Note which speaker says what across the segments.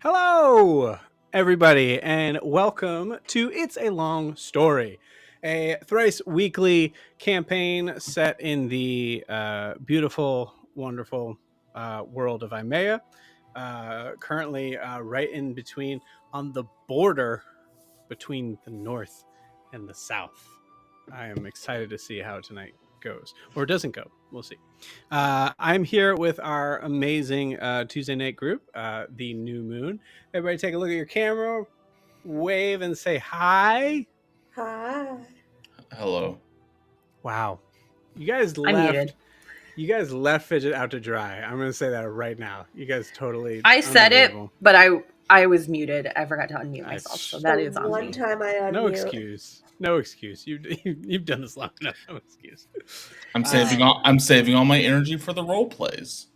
Speaker 1: Hello, everybody, and welcome to It's a Long Story, a thrice weekly campaign set in the beautiful, wonderful world of Imea. Currently, right in between, on the border between the North and the South. I am excited to see how tonight goes, or doesn't go. We'll see. I'm here with our amazing Tuesday night group, the New Moon. Everybody, take a look at your camera, wave, and say hi.
Speaker 2: Hi.
Speaker 3: Hello.
Speaker 1: Wow, you guys
Speaker 2: I'm
Speaker 1: left.
Speaker 2: muted.
Speaker 1: You guys left Fidget out to dry. I'm going to say that right now. You guys totally.
Speaker 2: I said it,
Speaker 1: unbelievable.
Speaker 2: but I was muted. I forgot to unmute myself, so that is on
Speaker 4: one
Speaker 2: me.
Speaker 4: time I unmute.
Speaker 1: No excuse. No excuse. You've done this long enough. No excuse.
Speaker 3: I'm saving all my energy for the role plays.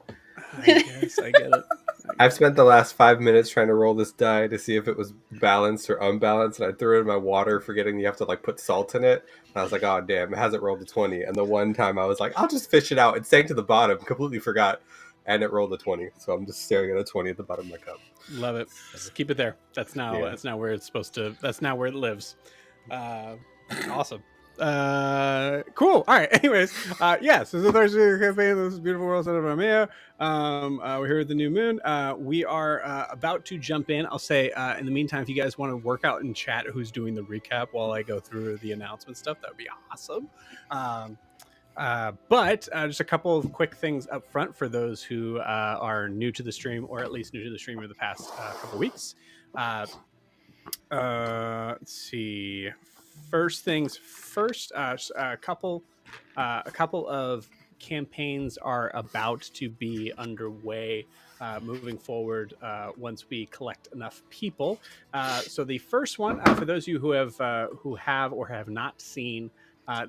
Speaker 1: I guess I get it.
Speaker 5: I've spent the last 5 minutes trying to roll this die to see if it was balanced or unbalanced, and I threw it in my water, forgetting you have to put salt in it. And I was like, "Oh damn, it hasn't rolled a 20." And the one time I was like, "I'll just fish it out," it sank to the bottom, completely forgot, and it rolled a 20. So I'm just staring at a 20 at the bottom of my cup.
Speaker 1: Love it. Just keep it there. That's now where it's supposed to. That's now where it lives. Awesome. Cool. All right. Anyways, yes, this is the Thursday campaign. This is beautiful world, South Imaea. We're here with the New Moon. We are about to jump in. I'll say in the meantime, if you guys want to work out in chat who's doing the recap while I go through the announcement stuff, that would be awesome. But just a couple of quick things up front for those who are new to the stream, or at least new to the stream over the past couple weeks. Let's see. First things first. A couple of campaigns are about to be underway moving forward once we collect enough people. So the first one, for those of you who have or have not seen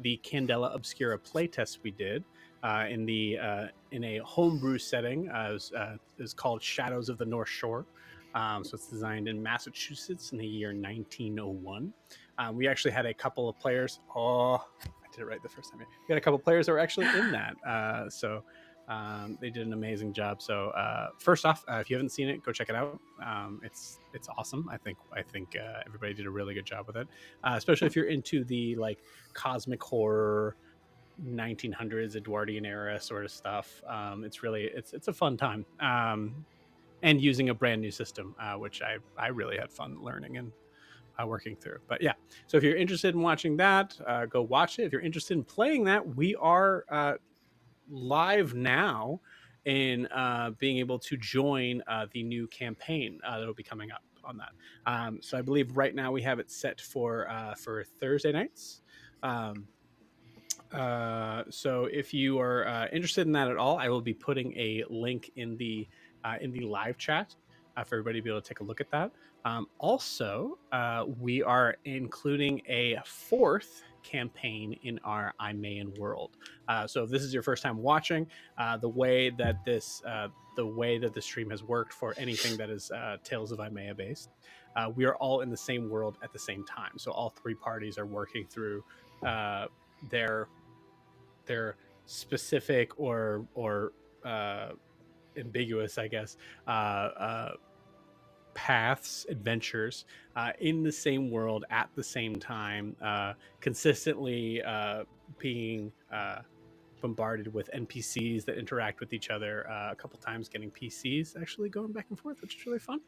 Speaker 1: the Candela Obscura playtest we did in a homebrew setting, is called Shadows of the North Shore. So it's designed in Massachusetts in the year 1901. We actually had a couple of players. Oh, I did it right the first time. We had a couple of players that were actually in that. So they did an amazing job. So first off, if you haven't seen it, go check it out. It's awesome. I think everybody did a really good job with it, especially if you're into the cosmic horror 1900s Edwardian era sort of stuff. It's a fun time. And using a brand new system, which I really had fun learning and working through. But yeah, so if you're interested in watching that, go watch it. If you're interested in playing that, we are live now in being able to join the new campaign that will be coming up on that. So I believe right now we have it set for Thursday nights. So if you are interested in that at all, I will be putting a link in the live chat for everybody to be able to take a look at that. Also, we are including a fourth campaign in our Imaean world. So if this is your first time watching, the way that the stream has worked for anything that is Tales of Imaea based, we are all in the same world at the same time. So all three parties are working through their specific or ambiguous, I guess, paths, adventures in the same world at the same time, consistently being bombarded with NPCs that interact with each other, a couple times getting PCs actually going back and forth, which is really fun.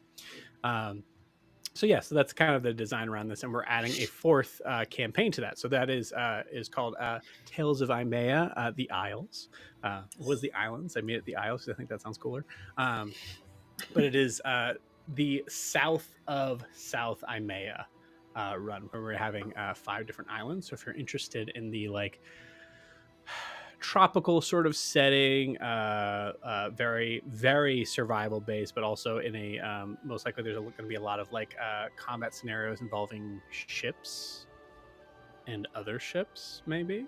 Speaker 1: So that's kind of the design around this, and we're adding a fourth campaign to that. So that is called Tales of Imaea, the Isles. What was the islands? I made it the Isles because I think that sounds cooler. But it is the south of South Imaea run, where we're having 5 different islands. So if you're interested in the tropical sort of setting, very, very survival based, but also in a most likely there's going to be a lot of combat scenarios involving ships and other ships, maybe.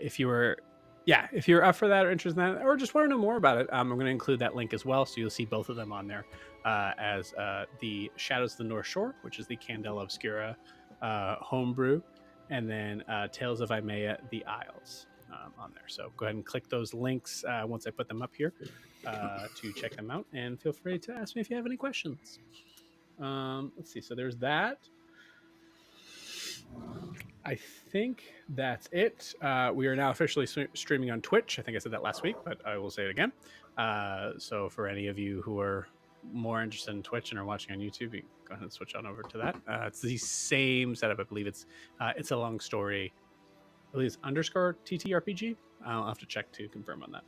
Speaker 1: If you're up for that or interested in that, or just want to know more about it, I'm going to include that link as well, so you'll see both of them on there as the Shadows of the North Shore, which is the Candela Obscura homebrew, and then Tales of Imaea, the Isles. on there. So go ahead and click those links once I put them up here to check them out, and feel free to ask me if you have any questions. Let's see. So there's that. I think that's it. We are now officially streaming on Twitch. I think I said that last week, but I will say it again. So for any of you who are more interested in Twitch and are watching on YouTube, you can go ahead and switch on over to that. It's the same setup. I believe it's a long story. I believe it's underscore TTRPG. I'll have to check to confirm on that.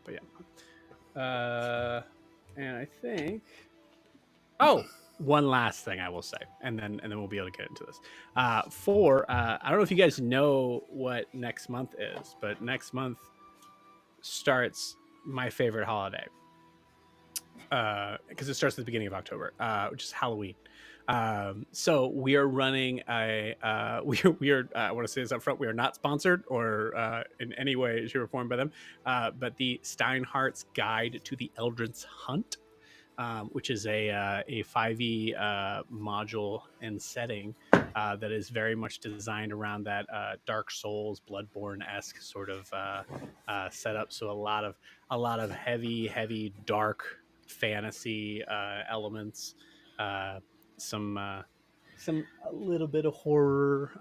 Speaker 1: But yeah. And I think. Oh, one last thing I will say, and then we'll be able to get into this. I don't know if you guys know what next month is, but next month starts my favorite holiday because it starts at the beginning of October, which is Halloween. So we are running a we are I want to say this up front, we are not sponsored or in any way shape or form by them, but the Steinhardt's Guide to the Eldritch Hunt, which is a 5e module and setting that is very much designed around that Dark Souls, Bloodborne-esque sort of setup. So a lot of heavy dark fantasy elements, some a little bit of horror.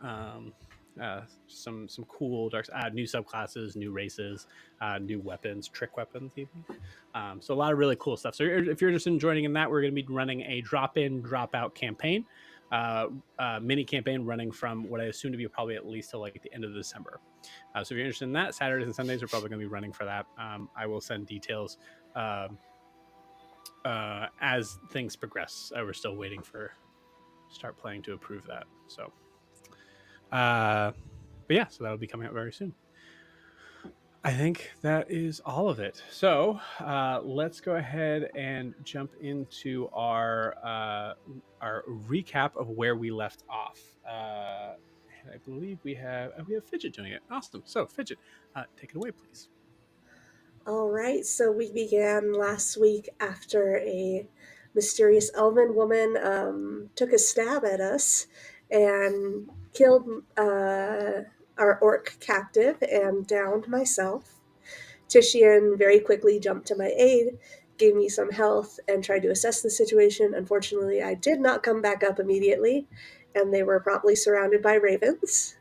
Speaker 1: Some cool dark new subclasses, new races, new weapons, trick weapons even. So a lot of really cool stuff. So if you're interested in joining in that, we're going to be running a drop-in, drop-out campaign, mini campaign running from what I assume to be probably at least till like the end of December. So if you're interested in that, Saturdays and Sundays are probably going to be running for that. I will send details as things progress. We're still waiting for Start Playing to approve that. So, but yeah, so that'll be coming out very soon. I think that is all of it. So let's go ahead and jump into our recap of where we left off. And I believe we have Fidget doing it. Awesome. So Fidget, take it away, please.
Speaker 4: All right. So we began last week after a mysterious elven woman took a stab at us and killed our orc captive and downed myself. Titian very quickly jumped to my aid, gave me some health, and tried to assess the situation. Unfortunately, I did not come back up immediately, and they were promptly surrounded by ravens.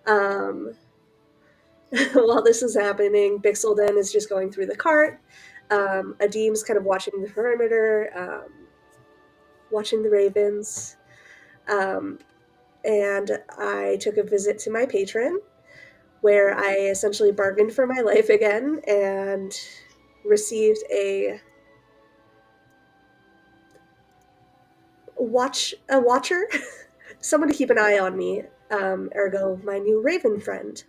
Speaker 4: While this is happening, Bixelden is just going through the cart. Adim's kind of watching the perimeter, watching the ravens. And I took a visit to my patron, where I essentially bargained for my life again and received a watcher, someone to keep an eye on me, ergo my new raven friend.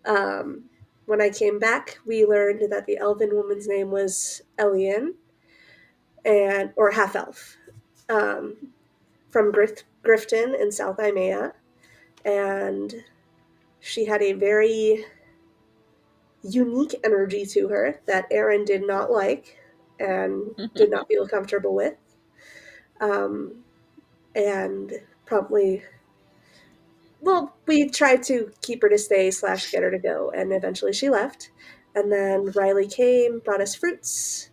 Speaker 4: When I came back, we learned that the elven woman's name was Elian, or half elf, from Grifton in South Imaea, and she had a very unique energy to her that Aaron did not like and did not feel comfortable with, and promptly, well, we tried to keep her to stay / get her to go, and eventually she left. And then Riley came, brought us fruits,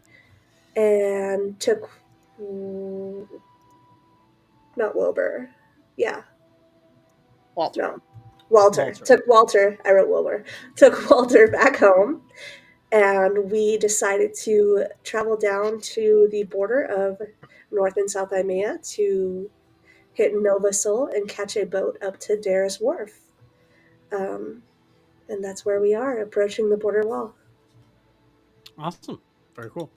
Speaker 4: and took not Wilbur. Yeah.
Speaker 2: Walter.
Speaker 4: No. Walter. Took Walter. I wrote Wilbur. Took Walter back home, and we decided to travel down to the border of North and South Imaea to hit Nova Sol and catch a boat up to Darris Wharf. And that's where we are, approaching the border wall.
Speaker 1: Awesome. Very cool.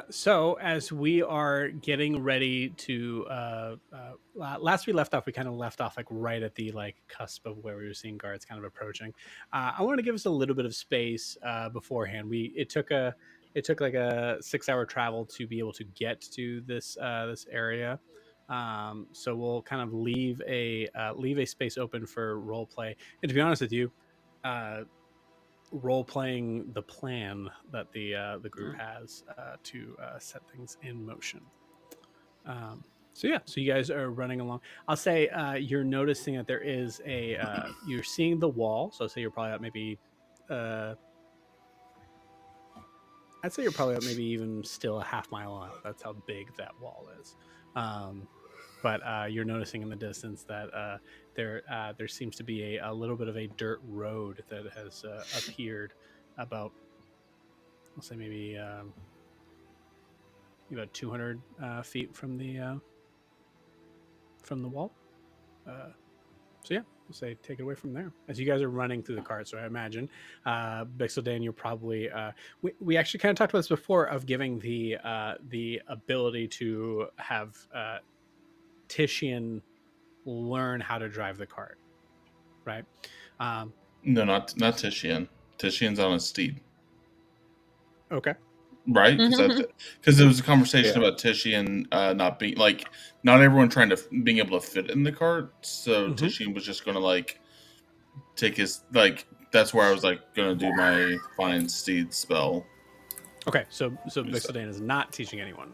Speaker 1: So as we are getting ready to last we left off, we kind of left off like right at the like cusp of where we were seeing guards kind of approaching. I want to give us a little bit of space beforehand. It took like a 6-hour travel to be able to get to this area. So we'll kind of leave a space open for role play. And to be honest with you, role playing the plan that the group has to set things in motion. So you guys are running along. I'll say you're noticing that there is you're seeing the wall. So say you're probably at maybe I'd say you're probably maybe even still a half mile out. That's how big that wall is. But you're noticing in the distance that there seems to be a little bit of a dirt road that has appeared about, I'll say maybe about 200 feet from the wall. So yeah, we'll say take it away from there as you guys are running through the cart. So I imagine, Bixeldan, you're probably we actually kind of talked about this before of giving the ability to have Titian learn how to drive the cart, right?
Speaker 3: No, not Titian. Titian's on a steed,
Speaker 1: Okay.
Speaker 3: right? Because there was a conversation about Titian not being like not everyone trying to being able to fit in the cart. So Titian was just going to like take his like. That's where I was like going to do my find steed spell.
Speaker 1: Okay, so Bixeldan is not teaching anyone.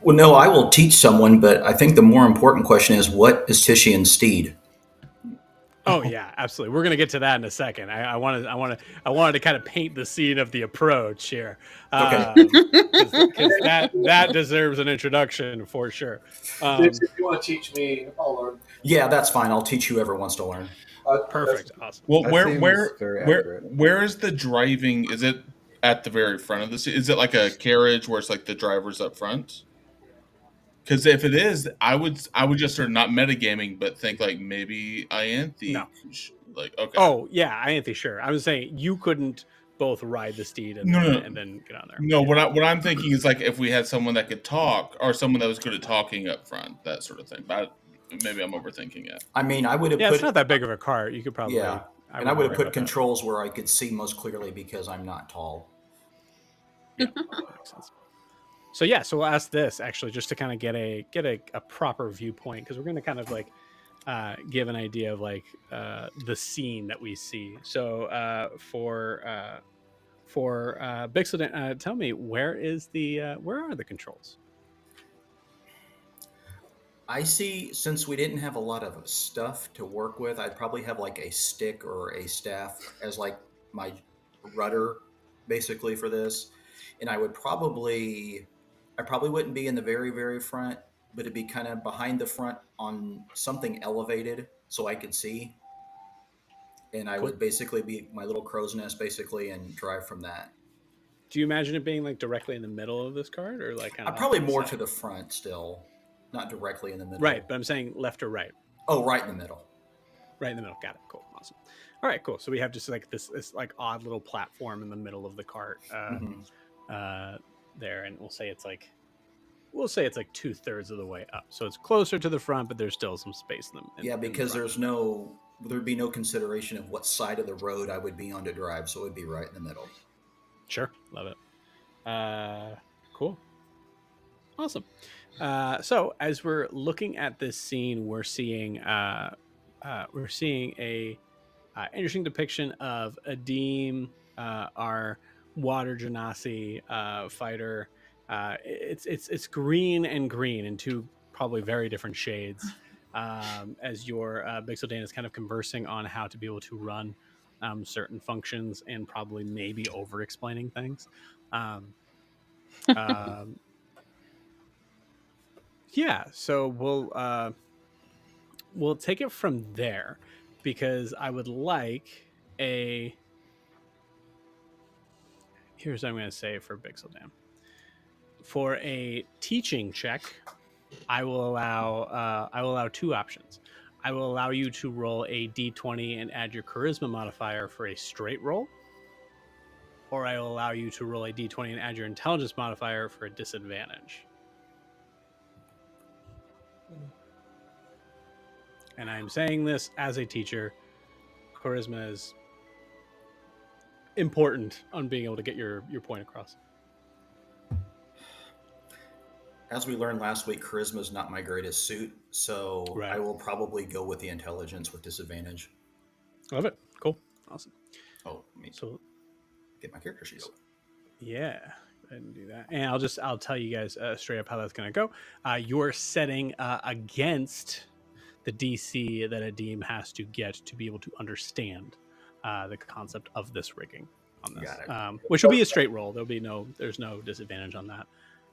Speaker 6: Well, no, I will teach someone, but I think the more important question is, what is Titian's steed?
Speaker 1: Oh yeah, absolutely. We're gonna get to that in a second. I wanted to kind of paint the scene of the approach here,
Speaker 6: Okay.
Speaker 1: because that deserves an introduction for sure.
Speaker 7: If you want to teach me, I'll learn.
Speaker 6: Yeah, that's fine. I'll teach whoever wants to learn.
Speaker 1: Perfect, awesome.
Speaker 3: Well,
Speaker 5: That seems very accurate.
Speaker 3: where is the driving? Is it at the very front of the seat? Is it like a carriage where it's like the driver's up front? Because if it is, I would just start not metagaming, but think like maybe Ianthe.
Speaker 1: No.
Speaker 3: Like okay.
Speaker 1: Oh yeah, Ianthe, sure. I was saying you couldn't both ride the steed and then get on there.
Speaker 3: No, what I'm thinking is like if we had someone that could talk or someone that was good at talking up front, that sort of thing. But maybe I'm overthinking it.
Speaker 6: I mean, I would have
Speaker 1: Yeah,
Speaker 6: put.
Speaker 1: it's not that big of a cart. You could probably.
Speaker 6: Yeah, and I would have put controls where I could see most clearly because I'm not tall.
Speaker 1: Yeah, makes sense. So yeah, so we'll ask this actually just to kind of get a proper viewpoint because we're going to kind of like give an idea of like the scene that we see. So for Bixeldan, tell me where are the controls?
Speaker 6: I see, since we didn't have a lot of stuff to work with, I'd probably have like a stick or a staff as like my rudder basically for this. And I probably wouldn't be in the very, very front, but it'd be kind of behind the front on something elevated so I could see. And I would basically be my little crow's nest basically and drive from that.
Speaker 1: Do you imagine it being like directly in the middle of this cart or like kind of
Speaker 6: probably more to the front still, not directly in the middle.
Speaker 1: Right, but I'm saying left or right.
Speaker 6: Oh, right in the middle.
Speaker 1: Right in the middle. Got it. Cool. Awesome. All right, cool. So we have just like this like odd little platform in the middle of the cart there, and we'll say it's like 2/3 of the way up. So it's closer to the front, but there's still some space in them.
Speaker 6: Yeah, because there'd be no consideration of what side of the road I would be on to drive, so it would be right in the middle.
Speaker 1: Sure, love it. Cool, awesome. So as we're looking at this scene, we're seeing a interesting depiction of Adim, our water genasi fighter. It's green and green in two probably very different shades. As your Bixeldan is kind of conversing on how to be able to run certain functions and probably maybe over explaining things. Yeah, so we'll take it from there because I would like here's what I'm going to say for Bixeldan. For a teaching check, I will allow two options. I will allow you to roll a d20 and add your charisma modifier for a straight roll, or I will allow you to roll a d20 and add your intelligence modifier for a disadvantage. And I'm saying this as a teacher. Charisma is important on being able to get your point across.
Speaker 6: As we learned last week, charisma is not my greatest suit, so right. I will probably go with the intelligence with disadvantage.
Speaker 1: Love it. Cool. Awesome.
Speaker 6: Oh, so get my character sheet.
Speaker 1: Yeah, go ahead and do that. And I'll tell you guys straight up how that's going to go. You're setting against the DC that Adim has to get to be able to understand the concept of this rigging on this,
Speaker 6: Got it.
Speaker 1: which will be a straight roll. There's no disadvantage on that.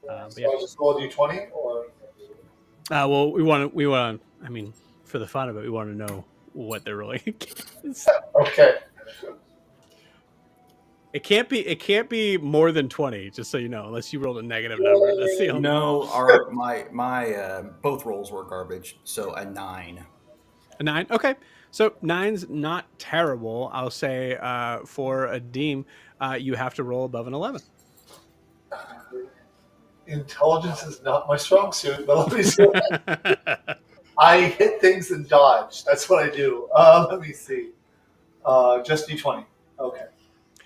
Speaker 1: But yeah.
Speaker 7: So I just roll a d20, or
Speaker 1: Well, we want. I mean, for the fun of it, we want to know what they're rolling against.
Speaker 7: okay.
Speaker 1: It can't be more than 20, just so you know, unless you rolled a negative number. That's the only.
Speaker 6: No, my both rolls were garbage, so a 9.
Speaker 1: A 9. Okay, so 9's not terrible. I'll say for a Deem, you have to roll above an 11.
Speaker 7: Intelligence is not my strong suit, but let me see. I hit things and dodge. That's what I do. Let me see. Just d20. Okay.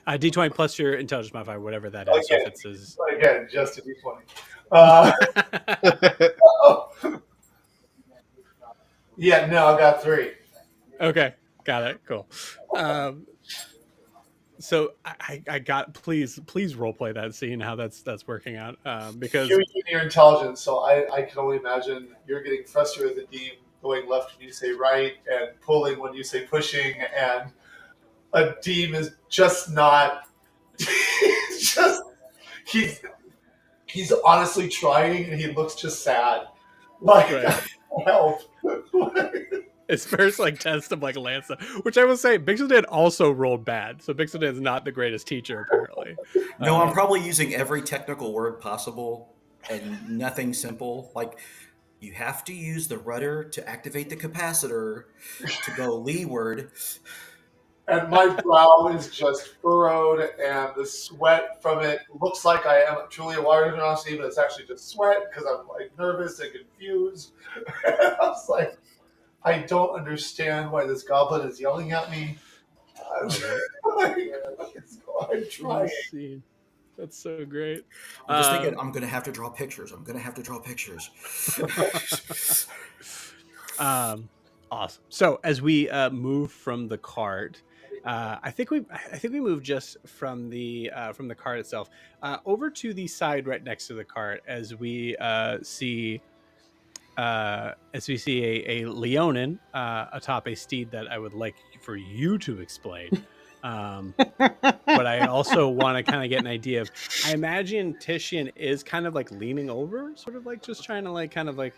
Speaker 1: D20 plus your intelligence modifier, whatever that is.
Speaker 7: Again,
Speaker 1: so if it says
Speaker 7: again, just a d20. Yeah, no, I got 3.
Speaker 1: Okay, got it. Cool. So I got please role play that scene, how that's working out, because
Speaker 7: You're using your intelligence, so I can only imagine you're getting frustrated with the Deem going left when you say right and pulling when you say pushing, and a Deem is just not. He's honestly trying, and he looks just sad. Like,
Speaker 1: right.
Speaker 7: help.
Speaker 1: His first test of Lanza, which I will say, Bixeldan also rolled bad. So Bixeldan's not the greatest teacher, apparently.
Speaker 6: No, I'm probably using every technical word possible and nothing simple. Like, you have to use the rudder to activate the capacitor to go leeward.
Speaker 7: And my brow is just furrowed, and the sweat from it looks like I am truly a water generosity, but it's actually just sweat because I'm nervous and confused. And I was like, I don't understand why this goblin is yelling at me. I'm trying.
Speaker 1: That's so great.
Speaker 6: I'm just thinking, I'm going to have to draw pictures.
Speaker 1: Awesome. So as we move from the cart, I think we moved just from the cart itself over to the side right next to the cart as we see a Leonin atop a steed that I would like for you to explain. But I also want to kind of get an idea of. I imagine Titian is kind of leaning over, sort of just trying to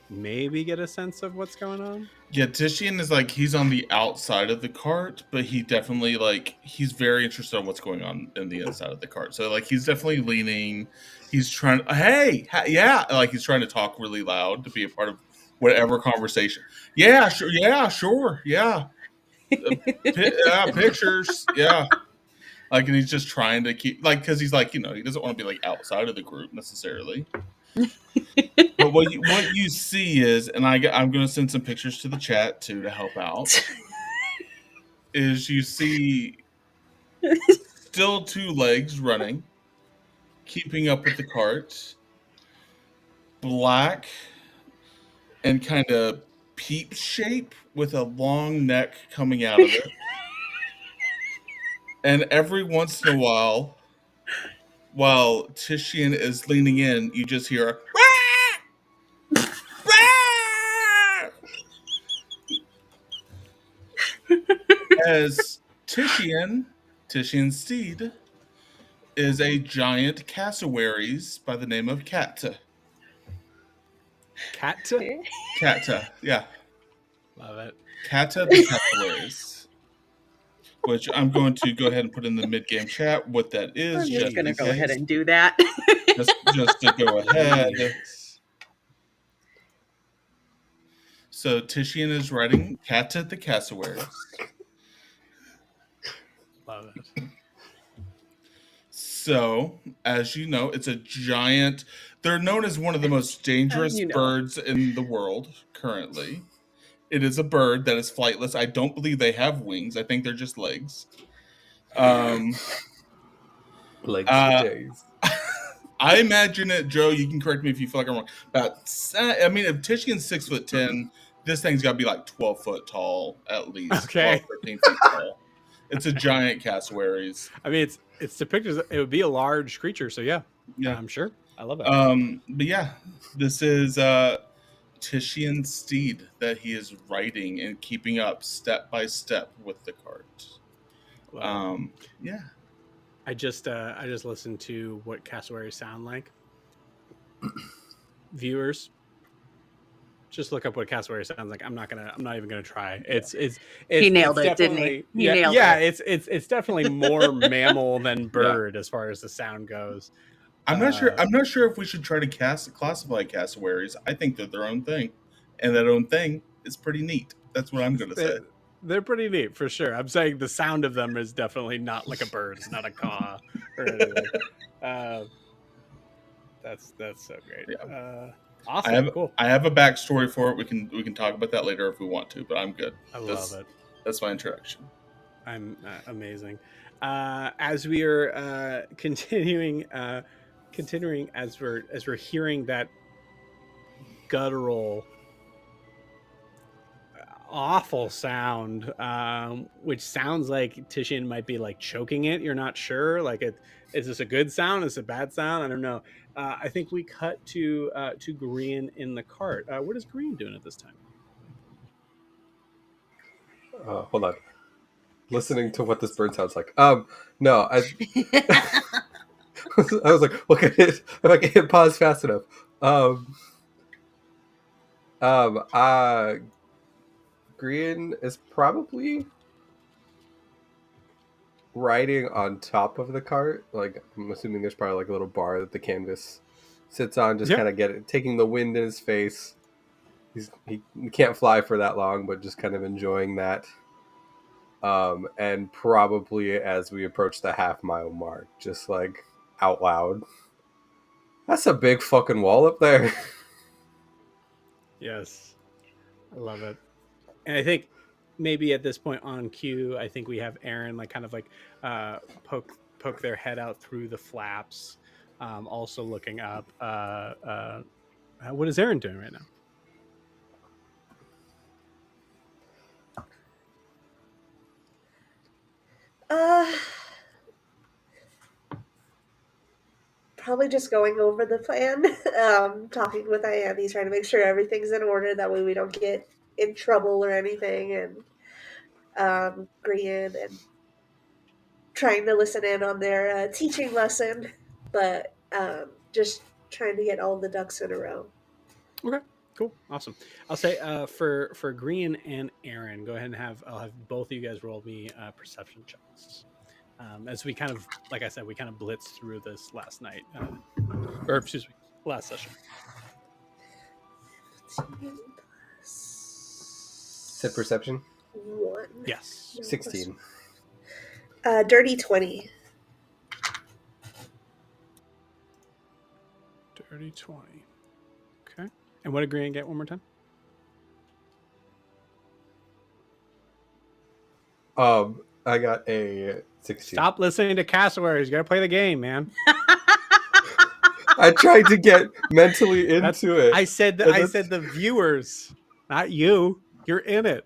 Speaker 1: maybe get a sense of what's going on.
Speaker 3: Yeah, Titian is he's on the outside of the cart, but he definitely he's very interested in what's going on in the inside of the cart. So he's definitely leaning. He's trying. Yeah, he's trying to talk really loud to be a part of whatever conversation. Yeah, sure. Yeah, sure. Yeah. Pictures. Yeah. And he's just trying to keep because he's he doesn't want to be outside of the group necessarily. But what you see is, and I'm going to send some pictures to the chat too to help out. Is you see still 2 legs running, keeping up with the cart, black and kind of peep shape with a long neck coming out of it, and every once in a while Titian is leaning in, you just hear a as Titian's steed is a giant cassowaries by the name of Katta.
Speaker 1: Katta?
Speaker 3: Katta, yeah.
Speaker 1: Love it.
Speaker 3: Katta the cassowaries. Which I'm going to go ahead and put in the mid-game chat what that is.
Speaker 2: I'm just going to go ahead and do that.
Speaker 3: just to go ahead. So Titian is riding Katta the cassowaries.
Speaker 1: Love it.
Speaker 3: So, as you know, it's a giant. They're known as one of the most dangerous birds in the world currently. It is a bird that is flightless. I don't believe they have wings. I think they're just legs.
Speaker 5: Legs for days.
Speaker 3: I imagine it, Joe. You can correct me if you feel like I'm wrong. If Titian's 6'10", this thing's got to be 12 foot tall at least.
Speaker 1: Okay.
Speaker 3: 12, 13 feet tall. It's a giant cassowaries.
Speaker 1: It's depicted. It would be a large creature. So yeah, I'm sure. I love it.
Speaker 3: But yeah, this is Titian's steed that he is riding and keeping up step by step with the cart. Yeah.
Speaker 1: I just listened to what cassowaries sound like. Viewers, just look up what cassowary sounds like. I'm not even gonna try.
Speaker 2: He nailed
Speaker 1: it's
Speaker 2: it, didn't he?
Speaker 1: definitely
Speaker 2: He
Speaker 1: yeah,
Speaker 2: nailed
Speaker 1: yeah.
Speaker 2: it.
Speaker 1: It's definitely more mammal than bird as far as the sound goes.
Speaker 3: I'm not sure. I'm not sure if we should try to classify cassowaries. I think they're their own thing, and that own thing is pretty neat. That's what I'm going to say.
Speaker 1: They're pretty neat for sure. I'm saying the sound of them is definitely not like a bird's, not a caw or anything. That's so great.
Speaker 3: Yeah.
Speaker 1: Awesome. Cool.
Speaker 3: I have a backstory for it. We can talk about that later if we want to, but I'm good.
Speaker 1: I love it.
Speaker 3: That's my introduction.
Speaker 1: I'm amazing. As we are continuing as we're hearing that guttural awful sound, which sounds like Titian might be like choking it. You're not sure. Like, is this a good sound? Is it a bad sound? I don't know. I think we cut to Green in the cart. What is Green doing at this time?
Speaker 5: Hold on. Listening to what this bird sounds like. No, I was like, look at it. If I can hit pause fast enough. Green is probably riding on top of the cart. Like, I'm assuming there's probably like a little bar that the canvas sits on, just kind of taking the wind in his face. He can't fly for that long, but just kind of enjoying that. And probably as we approach the half-mile mark, just like out loud, that's a big fucking wall up there.
Speaker 1: Yes, I love it. And I think maybe at this point on cue, I think we have Aaron like kind of like poke their head out through the flaps, also looking up. What is Aaron doing right now?
Speaker 4: Probably just going over the plan, talking with Iame, trying to make sure everything's in order. That way we don't get in trouble or anything. And Grian and trying to listen in on their teaching lesson, but just trying to get all the ducks in a row.
Speaker 1: Okay, cool, awesome. I'll say for Green and Aaron, go ahead and I'll have both of you guys roll me perception checks. As we kind of, like I said, we kind of blitzed through this last night, or excuse me, last session.
Speaker 5: Said perception?
Speaker 4: 1.
Speaker 1: Yes.
Speaker 5: 16.
Speaker 4: Dirty 20.
Speaker 1: Dirty 20. Okay. And what did Green get one more time?
Speaker 5: I got a 16.
Speaker 1: Stop listening to cassowaries. You gotta play the game, man.
Speaker 5: I tried to get mentally into it.
Speaker 1: I said the viewers, not you. You're in it.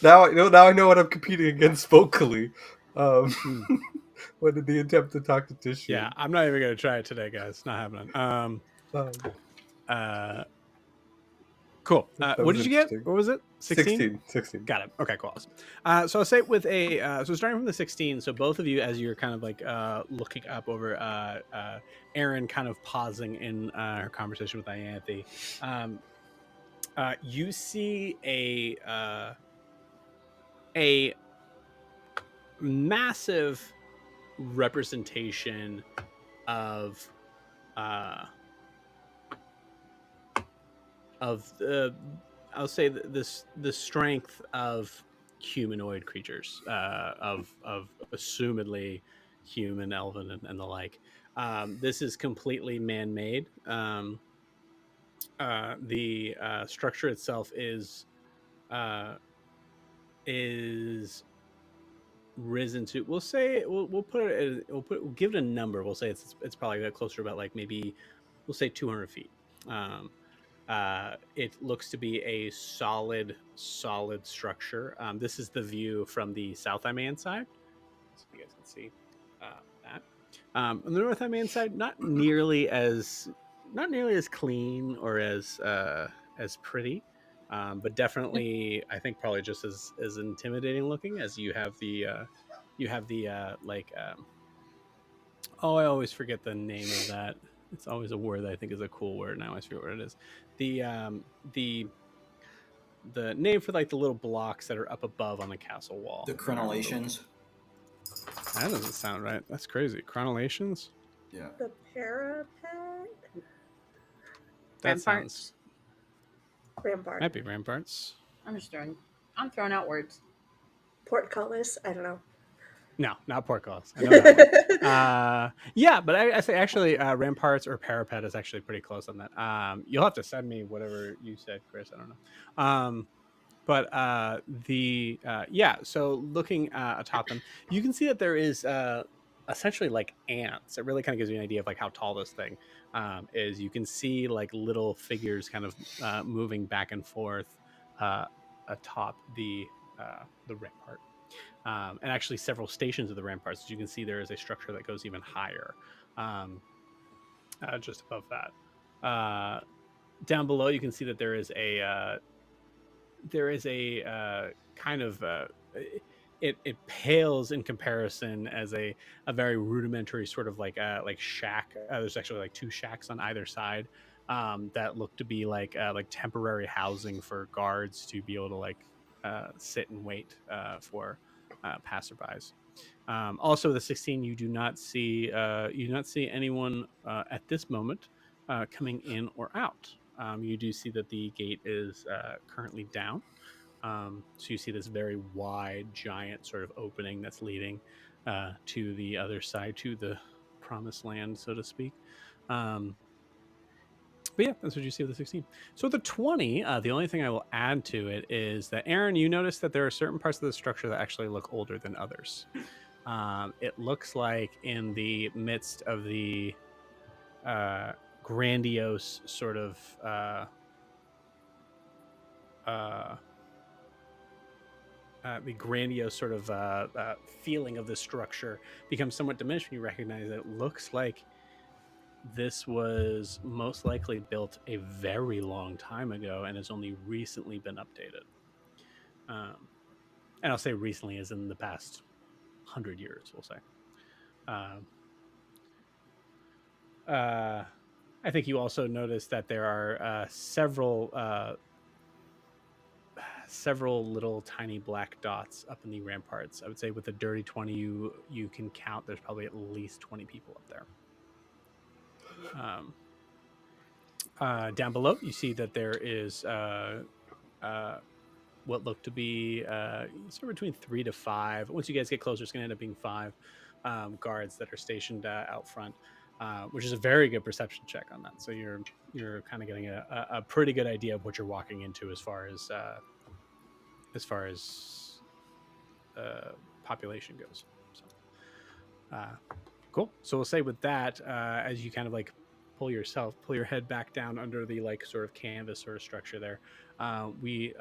Speaker 5: Now I know what I'm competing against vocally. What did the attempt to talk to Tissue?
Speaker 1: Yeah, I'm not even gonna try it today, guys. It's not happening. Cool. What did you get? What was it? 16?
Speaker 5: 16.
Speaker 1: Got it. Okay, cool. Awesome. So I'll say with so starting from the 16, so both of you, as you're kind of like looking up over Aaron kind of pausing in her conversation with Ianthe, you see a massive representation of I'll say the strength of humanoid creatures, of assumedly human, elven, and the like. This is completely man-made. The structure itself is risen to. We'll say we'll give it a number. We'll say it's probably closer to about like maybe we'll say 200 feet. It looks to be a solid structure. This is the view from the South Imaean side, so you guys can see that. On the North Imaean side, not nearly as clean or as pretty. But definitely, I think probably just as intimidating looking as you have the oh, I always forget the name of that. It's always a word that I think is a cool word, and I always forget what it is. The the name for like the little blocks that are up above on the castle wall.
Speaker 6: The crenellations.
Speaker 1: That doesn't sound right. That's crazy. Crenellations?
Speaker 6: Yeah.
Speaker 4: The parapet?
Speaker 1: That sounds...
Speaker 4: Rampart.
Speaker 1: Might be ramparts.
Speaker 2: I'm throwing out words.
Speaker 4: Portcullis? I don't know.
Speaker 1: No, not portcullis. I know that one. Yeah, but I say actually ramparts or parapet is actually pretty close on that. You'll have to send me whatever you said, Chris. I don't know. But yeah, so looking atop them, you can see that there is essentially like ants. It really kind of gives you an idea of like how tall this thing is. You can see like little figures kind of moving back and forth atop the rampart. And actually several stations of the ramparts. As you can see, there is a structure that goes even higher just above that. Down below, you can see that there is a kind of it pales in comparison as a very rudimentary sort of like shack. There's actually like two shacks on either side that look to be like temporary housing for guards to be able to like sit and wait for passerbys. Also, the 16, you do not see anyone at this moment coming in or out. You do see that the gate is currently down. So you see this very wide, giant sort of opening that's leading to the other side, to the promised land, so to speak. But yeah, that's what you see with the 16. So the 20, the only thing I will add to it is that, Aaron, you notice that there are certain parts of the structure that actually look older than others. It looks like in the midst of the grandiose sort of feeling of the structure becomes somewhat diminished when you recognize that it looks like this was most likely built a very long time ago and has only recently been updated. And I'll say recently as in the past 100 years, we'll say. I think you also notice that there are several little tiny black dots up in the ramparts. I would say with a dirty 20, you can count there's probably at least 20 people up there. Down below, you see that there is what look to be somewhere between 3 to 5. Once you guys get closer, it's going to end up being 5 guards that are stationed out front, which is a very good perception check on that. So you're kind of getting a pretty good idea of what you're walking into as far as population goes. So, cool. So we'll say with that, as you kind of like pull your head back down under the like sort of canvas sort of structure there, you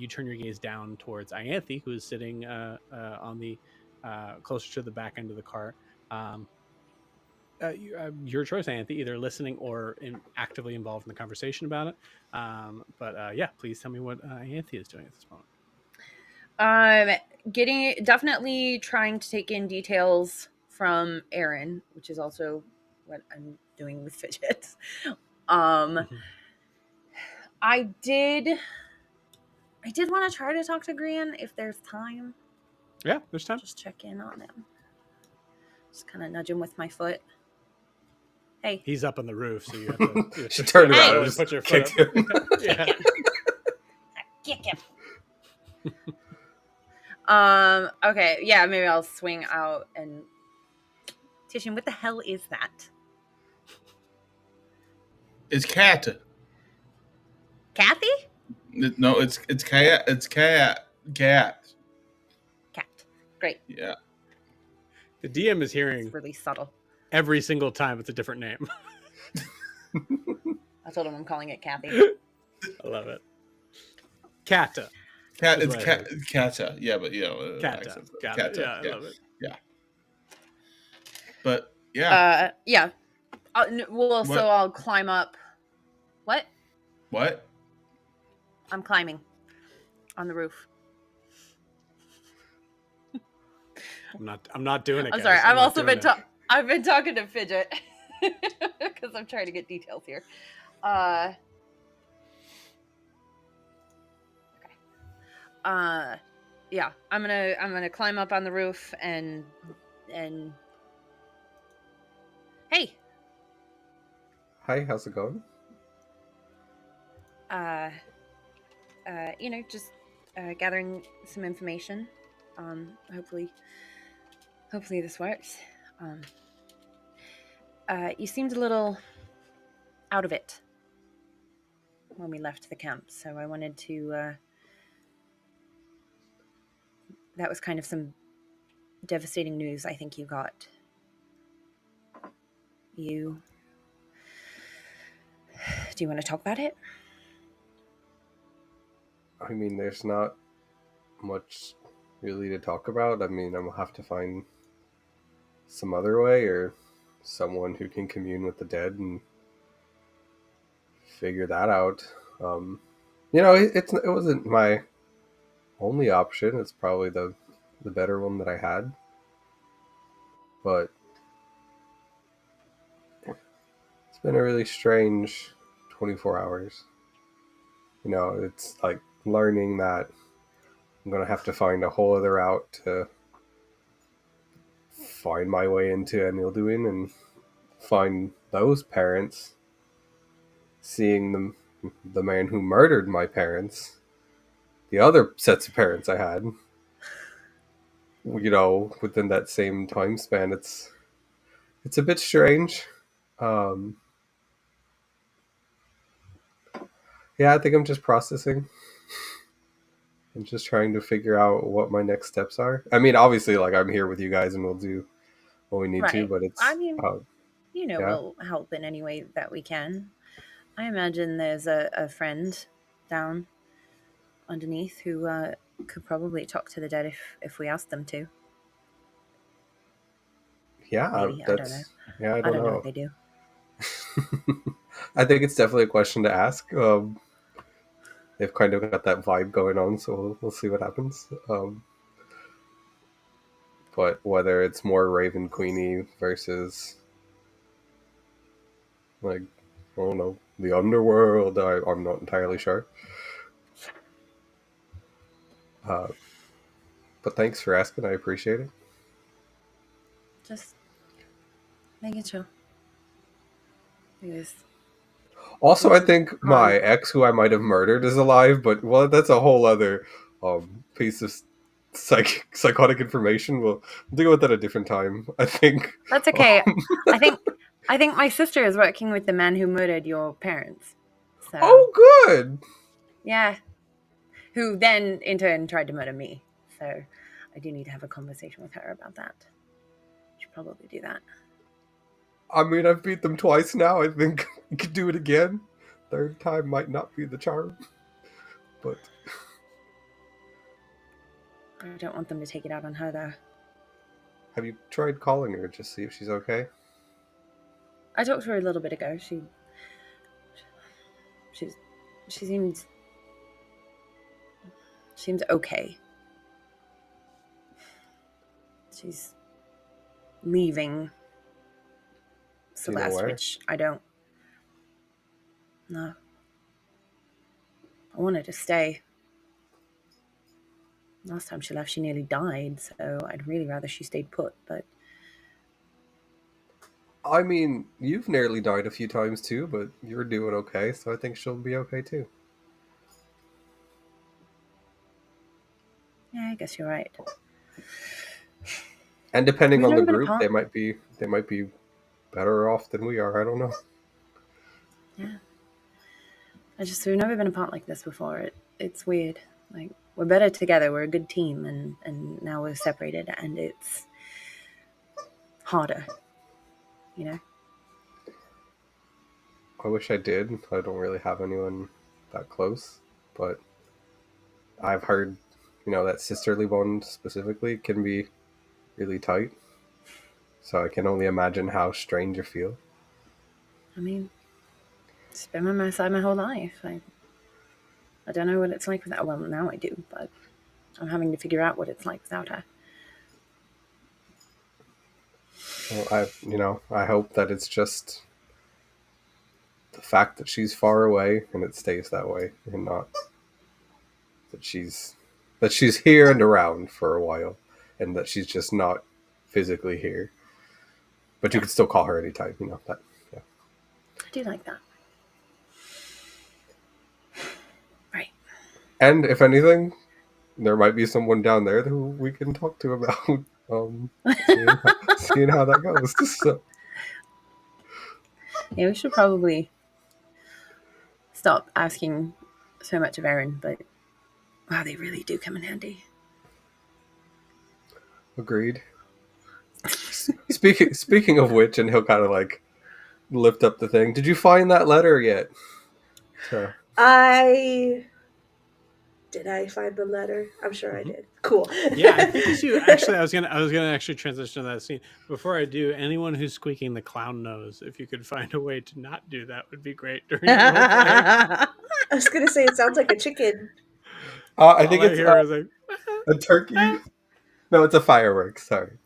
Speaker 1: turn your gaze down towards Ianthe, who is sitting on the closer to the back end of the cart. Your choice, Ianthe, either listening or actively involved in the conversation about it. But yeah, please tell me what Ianthe is doing at this moment.
Speaker 2: Definitely trying to take in details from Aaron, which is also what I'm doing with fidgets. I did want to try to talk to Gran if there's time.
Speaker 1: Yeah, there's time.
Speaker 2: Just check in on him. Just kind of nudge him with my foot. Hey.
Speaker 1: He's up on the roof, so you have to
Speaker 5: turn around
Speaker 1: and put your foot
Speaker 5: kick
Speaker 1: up.
Speaker 5: him.
Speaker 1: Yeah.
Speaker 2: Kick him. Okay, yeah, maybe I'll swing out and Titian, what the hell is that?
Speaker 3: It's cat.
Speaker 2: Kathy?
Speaker 3: No, it's cat. It's cat.
Speaker 2: Cat. Great.
Speaker 3: Yeah.
Speaker 1: The DM is hearing
Speaker 2: It's really subtle.
Speaker 1: every single time it's a different name.
Speaker 2: I told him I'm calling it Kathy.
Speaker 1: I love it. Kata.
Speaker 3: Cat.
Speaker 1: That's
Speaker 3: It's
Speaker 1: what I
Speaker 3: cat. Kata. Yeah, but
Speaker 1: Kata. Got it. Yeah, I love it.
Speaker 3: Yeah. But yeah.
Speaker 2: Yeah. So I'll climb up. What?
Speaker 3: What?
Speaker 2: I'm climbing on the roof.
Speaker 1: I'm not doing it.
Speaker 2: I'm
Speaker 1: Guys.
Speaker 2: sorry.
Speaker 1: I'm
Speaker 2: I've
Speaker 1: not
Speaker 2: also
Speaker 1: doing
Speaker 2: been
Speaker 1: it.
Speaker 2: I've been talking to Fidget because I'm trying to get details here. Okay. Yeah, I'm gonna climb up on the roof and hey,
Speaker 5: Hi, how's it going?
Speaker 2: just gathering some information. Hopefully this works. You seemed a little out of it when we left the camp, so I wanted to. That was kind of some devastating news. I think you got. Do you want to talk about it?
Speaker 5: I mean, there's not much really to talk about. I mean, I'm gonna have to find some other way or someone who can commune with the dead and figure that out. It wasn't my only option. It's probably the better one that I had, but it's been a really strange 24 hours. It's like learning that I'm gonna have to find a whole other route to find my way into Anilduin and find those parents, seeing the man who murdered my parents, the other sets of parents I had, within that same time span. It's a bit strange. Um, yeah, I think I'm just processing and just trying to figure out what my next steps are. I mean, obviously, like I'm here with you guys and we'll do what we need to,
Speaker 2: Right.
Speaker 5: but it's
Speaker 2: I mean,
Speaker 5: yeah.
Speaker 2: we'll help in any way that we can. I imagine there's a friend down underneath who could probably talk to the dead if we asked them to.
Speaker 5: Yeah,
Speaker 2: Maybe. I don't know.
Speaker 5: Yeah, I
Speaker 2: I
Speaker 5: don't
Speaker 2: don't know
Speaker 5: know.
Speaker 2: what they do.
Speaker 5: I think it's definitely a question to ask. They've kind of got that vibe going on, so we'll see what happens. But whether it's more Raven Queenie versus, like, I don't know, the underworld, I'm not entirely sure. But thanks for asking. I appreciate it.
Speaker 2: Just making sure. Because
Speaker 5: Also, I think my ex, who I might have murdered, is alive. But that's a whole other piece of psychotic information. We'll deal with that a different time. I think
Speaker 2: that's okay. I think my sister is working with the man who murdered your parents. So,
Speaker 5: oh, good.
Speaker 2: Yeah. Who then in turn tried to murder me. So I do need to have a conversation with her about that. Should probably do that.
Speaker 5: I mean, I've beat them twice now. I think we could do it again. Third time might not be the charm. But
Speaker 2: I don't want them to take it out on her, though.
Speaker 5: have you tried calling her to see if she's okay?
Speaker 2: I talked to her a little bit ago. She seems okay. She's leaving Celeste, which I don't know. I wanted to stay. Last time she left, she nearly died, so I'd really rather she stayed put, but...
Speaker 5: I mean, you've nearly died a few times too, but you're doing okay, so I think she'll be okay too.
Speaker 2: Yeah, I guess you're right.
Speaker 5: And depending on the group, they might be better off than we are. I don't know.
Speaker 2: Yeah. We've never been apart like this before. It's weird. Like, we're better together. We're a good team, and now we're separated, and it's harder. You know?
Speaker 5: I wish I did. I don't really have anyone that close, but I've heard, that sisterly bond specifically can be really tight. So I can only imagine how strange you feel.
Speaker 2: I mean, it's been by my side my whole life. I don't know what it's like without. Well, now I do, but I'm having to figure out what it's like without her.
Speaker 5: Well, I hope that it's just the fact that she's far away and it stays that way, and not that she's here and around for a while, and that she's just not physically here. But you could still call her anytime, that. Yeah.
Speaker 2: I do like that. Right.
Speaker 5: And if anything, there might be someone down there who we can talk to about seeing how that goes. So.
Speaker 2: Yeah, we should probably stop asking so much of Erin, but wow, they really do come in handy.
Speaker 5: Agreed. Speaking of which, and he'll kind of like lift up the thing. Did you find that letter yet?
Speaker 4: Did I find the letter? I'm sure I did. Cool.
Speaker 1: Yeah, I think you actually. I was gonna actually transition to that scene. Before I do, anyone who's squeaking the clown nose, if you could find a way to not do that, would be great during the roleplay.
Speaker 4: I was gonna say it sounds like a chicken.
Speaker 5: I think it's
Speaker 1: like,
Speaker 5: a turkey. No, it's a firework. Sorry.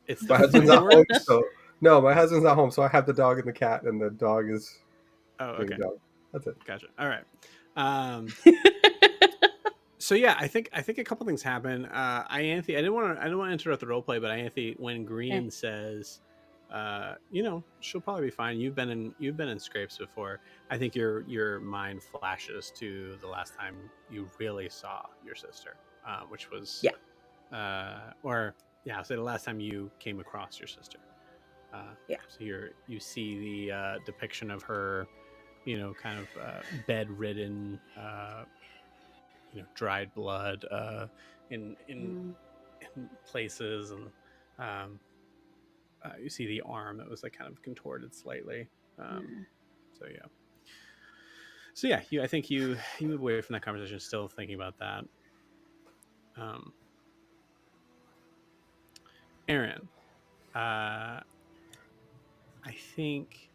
Speaker 1: It's
Speaker 5: my husband's at home, so no, my husband's at home, so I have the dog and the cat, and the dog is.
Speaker 1: Oh, okay.
Speaker 5: Dog. That's it.
Speaker 1: Gotcha. All right. So yeah, I think a couple things happen. Ianthe, I didn't want to interrupt the role play, but Ianthe, when Green says, she'll probably be fine. You've been in scrapes before. I think your mind flashes to the last time you really saw your sister, which was I'll say the last time you came across your sister. So you see the depiction of her, kind of bedridden. Dried blood in places, and you see the arm that was like kind of contorted slightly. So I think you move away from that conversation still thinking about that. Aaron, I think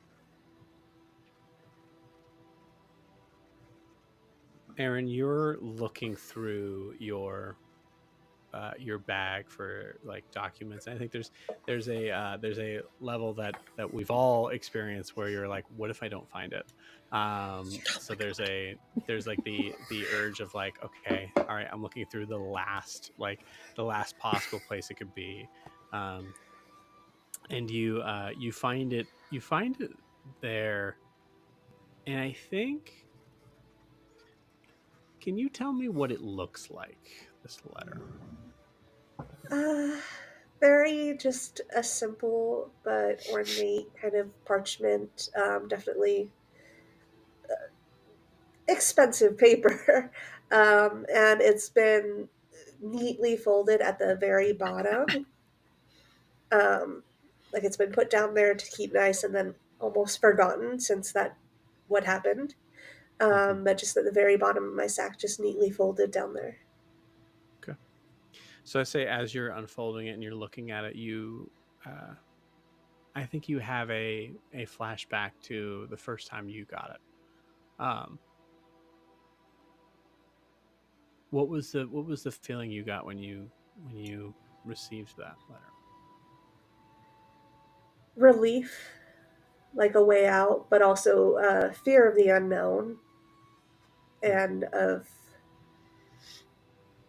Speaker 1: Aaron, you're looking through your bag for like documents. I think there's a level that we've all experienced where you're like, what if I don't find it? So there's like the urge of like, okay, all right, I'm looking through the last possible place it could be, and you find it there, and I think. Can you tell me what it looks like, this letter?
Speaker 4: Very just a simple but ornate kind of parchment. Definitely expensive paper. And it's been neatly folded at the very bottom. Like it's been put down there to keep nice and then almost forgotten since what happened. But just at the very bottom of my sack, just neatly folded down there.
Speaker 1: Okay. So I say, as you're unfolding it and you're looking at it, I think you have a flashback to the first time you got it. What was the feeling you got when you received that letter?
Speaker 4: Relief, like a way out, but also fear of the unknown and of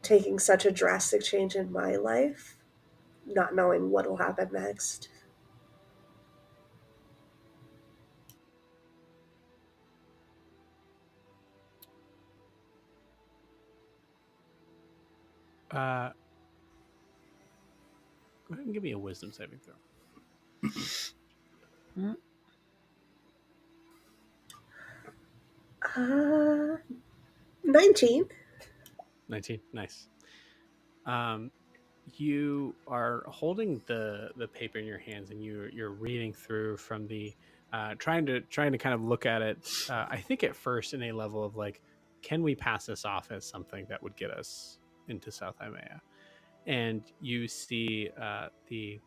Speaker 4: taking such a drastic change in my life, not knowing what will happen next.
Speaker 1: Go ahead and give me a wisdom saving throw.
Speaker 4: 19.
Speaker 1: 19. Nice. You are holding the paper in your hands, and you're reading through from the trying to kind of look at it. I think at first in a level of like, can we pass this off as something that would get us into South Imaea? And you see the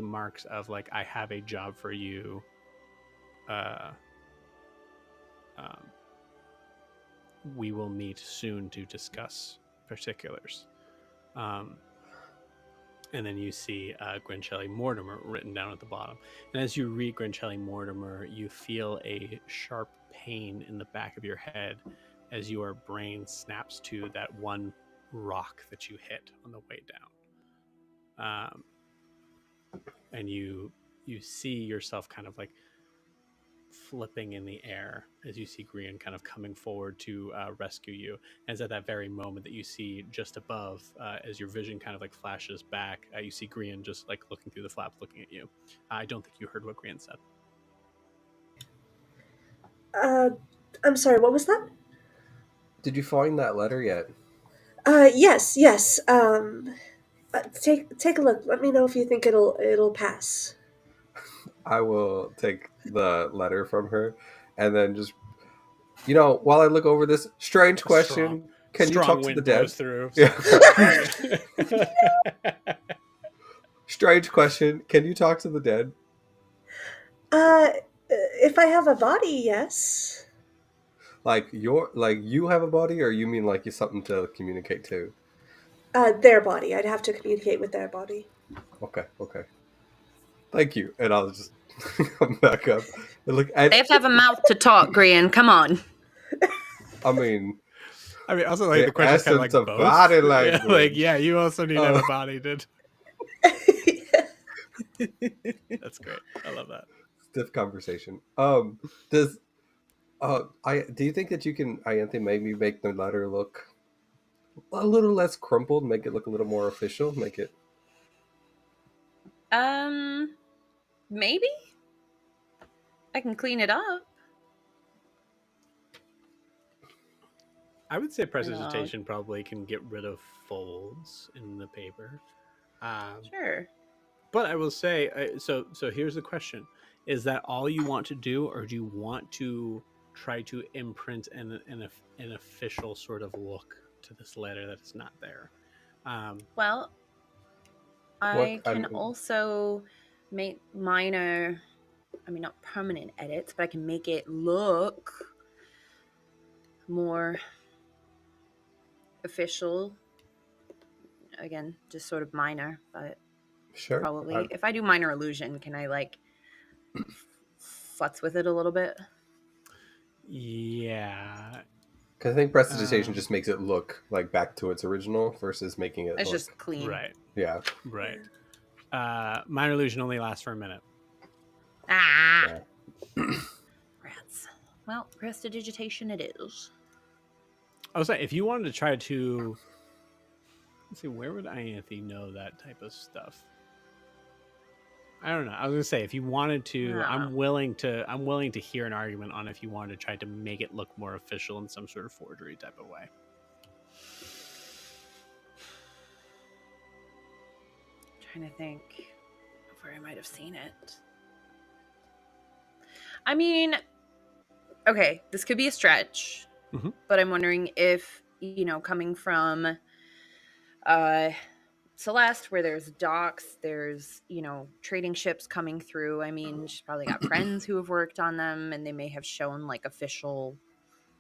Speaker 1: marks of like, I have a job for you. we will meet soon to discuss particulars. And then you see Grincelli Mortimer written down at the bottom. And as you read Grincelli Mortimer, you feel a sharp pain in the back of your head as your brain snaps to that one rock that you hit on the way down. And you see yourself kind of like flipping in the air as you see Grian kind of coming forward to rescue you. And it's at that very moment that you see just above, as your vision kind of like flashes back, you see Grian just like looking through the flap, looking at you. I don't think you heard what Grian said.
Speaker 4: I'm sorry, what was that?
Speaker 5: Did you find that letter yet?
Speaker 4: Yes. Take a look. Let me know if you think it'll pass.
Speaker 5: I will take the letter from her and then just, while I look over this strange question, can you talk to the dead?
Speaker 1: Through.
Speaker 5: Yeah. Strange question. Can you talk to the dead?
Speaker 4: If I have a body, yes.
Speaker 5: Like you have a body, or you mean like you something to communicate to?
Speaker 4: Their body. I'd have to communicate with their body.
Speaker 5: Okay. Thank you. And I'll just come back up and look.
Speaker 2: They have to have a mouth to talk, Grian. Come on.
Speaker 5: I mean,
Speaker 1: also like the question is kind of like
Speaker 5: essence of
Speaker 1: both.
Speaker 5: body language.
Speaker 1: You also need to have a body, dude. That's great. I love that.
Speaker 5: Stiff conversation. Do you think that you can, Ianthe, maybe make the letter look a little less crumpled, make it look a little more official, make it?
Speaker 2: Maybe I can clean it up.
Speaker 1: I would say prestidigitation probably can get rid of folds in the paper.
Speaker 2: Sure.
Speaker 1: But I will say, so here's the question. Is that all you want to do, or do you want to try to imprint an official sort of look to this letter that is not there?
Speaker 2: Well, I can also make minor, not permanent edits, but I can make it look more official. Again, just sort of minor, but
Speaker 5: Sure.
Speaker 2: probably. If I do minor illusion, can I like futz with it a little bit?
Speaker 1: Yeah.
Speaker 5: Because I think prestidigitation just makes it look like back to its original versus making it
Speaker 2: It's
Speaker 5: look
Speaker 2: just clean.
Speaker 1: Right.
Speaker 5: Yeah.
Speaker 1: Right. Minor illusion only lasts for a minute.
Speaker 2: Rats. Well, prestidigitation it is.
Speaker 1: I was saying, if you wanted to try to, let's see, where would Ianthe know that type of stuff? I don't know. I was gonna say, if you wanted to, I'm willing to hear an argument on if you wanted to try to make it look more official in some sort of forgery type of way.
Speaker 2: I'm trying to think of where I might have seen it. I mean, okay, this could be a stretch, but I'm wondering if, coming from Celeste, where there's docks, there's, trading ships coming through. I mean, she's probably got friends who have worked on them, and they may have shown like official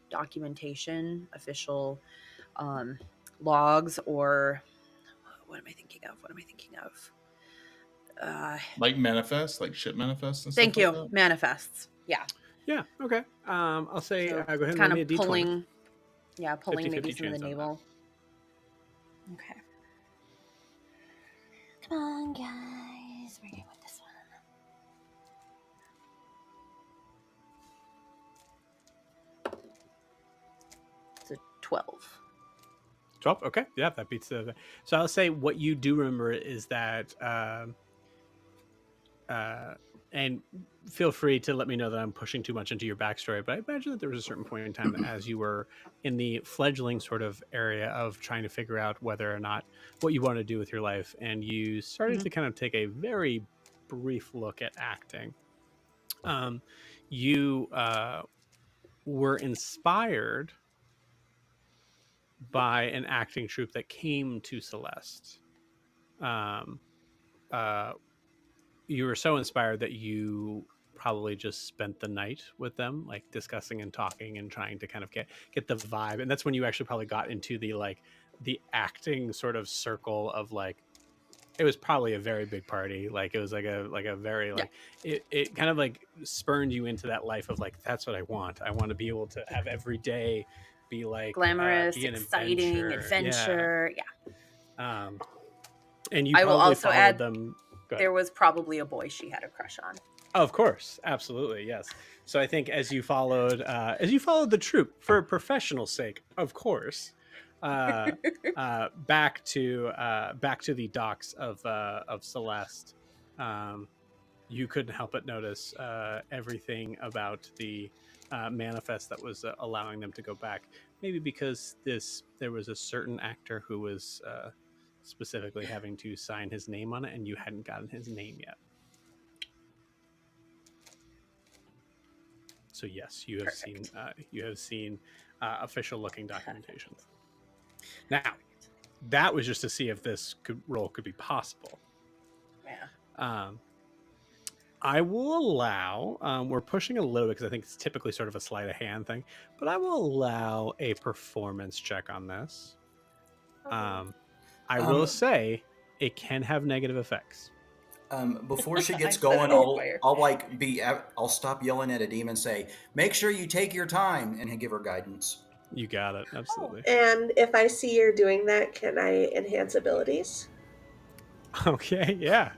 Speaker 2: documentation, official logs, or what am I thinking of?
Speaker 3: Like manifests, like ship manifests and
Speaker 2: Thank
Speaker 3: stuff
Speaker 2: you.
Speaker 3: like that?
Speaker 2: Manifests. Yeah.
Speaker 1: Yeah. Okay. I'll say
Speaker 2: So
Speaker 1: go ahead and
Speaker 2: kind
Speaker 1: roll me a
Speaker 2: of
Speaker 1: D20.
Speaker 2: pulling
Speaker 1: 50-50
Speaker 2: maybe some of
Speaker 1: chance
Speaker 2: the
Speaker 1: on
Speaker 2: naval. Okay. Come on, guys. We're going with this one. It's a 12.
Speaker 1: 12. Okay. Yeah, that beats the. So I'll say what you do remember is that, and feel free to let me know that I'm pushing too much into your backstory, but I imagine that there was a certain point in time that as you were in the fledgling sort of area of trying to figure out whether or not what you want to do with your life, and you started to kind of take a very brief look at acting. You were inspired by an acting troupe that came to Celeste. You were so inspired that you probably just spent the night with them, like discussing and talking and trying to kind of get the vibe. And that's when you actually probably got into the acting sort of circle of like, it was probably a very big party. Like it was like a very like it kind of like spurned you into that life of like, that's what I want. I want to be able to have every day be like
Speaker 2: Glamorous,
Speaker 1: be an
Speaker 2: exciting, adventure. Yeah.
Speaker 1: And you
Speaker 2: I will
Speaker 1: probably
Speaker 2: also
Speaker 1: followed
Speaker 2: add
Speaker 1: them. Go ahead.
Speaker 2: there was probably a boy she had a crush on.
Speaker 1: Oh, of course, absolutely, yes. So I think as you followed the troop for professional sake, of course, back to the docks of Celeste, you couldn't help but notice everything about the manifest that was allowing them to go back. Maybe because there was a certain actor who was specifically having to sign his name on it, and you hadn't gotten his name yet. So yes, you have seen official looking documentation. Now, that was just to see if this role could be possible.
Speaker 2: Yeah.
Speaker 1: I will allow. We're pushing a little bit because I think it's typically sort of a sleight of hand thing, but I will allow a performance check on this. I will say it can have negative effects.
Speaker 6: Before she gets
Speaker 2: I
Speaker 6: going,
Speaker 2: said
Speaker 6: I'll stop yelling at Adim and say, "Make sure you take your time," and give her guidance.
Speaker 1: You got it, absolutely.
Speaker 4: And if I see you're doing that, can I enhance abilities?
Speaker 1: Okay, yeah.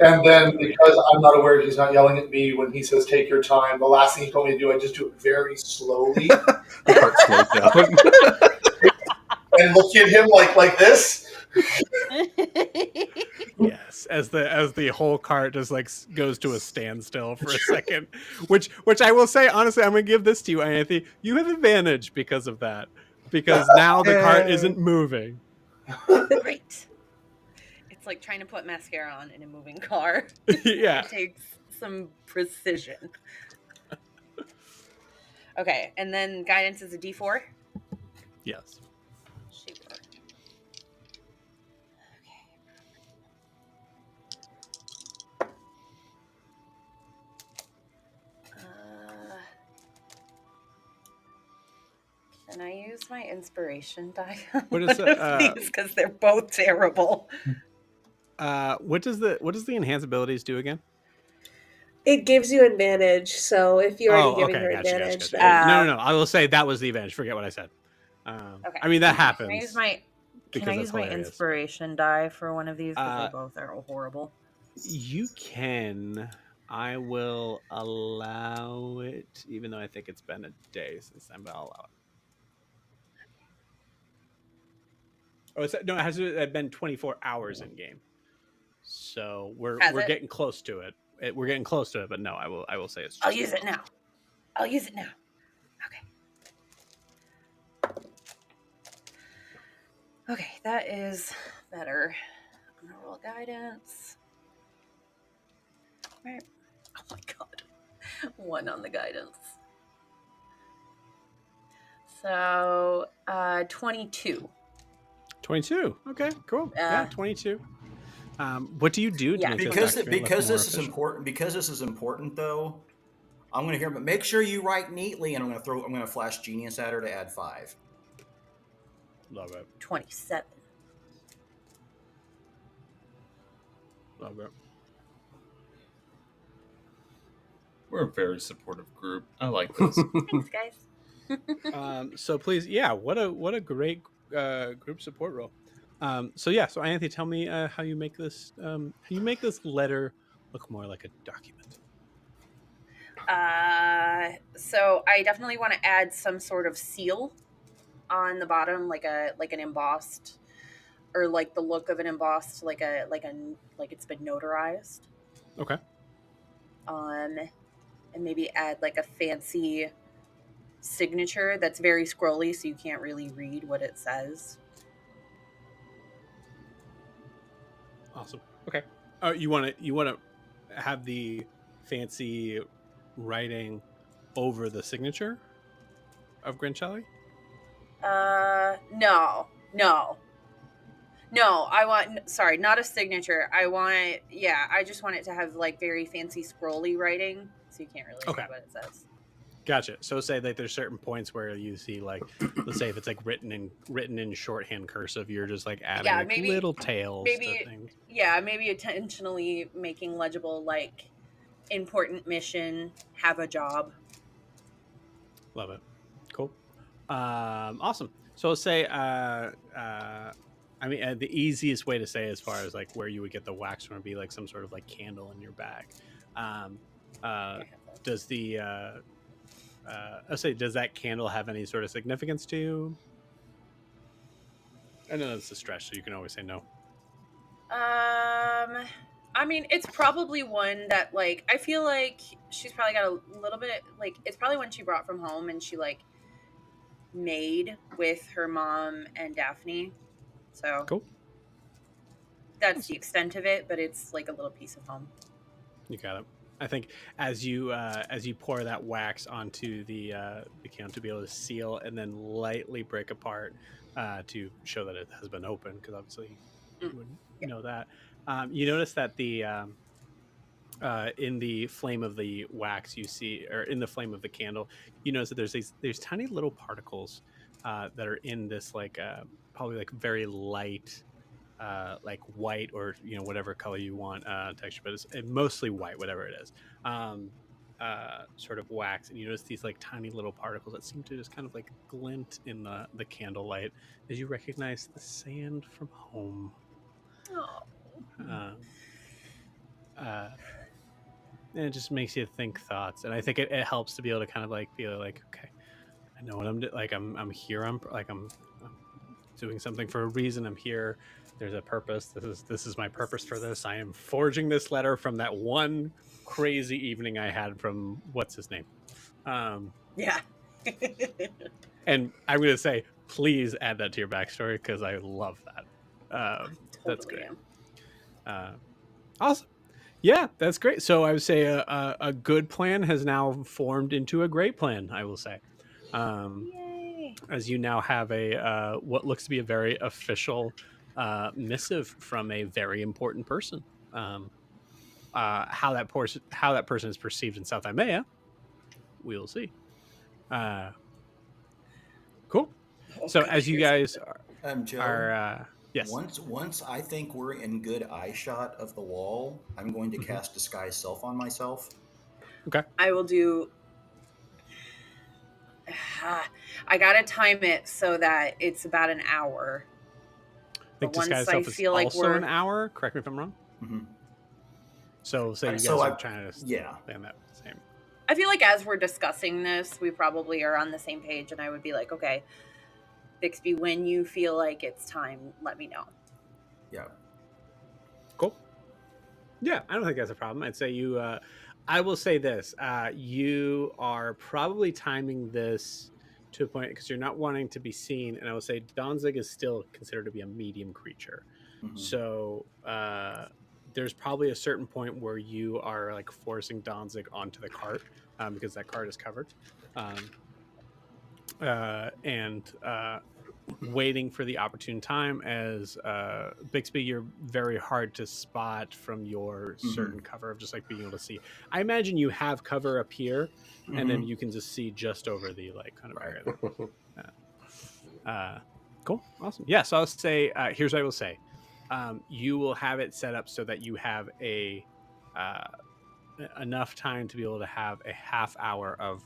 Speaker 7: And then because I'm not aware he's not yelling at me when he says take your time, the last thing he told me to do, I just do it very slowly.
Speaker 5: The cart slows down.
Speaker 7: And look at him like this.
Speaker 1: Yes, as the whole cart just like goes to a standstill for a second, which I will say honestly, I'm gonna give this to you, Anthony. You have advantage because of that, because now the cart isn't moving.
Speaker 2: Great. It's like trying to put mascara on in a moving car.
Speaker 1: Yeah,
Speaker 2: It takes some precision. Okay, and then guidance is a D4.
Speaker 1: yes.
Speaker 2: Shaper. Can I use my inspiration die?
Speaker 1: What is it?
Speaker 2: Because they're both terrible.
Speaker 1: What does the enhanced abilities do again?
Speaker 4: It gives you advantage, so if you're already giving her
Speaker 1: gotcha,
Speaker 4: advantage,
Speaker 1: gotcha.
Speaker 4: then
Speaker 1: No. I will say that was the advantage. Forget what I said.
Speaker 2: Okay.
Speaker 1: I mean, that happens.
Speaker 2: Can I use my inspiration die for one of these? Because they both are horrible.
Speaker 1: You can. I will allow it, even though I think it's been a day since then, but I'll allow it. Oh, it has been 24 hours in game, so we're getting close to it. We're getting close to it, but no, I will say it's.
Speaker 2: I'll use it now. Okay, that is better. I'm gonna roll guidance. Right. Oh my god, 1 on the guidance. So, 22.
Speaker 1: 22. Okay, cool. Yeah, 22. What do you do to make
Speaker 6: because this
Speaker 1: efficient?
Speaker 6: is important? Because this is important, though. I'm going to hear, but make sure you write neatly, and I'm going to flash genius at her to add 5.
Speaker 1: Love it.
Speaker 2: 27.
Speaker 1: Love it.
Speaker 3: We're a very supportive group. I like this.
Speaker 2: Thanks, guys.
Speaker 1: So please, yeah, what a great group support role. So Anthony, tell me how you make this letter look more like a document.
Speaker 2: So I definitely want to add some sort of seal on the bottom, like an embossed, or like the look of an embossed, like it's been notarized.
Speaker 1: Okay.
Speaker 2: And maybe add like a fancy signature that's very scrolly, so you can't really read what it says.
Speaker 1: Awesome. Okay. You want to have the fancy writing over the signature of Grinchelli?
Speaker 2: No, I want, sorry, not a signature. I just want it to have like very fancy scrolly writing, so so you can't really
Speaker 1: Okay.
Speaker 2: read what it says.
Speaker 1: Gotcha. So say that there's certain points where you see like, let's say if it's like written in shorthand cursive, you're just like adding like
Speaker 2: maybe-
Speaker 1: little tails to
Speaker 2: maybe-
Speaker 1: things.
Speaker 2: Yeah, maybe intentionally making legible like important mission, have a job.
Speaker 1: Love it. Cool. Awesome. So let's say, I mean, the easiest way to say as far as like where you would get the wax from would be like some sort of like candle in your bag. Does the let's say, does that candle have any sort of significance to you? I know that's a stretch, so you can always say no.
Speaker 2: I mean, it's probably one that like I feel like she's probably got a little bit like it's probably one she brought from home and she like made with her mom and Daphne. So
Speaker 1: Cool.
Speaker 2: That's the extent of it, but it's like a little piece of home.
Speaker 1: You got it. I think as you pour that wax onto the can to be able to seal and then lightly break apart to show that it has been opened, because obviously you wouldn't know that. You notice that the in the flame of the wax you see, or in the flame of the candle, you notice that there's tiny little particles that are in this like probably like very light like white, or whatever color you want texture, but it's mostly white, whatever it is, sort of wax. And you notice these like tiny little particles that seem to just kind of like glint in the candlelight as you recognize the sand from home.
Speaker 2: Oh.
Speaker 1: And it just makes you think thoughts, and I think it helps to be able to kind of like feel like, okay, I know what I'm like. I'm here. I'm doing something for a reason. I'm here. There's a purpose. This is my purpose for this. I am forging this letter from that one crazy evening I had from what's his name.
Speaker 2: Yeah.
Speaker 1: And I'm gonna say, please add that to your backstory, because I love that. That's
Speaker 2: Totally
Speaker 1: great.
Speaker 2: am.
Speaker 1: Awesome. Yeah, that's great. So I would say a good plan has now formed into a great plan, I will say.
Speaker 2: Yay.
Speaker 1: As you now have a what looks to be a very official missive from a very important person. How that person is perceived in South Imaea, we'll see. Cool. So as you guys
Speaker 6: Joe,
Speaker 1: are yes.
Speaker 6: Once I think we're in good eye shot of the wall, I'm going to cast Disguise Self on myself.
Speaker 1: Okay.
Speaker 2: I will do. I gotta time it so that it's about an hour.
Speaker 1: I think Disguise Self is also an hour. Correct me if I'm wrong.
Speaker 6: Mm-hmm.
Speaker 1: So you guys are trying to stay on that same.
Speaker 2: I feel like as we're discussing this, we probably are on the same page, and I would be like, okay, Bixby, when you feel like it's time, let me know.
Speaker 6: Yeah.
Speaker 1: Cool. Yeah, I don't think that's a problem. I'd say you. I will say this: you are probably timing this to a point because you're not wanting to be seen, and I will say Donzig is still considered to be a medium creature.
Speaker 6: Mm-hmm.
Speaker 1: So there's probably a certain point where you are like forcing Donzig onto the cart because that cart is covered, and waiting for the opportune time. As Bixby, you're very hard to spot from your certain cover of just like being able to see. I imagine you have cover up here, and then you can just see just over the like kind of area there. Cool, awesome. Yeah, so I'll say here's what I will say. You will have it set up so that you have a enough time to be able to have a half hour of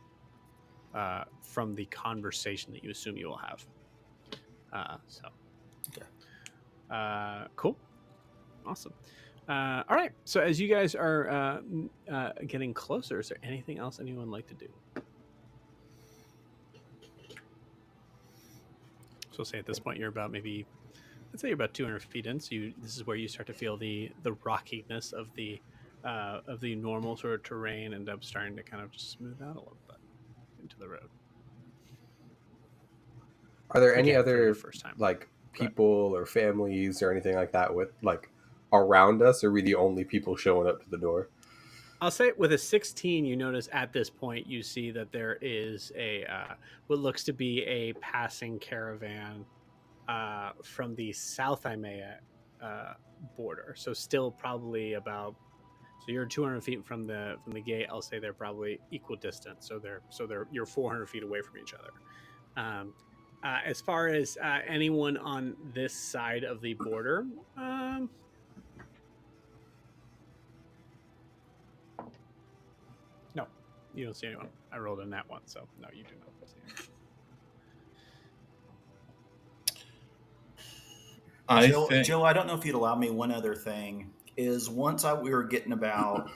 Speaker 1: from the conversation that you assume you will have. Cool, awesome. All right, so as you guys are getting closer, is there anything else anyone would like to do? So say at this point you're about maybe, let's say you're about 200 feet in. So this is where you start to feel the rockiness of the normal sort of terrain end up starting to kind of just smooth out a little bit into the road.
Speaker 5: Are there any other
Speaker 1: first time
Speaker 5: like people or families or anything like that with like around us, or are we the only people showing up to the door?
Speaker 1: I'll say with a 16, you notice at this point you see that there is a what looks to be a passing caravan from the South Imaea border. So still probably about So you're 200 feet from the gate. I'll say they're probably equal distance. So you're 400 feet away from each other. As far as anyone on this side of the border, no, you don't see anyone. I rolled a nat one, so no, you do not see anyone.
Speaker 6: Joe, I don't know if you'd allow me one other thing. Is we were getting about,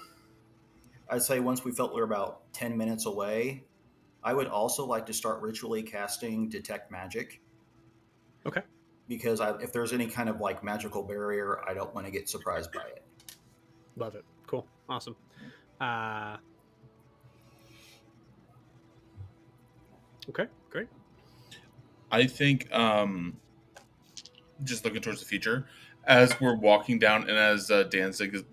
Speaker 6: I'd say once we felt we were about 10 minutes away, I would also like to start ritually casting Detect Magic.
Speaker 1: Okay.
Speaker 6: Because if there's any kind of like magical barrier, I don't want to get surprised by it.
Speaker 1: Love it. Cool. Awesome. Okay, great.
Speaker 3: I think just looking towards the future, as we're walking down, and as Danzig is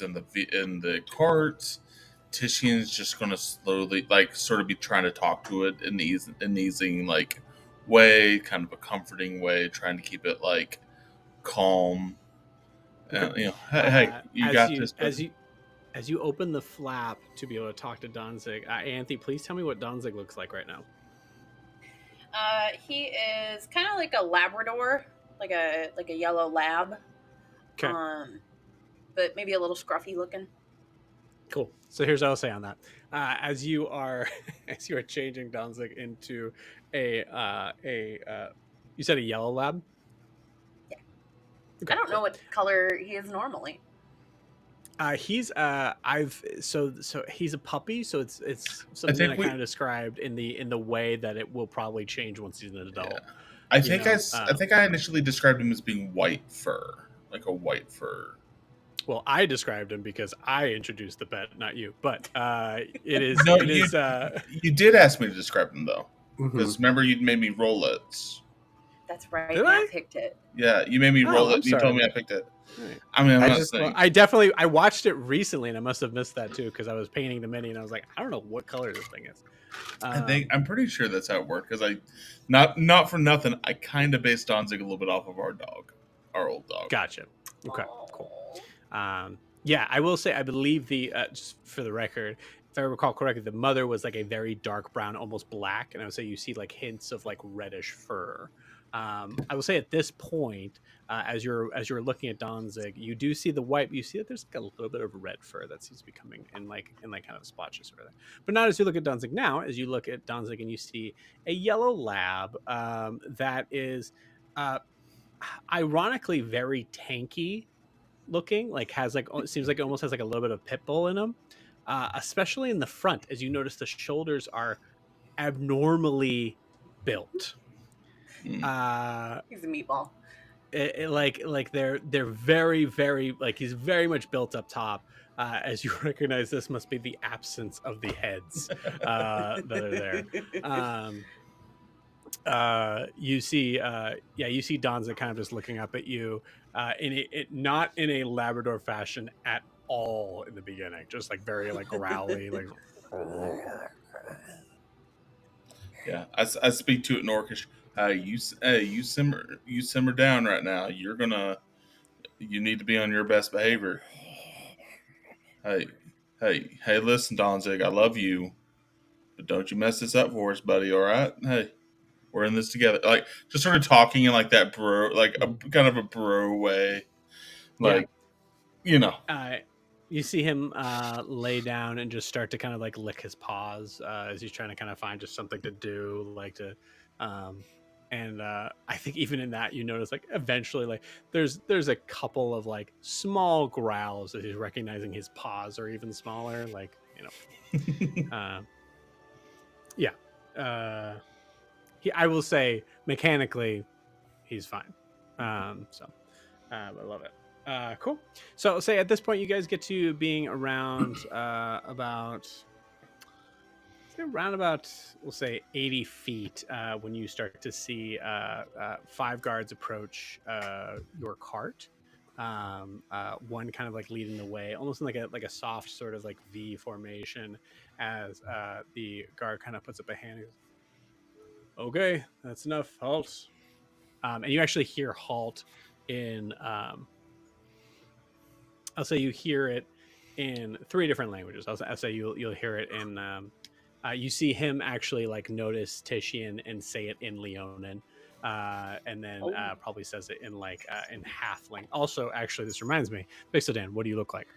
Speaker 3: in the cart, Titian's just going to slowly, like, sort of be trying to talk to it in an easing, like, way, kind of a comforting way, trying to keep it, like, calm.
Speaker 1: Okay.
Speaker 3: Hey, you got this.
Speaker 1: As you open the flap to be able to talk to Danzig, Anthony, please tell me what Danzig looks like right now.
Speaker 2: He is kind of like a Labrador, like a yellow lab.
Speaker 1: Okay.
Speaker 2: But maybe a little scruffy looking.
Speaker 1: Cool. So here's what I'll say on that. As you are changing Danzig into a you said a yellow lab?
Speaker 2: Yeah.
Speaker 1: Okay,
Speaker 2: I don't know what color he is normally.
Speaker 1: He's he's a puppy, so it's something I kind of described in the way that it will probably change once he's an adult.
Speaker 3: Yeah. I think I initially described him as being white fur, like a white fur.
Speaker 1: Well, I described him because I introduced the pet, not you. But it is.
Speaker 3: No,
Speaker 1: you
Speaker 3: did ask me to describe him though, because remember you made me roll it.
Speaker 2: That's right.
Speaker 1: Did I
Speaker 2: picked it.
Speaker 3: Yeah, you made me roll it. You told me I picked it. Right. I mean,
Speaker 1: I watched it recently, and I must have missed that too because I was painting the mini, and I was like, I don't know what color this thing is.
Speaker 3: I'm pretty sure that's how it worked because not for nothing, I kind of based Danzig a little bit off of our old dog.
Speaker 1: Gotcha. Okay, cool. Yeah, I will say, I believe just for the record, if I recall correctly, the mother was like a very dark brown, almost black, and I would say you see like hints of like reddish fur. I will say at this point, as you're looking at Danzig, you do see the white. You see that there's like a little bit of red fur that seems to be coming in like kind of splotches over there. But not as you look at Danzig now. As you look at Danzig and you see a yellow lab that is ironically very tanky looking, like has like, it seems like it almost has like a little bit of pit bull in him, especially in the front. As you notice, the shoulders are abnormally built.
Speaker 2: He's a meatball.
Speaker 1: Like they're very, very, like he's very much built up top. As you recognize, this must be the absence of the heads that are there. You see Danza kind of just looking up at you, not in a Labrador fashion at all in the beginning, just like very like growly, like.
Speaker 3: Yeah, I speak to it in Orcish. You simmer down right now. You need to be on your best behavior. Hey, listen, Danzig, I love you, but don't you mess this up for us, buddy. All right? Hey, we're in this together. Like, just sort of talking in like that bro, like a kind of a bro way, like,
Speaker 1: yeah. You see him lay down and just start to kind of like lick his paws as he's trying to kind of find just something to do, like to. And I think even in that, you notice like eventually, like there's a couple of like small growls as he's recognizing his paws are even smaller, like yeah. I will say mechanically, he's fine. I love it. Cool. So say at this point, you guys get to being around we'll say 80 feet when you start to see 5 guards approach your cart. One kind of like leading the way, almost in like a soft sort of like V formation, as the guard kind of puts up a hand. Okay, that's enough. Halt. And you actually hear halt in. I'll say you hear it in 3 different languages. I'll say you'll hear it in. You see him actually like notice Titian and say it in Leonin, and then probably says it in like in Halfling. Also, actually, this reminds me, Pixeldan, what do you look like?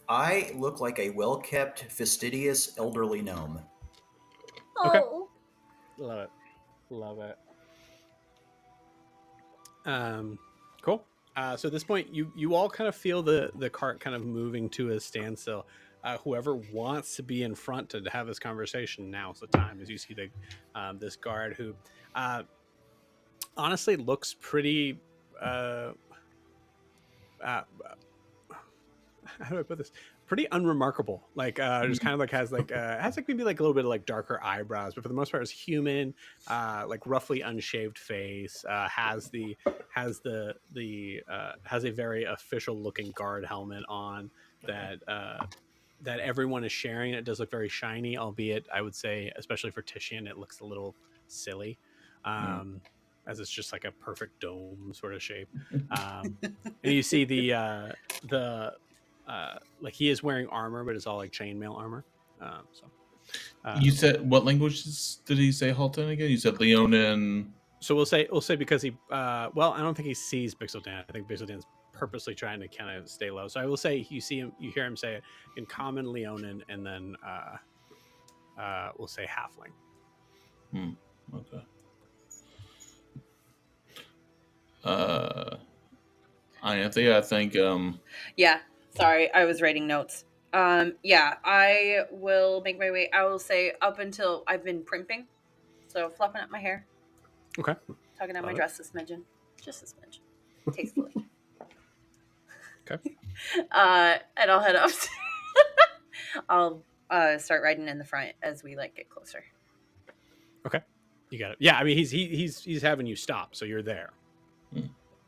Speaker 6: I look like a well-kept, fastidious, elderly gnome.
Speaker 1: Okay.
Speaker 2: Oh.
Speaker 1: Love it. Love it. Cool. So at this point, you all kind of feel the cart kind of moving to a standstill. Whoever wants to be in front to have this conversation, now's the time. As you see this guard who, honestly, looks pretty. How do I put this? Pretty unremarkable. Like just kind of like has like maybe like a little bit of like darker eyebrows, but for the most part is human, like roughly unshaved face, has a very official looking guard helmet on that that everyone is sharing. It does look very shiny, albeit I would say, especially for Titian, it looks a little silly. As it's just like a perfect dome sort of shape. And you see the like he is wearing armor, but it's all like chainmail armor.
Speaker 3: You said what languages did he say Halton again? You said Leonin.
Speaker 1: So we'll say because he well, I don't think he sees Pixeldan. I think Pixeldan's purposely trying to kind of stay low. So I will say you hear him say it in common Leonin, and then we'll say Halfling.
Speaker 3: Okay. I think
Speaker 2: Yeah. Sorry, I was writing notes. Yeah, I will make my way. I will say up until I've been primping, so fluffing up my hair.
Speaker 1: Okay.
Speaker 2: Tugging on my dress a smidgen, just a smidgen, tastefully.
Speaker 1: Okay.
Speaker 2: And I'll head up. I'll start riding in the front as we like get closer.
Speaker 1: Okay, you got it. Yeah, I mean he's having you stop, so you're there.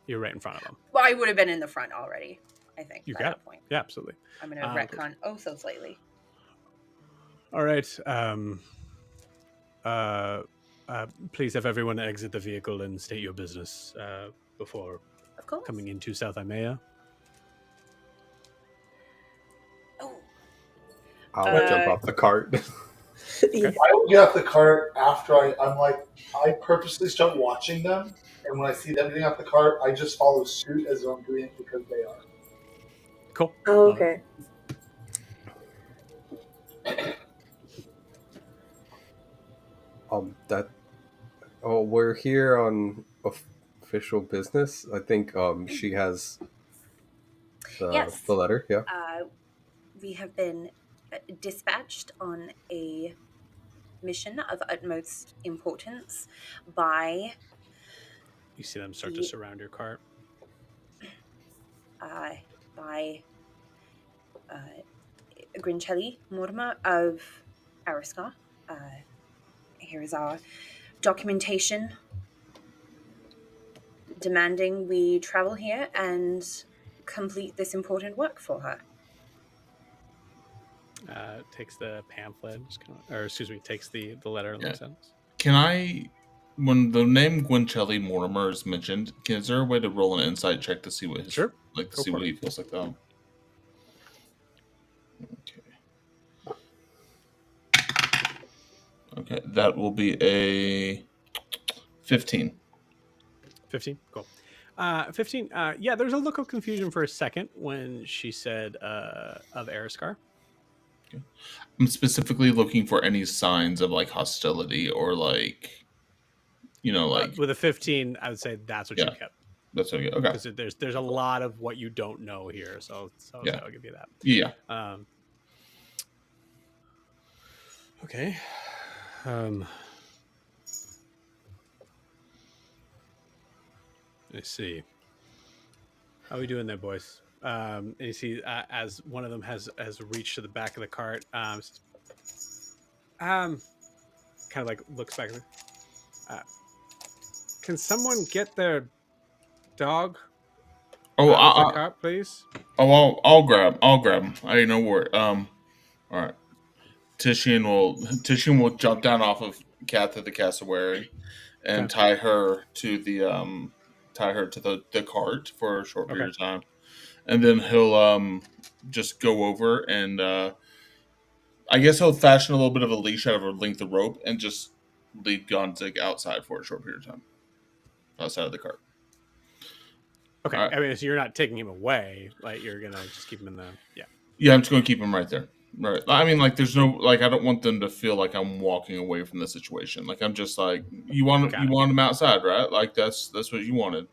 Speaker 1: You're right in front of him.
Speaker 2: Well, I would have been in the front already, I think.
Speaker 1: You
Speaker 2: by
Speaker 1: got
Speaker 2: that
Speaker 1: it.
Speaker 2: point.
Speaker 1: Yeah, absolutely.
Speaker 2: I'm going to retcon so slightly.
Speaker 1: All right. Please have everyone exit the vehicle and state your business before
Speaker 2: Of course.
Speaker 1: coming into South Imaea.
Speaker 2: Oh.
Speaker 5: I'll jump off the cart.
Speaker 4: Yeah.
Speaker 7: I will get off the cart after I purposely start watching them, and when I see them getting off the cart, I just follow suit as though I'm doing it because they are.
Speaker 1: Cool.
Speaker 4: Oh, okay.
Speaker 5: We're here on official business. I think she has
Speaker 2: Yes.
Speaker 5: the letter. Yeah.
Speaker 2: We have been dispatched on a mission of utmost importance by
Speaker 1: You see them start to surround your cart.
Speaker 2: by Grincelli Mortimer of Ariska. Here is our documentation demanding we travel here and complete this important work for her.
Speaker 1: Takes the pamphlet, takes the letter and looks at it.
Speaker 3: Can I, when the name Gwencelli Mortimer is mentioned, is there a way to roll an insight check to see what his what he feels like though? Okay, that will be a 15.
Speaker 1: 15? Cool. 15. Yeah, there's a look of confusion for a second when she said of Ariskar.
Speaker 3: Okay. I'm specifically looking for any signs of like hostility or like, like
Speaker 1: with a 15, I would say that's what you kept.
Speaker 3: That's okay. Okay.
Speaker 1: Because there's a lot of what you don't know here, so yeah. I'll give you that.
Speaker 3: Yeah.
Speaker 1: Okay. Let's see. How are we doing there, boys? And you see, as one of them has reached to the back of the cart, kind of like looks back. Can someone get their dog?
Speaker 3: Oh,
Speaker 1: the cart, please.
Speaker 3: Oh, I'll grab him. I know where. All right. Titian will jump down off of Kath at the cassowary and tie her to the cart for a short period of time, and then he'll just go over and I guess he'll fashion a little bit of a leash out of a length of rope and just lead Gonzig outside for a short period of time, outside of the cart.
Speaker 1: Okay.
Speaker 3: All right.
Speaker 1: I mean, so you're not taking him away. Like, you're going to just keep him in the... Yeah.
Speaker 3: Yeah, I'm just going to keep him right there. Right. I mean, like, there's no... Like, I don't want them to feel like I'm walking away from the situation. Like, I'm just like, you want him outside, right? Like, that's what you wanted.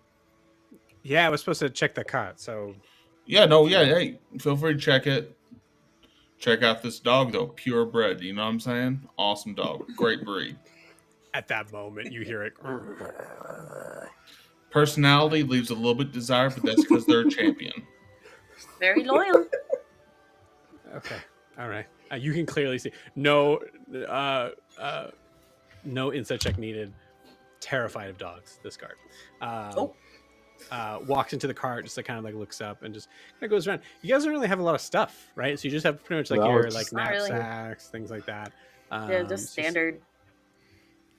Speaker 1: Yeah, I was supposed to check the cot, so...
Speaker 3: Yeah, no, yeah, hey, feel free to check it. Check out this dog, though. Purebred, you know what I'm saying? Awesome dog. Great breed.
Speaker 1: At that moment, you hear it.
Speaker 3: Personality leaves a little bit desired, but that's because they're a champion.
Speaker 2: Very loyal.
Speaker 1: Okay. All right. You can clearly see. No insight check needed. Terrified of dogs, this guard. Walks into the cart, just like kind of like looks up and just kind of goes around. You guys don't really have a lot of stuff, right? So you just have pretty much like
Speaker 5: No,
Speaker 1: your
Speaker 5: it's
Speaker 1: like
Speaker 2: not really.
Speaker 1: knapsacks, things like that.
Speaker 2: Yeah, just standard.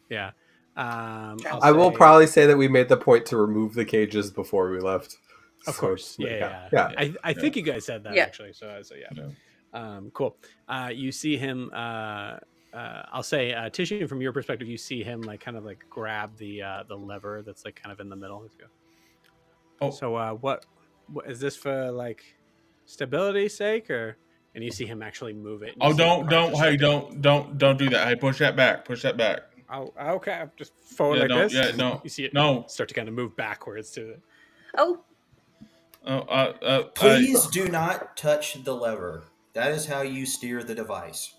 Speaker 1: Yeah.
Speaker 5: I will probably say that we made the point to remove the cages before we left.
Speaker 1: Of
Speaker 5: So,
Speaker 1: course. Yeah. I think you guys said that actually. So yeah. Cool. You see him. I'll say, Tishy, from your perspective, you see him like kind of like grab the lever that's like kind of in the middle. Let's go.
Speaker 3: Oh,
Speaker 1: So what is this for, like stability's sake, or? And you see him actually move it.
Speaker 3: Oh, don't do that. Hey, push that back.
Speaker 1: Oh, okay. Just forward like
Speaker 3: don't,
Speaker 1: this.
Speaker 3: Yeah, no.
Speaker 1: You see it
Speaker 3: No.
Speaker 1: start to kind of move backwards to it.
Speaker 2: Oh,
Speaker 6: Please do not touch the lever. That is how you steer the device.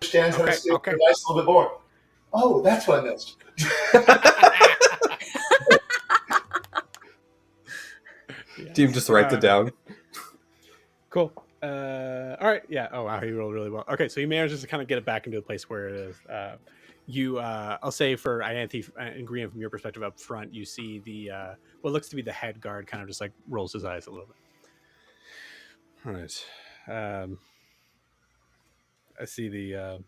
Speaker 7: Understands how to steer
Speaker 1: Okay.
Speaker 7: the device a little bit more. Oh, that's what I missed.
Speaker 5: Team just writes it down.
Speaker 1: Cool. All right. Yeah. Oh wow, he rolled really well. Okay, so you managed to kind of get it back into the place where it is. I'll say for Ianthe and Green, from your perspective up front, you see the what looks to be the head guard kind of just like rolls his eyes a little bit. All right. I see the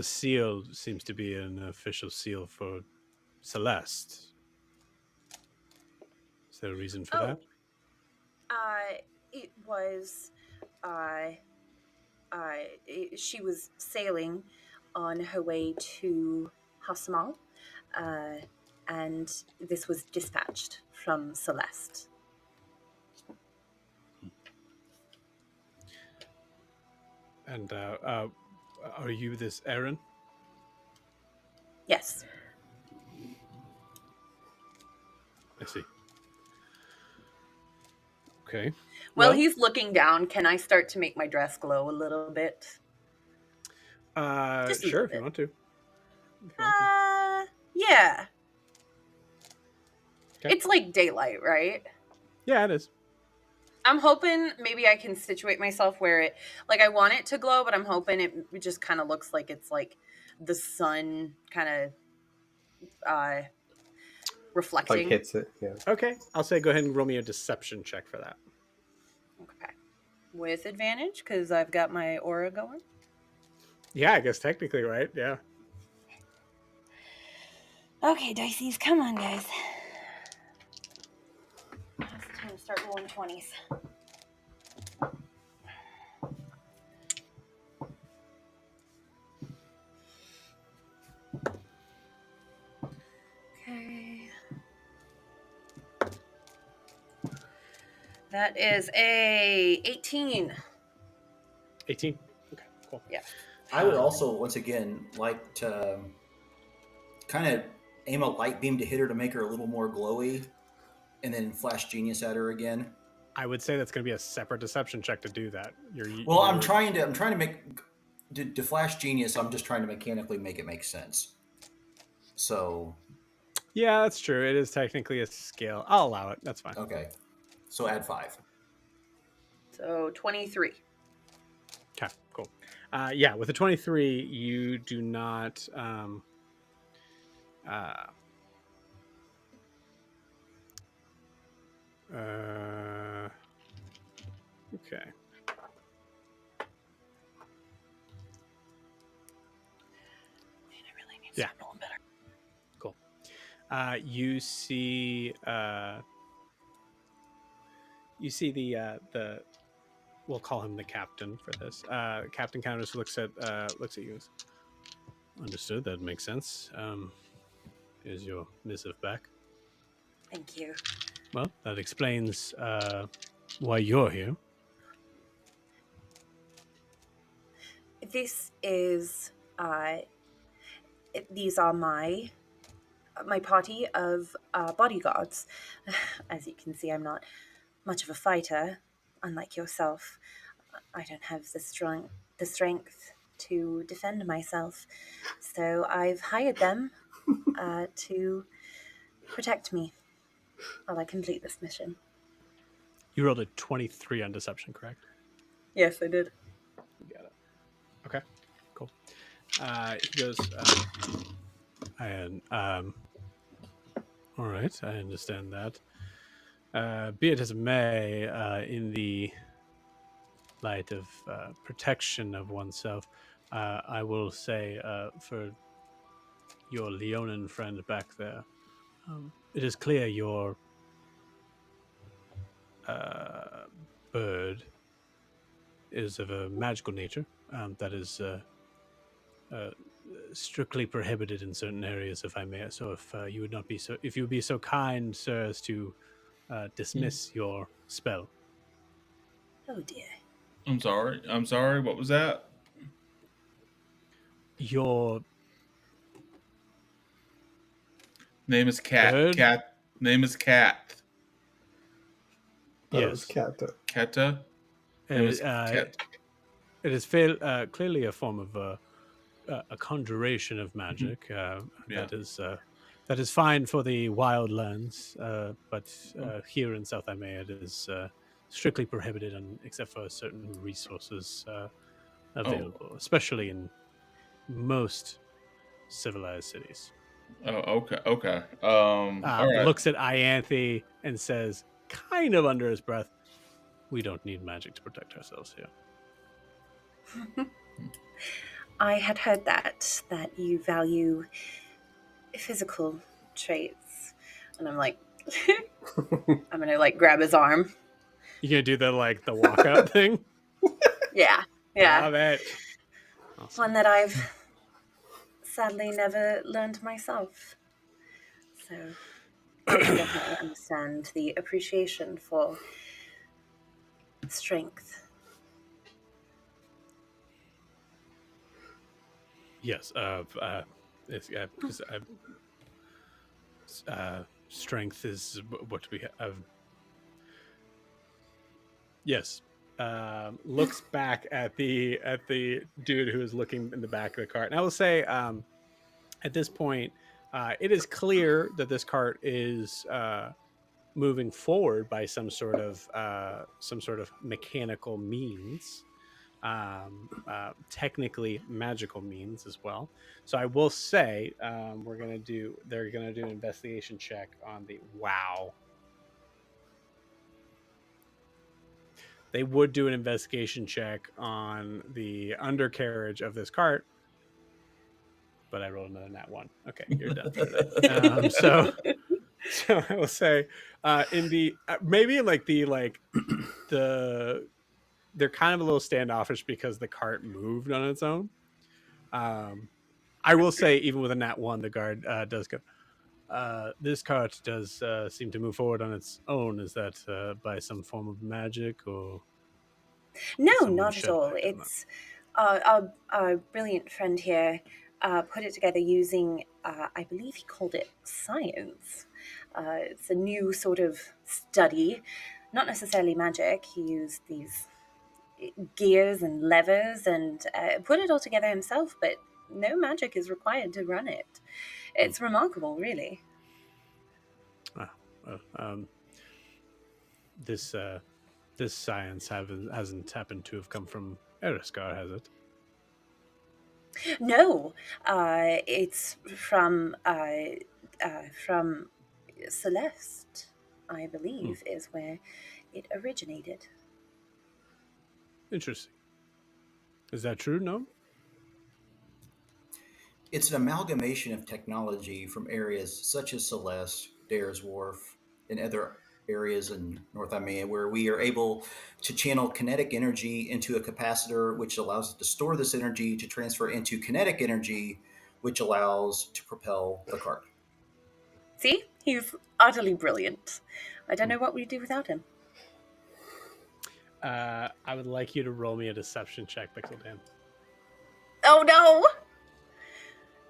Speaker 1: seal seems to be an official seal for Celeste. Is there a reason for that?
Speaker 2: It was, she was sailing on her way to Hasmal, and this was dispatched from Celeste.
Speaker 1: And are you this Aaron?
Speaker 2: Yes.
Speaker 1: I see. Okay.
Speaker 2: Well, he's looking down. Can I start to make my dress glow a little bit? Just a
Speaker 1: sure,
Speaker 2: little
Speaker 1: if you
Speaker 2: bit.
Speaker 1: want to.
Speaker 2: Yeah.
Speaker 1: Okay.
Speaker 2: It's like daylight, right?
Speaker 1: Yeah, it is.
Speaker 2: I'm hoping maybe I can situate myself where it, like, I want it to glow, but I'm hoping it just kind of looks like it's like the sun kind of reflecting.
Speaker 5: Like hits it, yeah.
Speaker 1: Okay, I'll say go ahead and roll me a deception check for that.
Speaker 2: Okay. With advantage, because I've got my aura going.
Speaker 1: Yeah, I guess technically, right? Yeah.
Speaker 2: Okay, Dicey's, come on, guys. It's time to start rolling 20s. Okay. That is a 18.
Speaker 1: 18. Okay, cool.
Speaker 2: Yeah.
Speaker 6: I would also, once again, like to kind of aim a light beam to hit her to make her a little more glowy, and then flash genius at her again.
Speaker 1: I would say that's going to be a separate deception check to do that.
Speaker 6: I'm trying to make to flash genius. I'm just trying to mechanically make it make sense. So.
Speaker 1: Yeah, that's true. It is technically a skill. I'll allow it. That's fine.
Speaker 6: Okay. So add 5.
Speaker 2: So 23.
Speaker 1: Okay, cool. Yeah, with a 23, you do not. Okay. Yeah. Cool. You see You see the we'll call him the captain for this. Captain kind of just looks at you. And goes, understood. That makes sense. Here's your missive back.
Speaker 2: Thank you.
Speaker 1: Well, that explains why you're here.
Speaker 2: This is these are my party of bodyguards. As you can see, I'm not much of a fighter, unlike yourself. I don't have the strength to defend myself, so I've hired them to protect me while I complete this mission.
Speaker 1: You rolled a 23 on deception, correct?
Speaker 2: Yes, I did.
Speaker 1: You got it. Okay, cool. He goes, all right, I understand that. Be it as it may, in the light of protection of oneself, I will say for your Leonin friend back there, it is clear your bird is of a magical nature that is strictly prohibited in certain areas, if I may. So, if you would be so kind, sir, as to dismiss your spell.
Speaker 2: Oh dear.
Speaker 3: I'm sorry. What was that?
Speaker 1: Your
Speaker 3: Name is Cat.
Speaker 1: bird?
Speaker 3: Name is Cat.
Speaker 5: Yes.
Speaker 1: Yes.
Speaker 3: Keta. Name is Cat.
Speaker 1: It is clearly a form of a conjuration of magic.
Speaker 3: Yeah.
Speaker 1: That is fine for the wildlands, but here in South Imaea, it is strictly prohibited, except for certain resources available, especially in most civilized cities.
Speaker 3: Oh, okay. All right.
Speaker 1: Looks at Ianthe and says, kind of under his breath, "We don't need magic to protect ourselves here."
Speaker 2: I had heard that you value physical traits, and I'm like, I'm gonna like grab his arm.
Speaker 1: You gonna do the walkout thing?
Speaker 2: Yeah.
Speaker 1: Love it. Awesome.
Speaker 2: One that I've sadly never learned myself. So I can definitely understand the appreciation for strength.
Speaker 1: Yes. Strength is what we have. Yes. Looks back at the dude who is looking in the back of the cart, and I will say, at this point, it is clear that this cart is moving forward by some sort of mechanical means. Technically magical means as well. So I will say they're gonna do an investigation check on the wow. They would do an investigation check on the undercarriage of this cart, but I rolled another nat one. Okay, you're done for that. So I will say in the maybe like the they're kind of a little standoffish because the cart moved on its own. I will say, even with a nat one, the guard does go. This cart does seem to move forward on its own. Is that by some form of magic, or
Speaker 2: No,
Speaker 1: someone
Speaker 2: not
Speaker 1: shed
Speaker 2: at all.
Speaker 1: light on
Speaker 2: It's our brilliant friend here put it together using, I believe he called it science. It's a new sort of study, not necessarily magic. He used these gears and levers and put it all together himself, but no magic is required to run it. It's remarkable, really.
Speaker 1: This science hasn't happened to have come from Eriskar, has it?
Speaker 2: No, it's from Celeste, I believe, is where it originated.
Speaker 1: Interesting. Is that true? No.
Speaker 6: It's an amalgamation of technology from areas such as Celeste, Dare's Wharf, and other areas in North Imaea where we are able to channel kinetic energy into a capacitor, which allows us to store this energy to transfer into kinetic energy, which allows to propel the cart.
Speaker 2: See? He's utterly brilliant. I don't know what we'd do without him.
Speaker 1: I would like you to roll me a deception check, Pixel Dan.
Speaker 2: Oh no!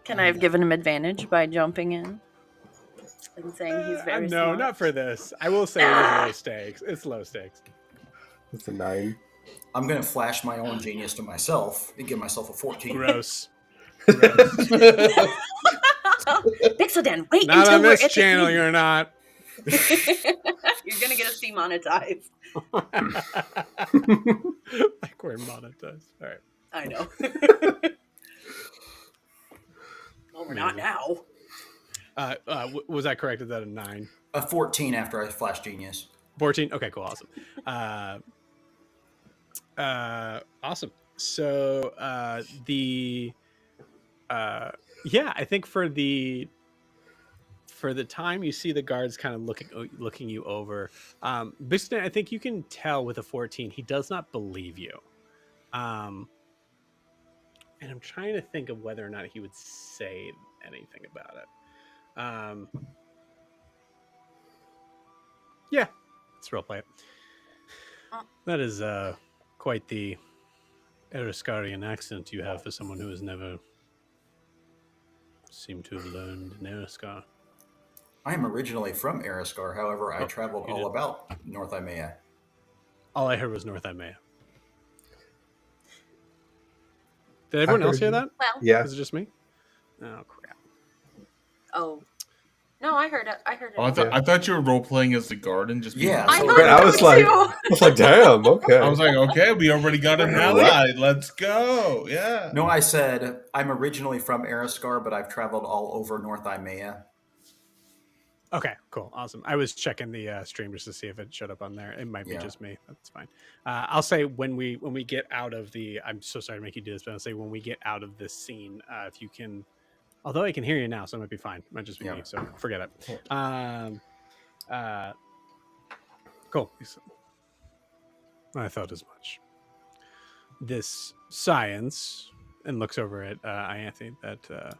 Speaker 2: Can I have given him advantage by jumping in and saying he's very
Speaker 1: no,
Speaker 2: smart?
Speaker 1: not for this. I will say it is low stakes. It's low stakes.
Speaker 5: It's a 9.
Speaker 6: I'm going to flash my own genius to myself and give myself a 14.
Speaker 1: Gross.
Speaker 2: Pixelden, wait
Speaker 1: Not
Speaker 2: until
Speaker 1: on
Speaker 2: we're
Speaker 1: this
Speaker 2: at the
Speaker 1: channel,
Speaker 2: end.
Speaker 1: you're not.
Speaker 2: You're gonna get us demonetized.
Speaker 1: Like we're monetized. All right.
Speaker 2: I know. Well, we're not now.
Speaker 1: Was I corrected that a 9?
Speaker 6: A 14 after I flash genius.
Speaker 1: 14? Okay, cool. Awesome. Awesome. So yeah, I think for the time you see the guards kind of looking you over, Bixton, I think you can tell with a 14 he does not believe you. And I'm trying to think of whether or not he would say anything about it. Yeah, let's roleplay it. That is quite the Eriscarian accent you have for someone who has never seemed to have learned in Eriscar.
Speaker 6: I am originally from Eriscar, however, I traveled all
Speaker 1: did.
Speaker 6: about North Imaea.
Speaker 1: All I heard was North Imaea. Did everyone else hear that?
Speaker 2: Well,
Speaker 5: Yeah.
Speaker 1: Was it just me? Oh, crap.
Speaker 2: oh. No, I heard it. I heard it.
Speaker 3: Oh, I thought you were role playing as the guard and just being
Speaker 6: Yeah.
Speaker 2: I
Speaker 3: like,
Speaker 2: thought
Speaker 5: I was like,
Speaker 2: too.
Speaker 5: damn, okay.
Speaker 3: I was like, okay, we already got an ally. Let's go. Yeah.
Speaker 6: No, I said I'm originally from Eriscar, but I've traveled all over North Imaea.
Speaker 1: Okay, cool. Awesome. I was checking the stream just to see if it showed up on there. It might be just me. That's fine. I'll say when we get out of the, I'm so sorry to make you do this, but I'll say when we get out of this scene, if you can, although I can hear you now, so it might be fine. It might just be me, so forget it. Cool. I thought as much. This science, and looks over at Ianthe, that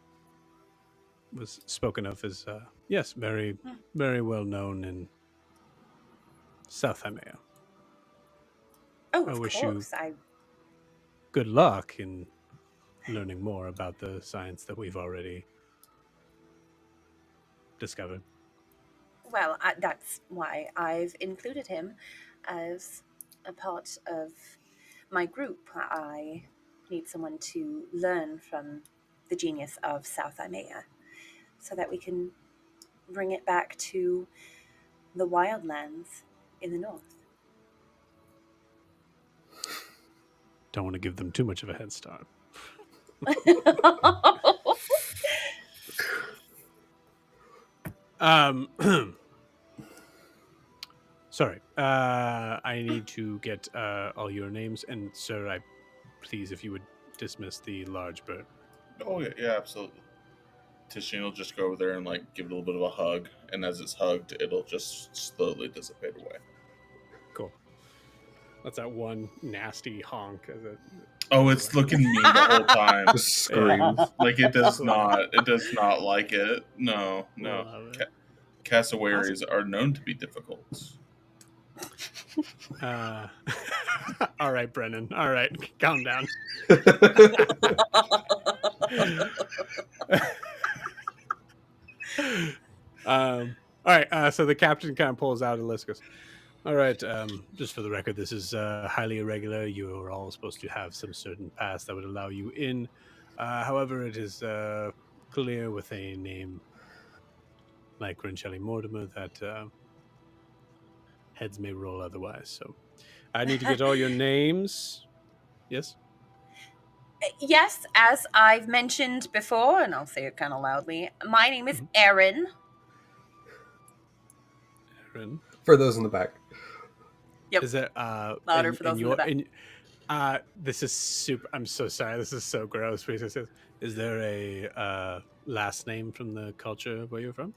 Speaker 1: was spoken of as, yes, very, very well known in South Imaea.
Speaker 2: Oh,
Speaker 1: I
Speaker 2: of
Speaker 1: wish
Speaker 2: course.
Speaker 1: you good luck in learning more about the science that we've already discovered.
Speaker 2: Well, that's why I've included him as a part of my group. I need someone to learn from the genius of South Imaea so that we can bring it back to the wildlands in the north.
Speaker 1: Don't want to give them too much of a head start. Sorry. I need to get all your names, and sir, please, if you would dismiss the large bird.
Speaker 3: Oh, yeah, absolutely. Tishine will just go over there and like give it a little bit of a hug, and as it's hugged, it'll just slowly dissipate away.
Speaker 1: Cool. That's that one nasty honk.
Speaker 3: Oh, it's looking mean the whole time.
Speaker 5: Just screams.
Speaker 3: Like it does not like it. No. Cassowaries are known to be difficult.
Speaker 1: All right, Brennan. All right, calm down. All right, so the captain kind of pulls out a list. Goes, all right, just for the record, this is highly irregular. You are all supposed to have some certain pass that would allow you in. However, it is clear with a name like Grincelli Mortimer that heads may roll otherwise. So I need to get all your names. Yes?
Speaker 2: Yes, as I've mentioned before, and I'll say it kind of loudly, my name is Erin.
Speaker 1: Erin.
Speaker 5: For those in the back.
Speaker 2: Yep.
Speaker 1: Is it
Speaker 2: louder for those in the back?
Speaker 1: This is super. I'm so sorry. This is so gross. Is there a last name from the culture where you're from?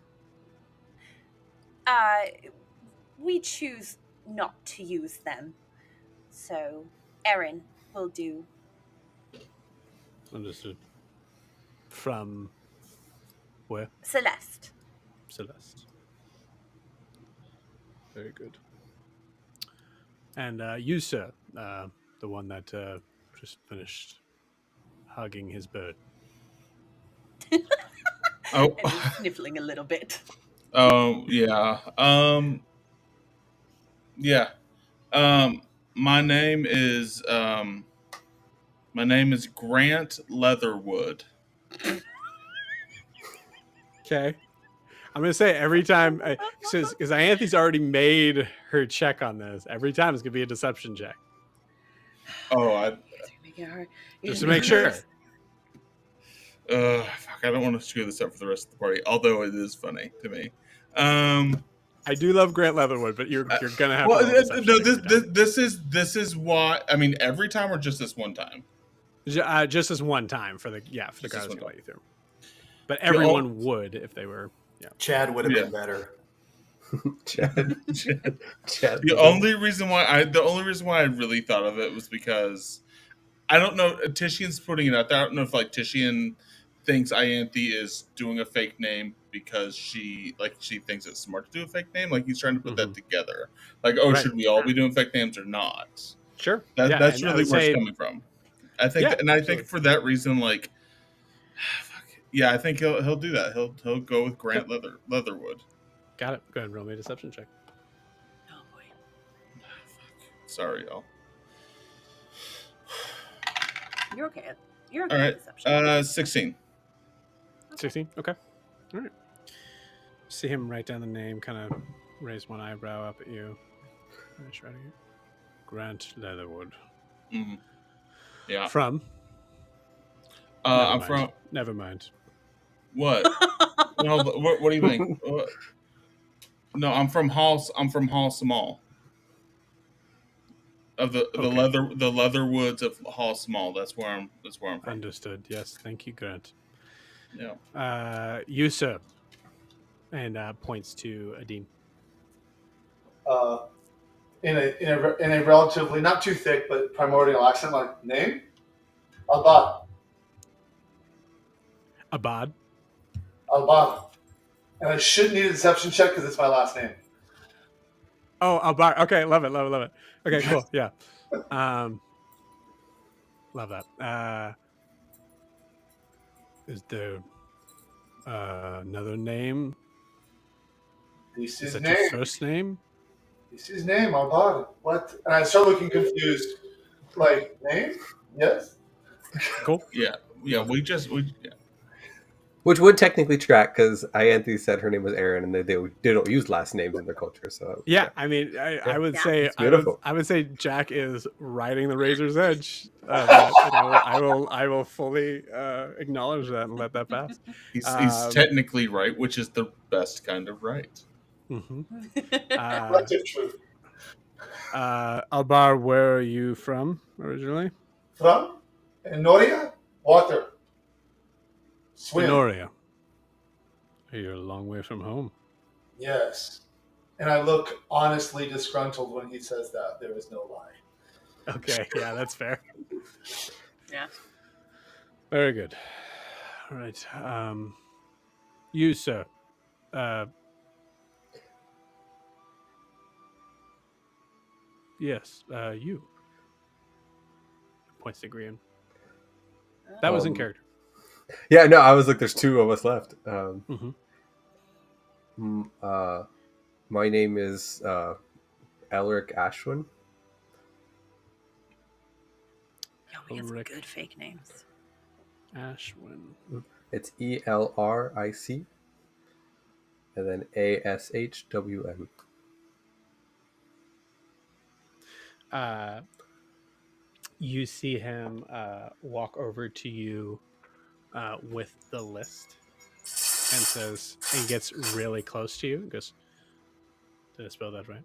Speaker 2: we choose not to use them. So, Erin will do.
Speaker 1: Understood. From where?
Speaker 2: Celeste.
Speaker 1: Celeste. Very good. And you, sir, the one that just finished hugging his bird.
Speaker 3: Oh,
Speaker 2: And he's sniffling a little bit.
Speaker 3: oh, yeah. Yeah. My name is Grant Leatherwood.
Speaker 1: Okay. I'm gonna say every time, because Ianthe's already made her check on this. Every time it's gonna be a deception check,
Speaker 3: Oh, I
Speaker 2: Make it hard.
Speaker 1: just to make sure.
Speaker 3: fuck, I don't want to screw this up for the rest of the party. Although it is funny to me.
Speaker 1: I do love Grant Leatherwood, but you're gonna have
Speaker 3: Well,
Speaker 1: to roll a deception
Speaker 3: no,
Speaker 1: check every time.
Speaker 3: this is why. I mean, every time or just this one time.
Speaker 1: Just as one time for the
Speaker 3: Just
Speaker 1: guys
Speaker 3: this
Speaker 1: who
Speaker 3: one
Speaker 1: let you through. But everyone
Speaker 3: all-
Speaker 1: would if they were. Yeah.
Speaker 6: Chad would have been better.
Speaker 5: Chad.
Speaker 3: The only reason why I really thought of it was because I don't know. Titian's putting it out there. I don't know if like Titian thinks Ianthe is doing a fake name because she thinks it's smart to do a fake name. Like he's trying to put that together. Like, oh,
Speaker 1: Right.
Speaker 3: should we all be doing fake names or not?
Speaker 1: Sure.
Speaker 3: That's
Speaker 1: and I
Speaker 3: really
Speaker 1: would
Speaker 3: where
Speaker 1: say-
Speaker 3: it's coming from. I think,
Speaker 1: Yeah,
Speaker 3: and I
Speaker 1: absolutely.
Speaker 3: think for that reason, like, yeah, I think he'll do that. He'll go with Grant Leatherwood.
Speaker 1: Got it. Go ahead and roll me a deception check.
Speaker 2: Oh boy.
Speaker 3: Sorry, y'all.
Speaker 2: You're okay. You're okay.
Speaker 3: All right,
Speaker 2: with deception.
Speaker 3: 16.
Speaker 1: 16. Okay. All right. See him write down the name, kind of raise one eyebrow up at you. Finish writing it. Grant Leatherwood.
Speaker 3: Mm-hmm. Yeah.
Speaker 1: From?
Speaker 3: I'm from
Speaker 1: Never mind.
Speaker 3: what? Well, what do you think? No, I'm from Hall Small. Of the Leatherwoods of Hall Small. That's where I'm from.
Speaker 1: Understood. Yes. Thank you, Grant.
Speaker 3: Yeah.
Speaker 1: You, sir. And points to Adine.
Speaker 7: In a relatively not too thick but primordial accent, like name, Albad.
Speaker 1: Abad.
Speaker 7: And I should need a deception check because it's my last name.
Speaker 1: Oh, Abad. Okay. Love it. Okay, cool. Yeah. Love that. Is there another name?
Speaker 7: This
Speaker 1: Is
Speaker 7: is
Speaker 1: that
Speaker 7: name.
Speaker 1: your first name?
Speaker 7: This is name, Albad. What? And I start looking confused. Like, name? Yes?
Speaker 1: Cool.
Speaker 3: Yeah. Yeah.
Speaker 5: Which would technically track because Ianthe said her name was Erin, and they don't use last names in their culture. So
Speaker 1: Yeah, I mean, I would
Speaker 2: Yeah.
Speaker 1: say
Speaker 5: It's beautiful.
Speaker 1: I would say Jack is riding the razor's edge. I will fully acknowledge that and let that pass.
Speaker 3: He's technically right, which is the best kind of right.
Speaker 1: Mm-hmm.
Speaker 7: Relative truth.
Speaker 1: Albar, where are you from originally?
Speaker 7: From? Noria? Water. Swim.
Speaker 1: Noria. You're a long way from home.
Speaker 7: Yes. And I look honestly disgruntled when he says that. There is no lie.
Speaker 1: Okay, yeah, that's fair.
Speaker 2: Yeah.
Speaker 1: Very good. All right. You, sir. Yes, you. Points to Grian. That was in character.
Speaker 5: Yeah, no, I was like, there's two of us left. My name is Elric Ashwin.
Speaker 2: Yeah, we get some
Speaker 1: Ulrich.
Speaker 2: good fake names.
Speaker 1: Ashwin.
Speaker 5: It's ELRIC, and then ASHWN.
Speaker 1: You see him walk over to you with the list and says, and gets really close to you and goes, did I spell that right?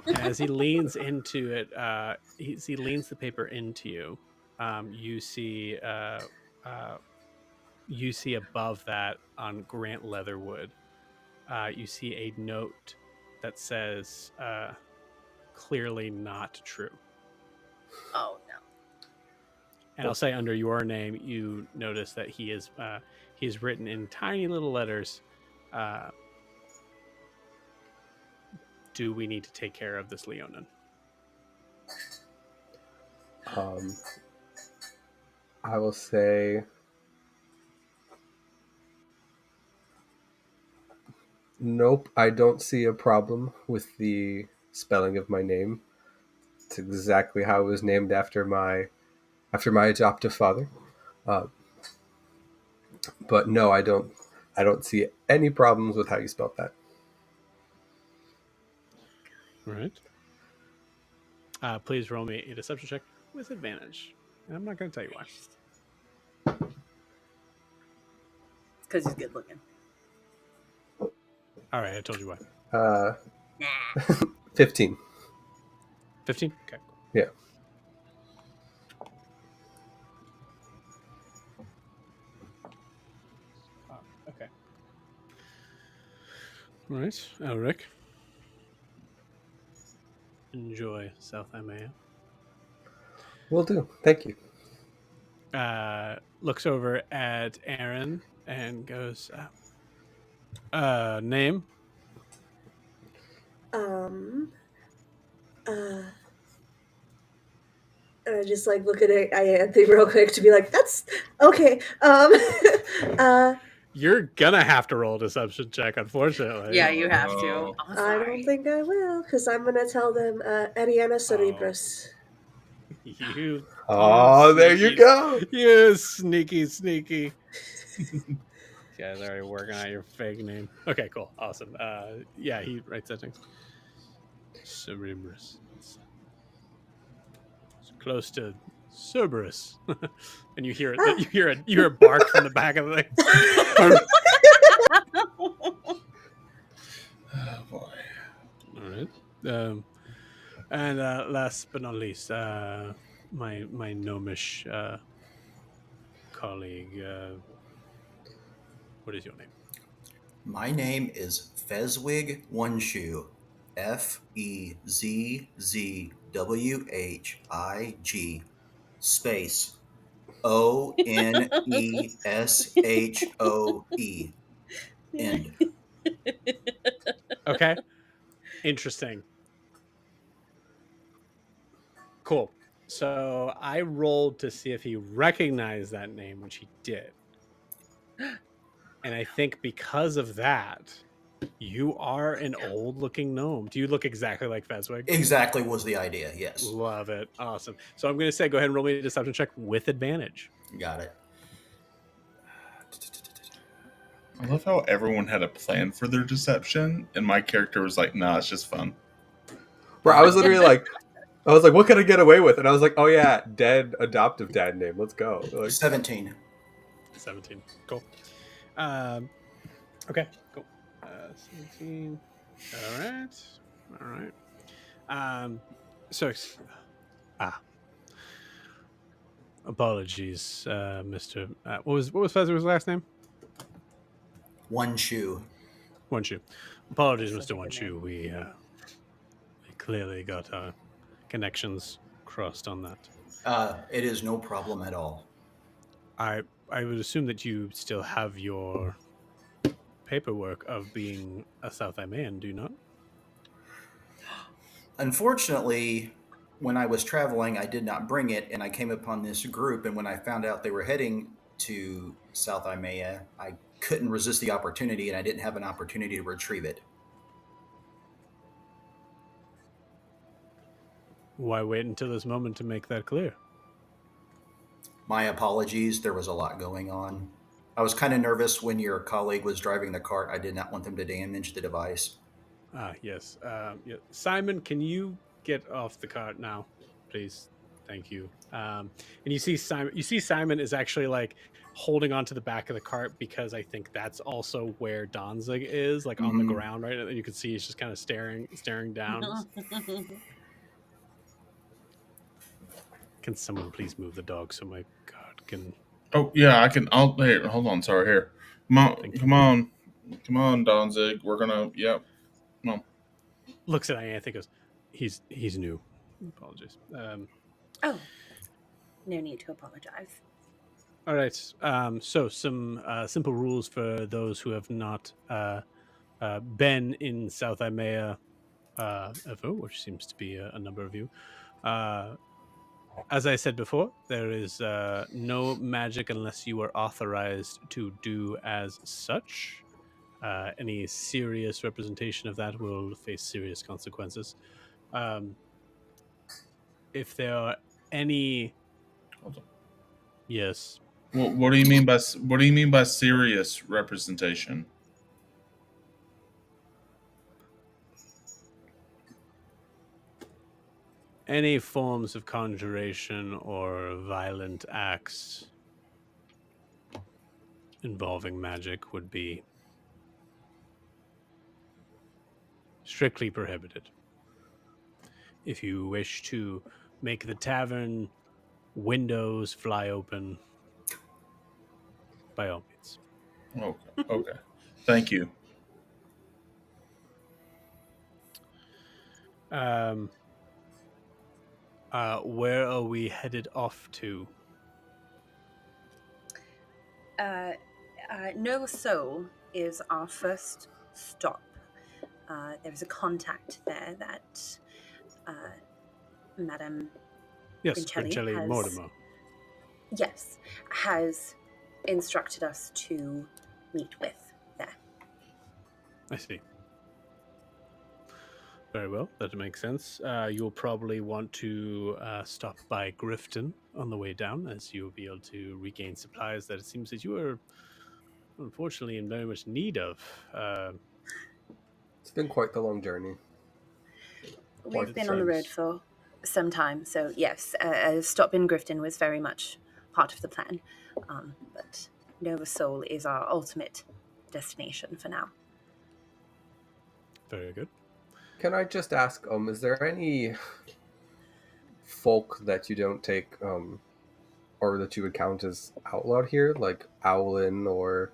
Speaker 1: And as he leans into it, he leans the paper into you. You see above that on Grant Leatherwood, you see a note that says clearly not true.
Speaker 2: Oh no.
Speaker 1: And I'll say under your name, you notice that he's written in tiny little letters. Do we need to take care of this Leonin?
Speaker 5: I will say nope, I don't see a problem with the spelling of my name. It's exactly how it was named after my adoptive father. But no, I don't see any problems with how you spelled that.
Speaker 1: All right. Please roll me a deception check with advantage. And I'm not going to tell you why.
Speaker 2: Because he's good looking.
Speaker 1: All right, I told you why.
Speaker 2: Nah.
Speaker 5: 15.
Speaker 1: 15? Okay.
Speaker 5: Yeah.
Speaker 1: Okay. All right, Elric. Enjoy South Imaea.
Speaker 5: Will do. Thank you.
Speaker 1: Looks over at Aaron and goes, name?
Speaker 4: And I just like look at it, Anthony real quick to be like, that's okay.
Speaker 1: You're gonna have to roll a deception check, unfortunately.
Speaker 2: Yeah, you have to.
Speaker 3: Oh.
Speaker 2: I'm
Speaker 4: I
Speaker 2: sorry.
Speaker 4: don't think I will, because I'm gonna tell them Ariana Cerebrus.
Speaker 1: You.
Speaker 5: Oh, there you
Speaker 1: sneaky-
Speaker 5: go.
Speaker 1: You sneaky. Yeah, they're already working on your fake name. Okay, cool, awesome. Yeah, he writes that thing. Cerebrus. It's close to Cerberus, and you hear it. You hear a bark from the back of the thing.
Speaker 3: Oh boy.
Speaker 1: All right. And last but not least, my gnomish colleague. What is your name?
Speaker 6: My name is Fezwig Oneshoe. FEZZWHIG space ONESHOE. End.
Speaker 1: Okay. Interesting. Cool. So I rolled to see if he recognized that name, which he did. And I think because of that, you are an old looking gnome. Do you look exactly like Fezwig?
Speaker 6: Exactly was the idea, yes.
Speaker 1: Love it. Awesome. So I'm going to say go ahead and roll me a deception check with advantage.
Speaker 6: Got it.
Speaker 3: I love how everyone had a plan for their deception, and my character was like, "Nah, it's just fun."
Speaker 5: Bro, I was literally like, what can I get away with? And I was like, oh yeah, dead adoptive dad name. Let's go. Like,
Speaker 6: 17.
Speaker 1: 17. Cool. Okay, cool. 17. All right. So, apologies, Mr. What was Fezer's last name?
Speaker 6: Oneshoe.
Speaker 1: Oneshoe. Apologies, Mr. Oneshoe. We clearly got our connections crossed on that.
Speaker 6: It is no problem at all.
Speaker 1: I would assume that you still have your paperwork of being a South Imaean, do you not?
Speaker 6: Unfortunately, when I was traveling, I did not bring it, and I came upon this group, and when I found out they were heading to South Imaea, I couldn't resist the opportunity, and I didn't have an opportunity to retrieve it.
Speaker 1: Why wait until this moment to make that clear?
Speaker 6: My apologies. There was a lot going on. I was kind of nervous when your colleague was driving the cart. I did not want them to damage the device.
Speaker 1: Yes. Yeah. Simon, can you get off the cart now, please? Thank you. And you see Simon is actually like holding onto the back of the cart because I think that's also where Danzig is, like on the ground, right? And you can see he's just kind of staring down. Can someone please move the dog so my guard can?
Speaker 3: Oh yeah, I can. Here, hold on. Sorry, here. Come on, Danzig. We're gonna. Yep. Come on.
Speaker 1: looks at Ianthe and goes, he's new. Apologies.
Speaker 2: Oh, no need to apologize.
Speaker 1: All right. So some simple rules for those who have not been in South Imaea ever, which seems to be a number of you. As I said before, there is no magic unless you are authorized to do as such. Any serious representation of that will face serious consequences. If there are any,
Speaker 3: Hold on.
Speaker 1: yes,
Speaker 3: What do you mean by serious representation?
Speaker 1: any forms of conjuration or violent acts involving magic would be strictly prohibited. If you wish to make the tavern windows fly open, by all means.
Speaker 3: Okay. Thank you.
Speaker 1: Where are we headed off to?
Speaker 2: Nova Soul is our first stop. There's a contact there that Madame
Speaker 1: Yes,
Speaker 2: Grincelli
Speaker 1: Grincelli
Speaker 2: has,
Speaker 1: Mortimer.
Speaker 2: yes, has instructed us to meet with there.
Speaker 1: I see. Very well, that makes sense. You'll probably want to stop by Grifton on the way down, as you'll be able to regain supplies that it seems that you are unfortunately in very much need of.
Speaker 5: It's been quite the long journey.
Speaker 2: We've
Speaker 1: it
Speaker 2: been on the road
Speaker 1: seems.
Speaker 2: for some time, so yes, a stop in Grifton was very much part of the plan. But Nova Soul is our ultimate destination for now.
Speaker 1: Very good.
Speaker 5: Can I just ask, is there any folk that you don't take, or that you would count as outlawed here, like Owlin or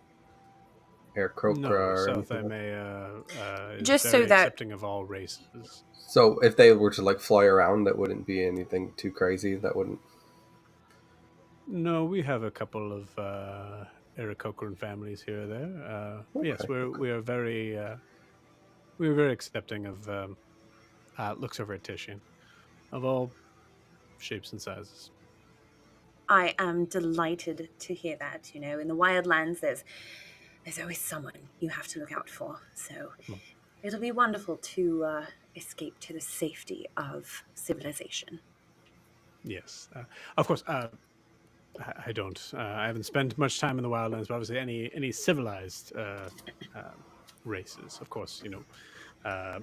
Speaker 5: Aarakocra
Speaker 1: No,
Speaker 5: or
Speaker 1: South
Speaker 5: anything?
Speaker 1: Imaea is
Speaker 2: Just so
Speaker 1: very
Speaker 2: that-
Speaker 1: accepting of all races.
Speaker 5: So if they were to like fly around, that wouldn't be anything too crazy. That wouldn't.
Speaker 1: No, we have a couple of Aarakocran families here or there. Yes,
Speaker 5: Okay.
Speaker 1: we are very accepting of looks over at Titian, of all shapes and sizes.
Speaker 2: I am delighted to hear that. In the wildlands, there's always someone you have to look out for. So it'll be wonderful to escape to the safety of civilization.
Speaker 1: Yes, of course. I don't. I haven't spent much time in the wildlands, but obviously, any civilized races, of course,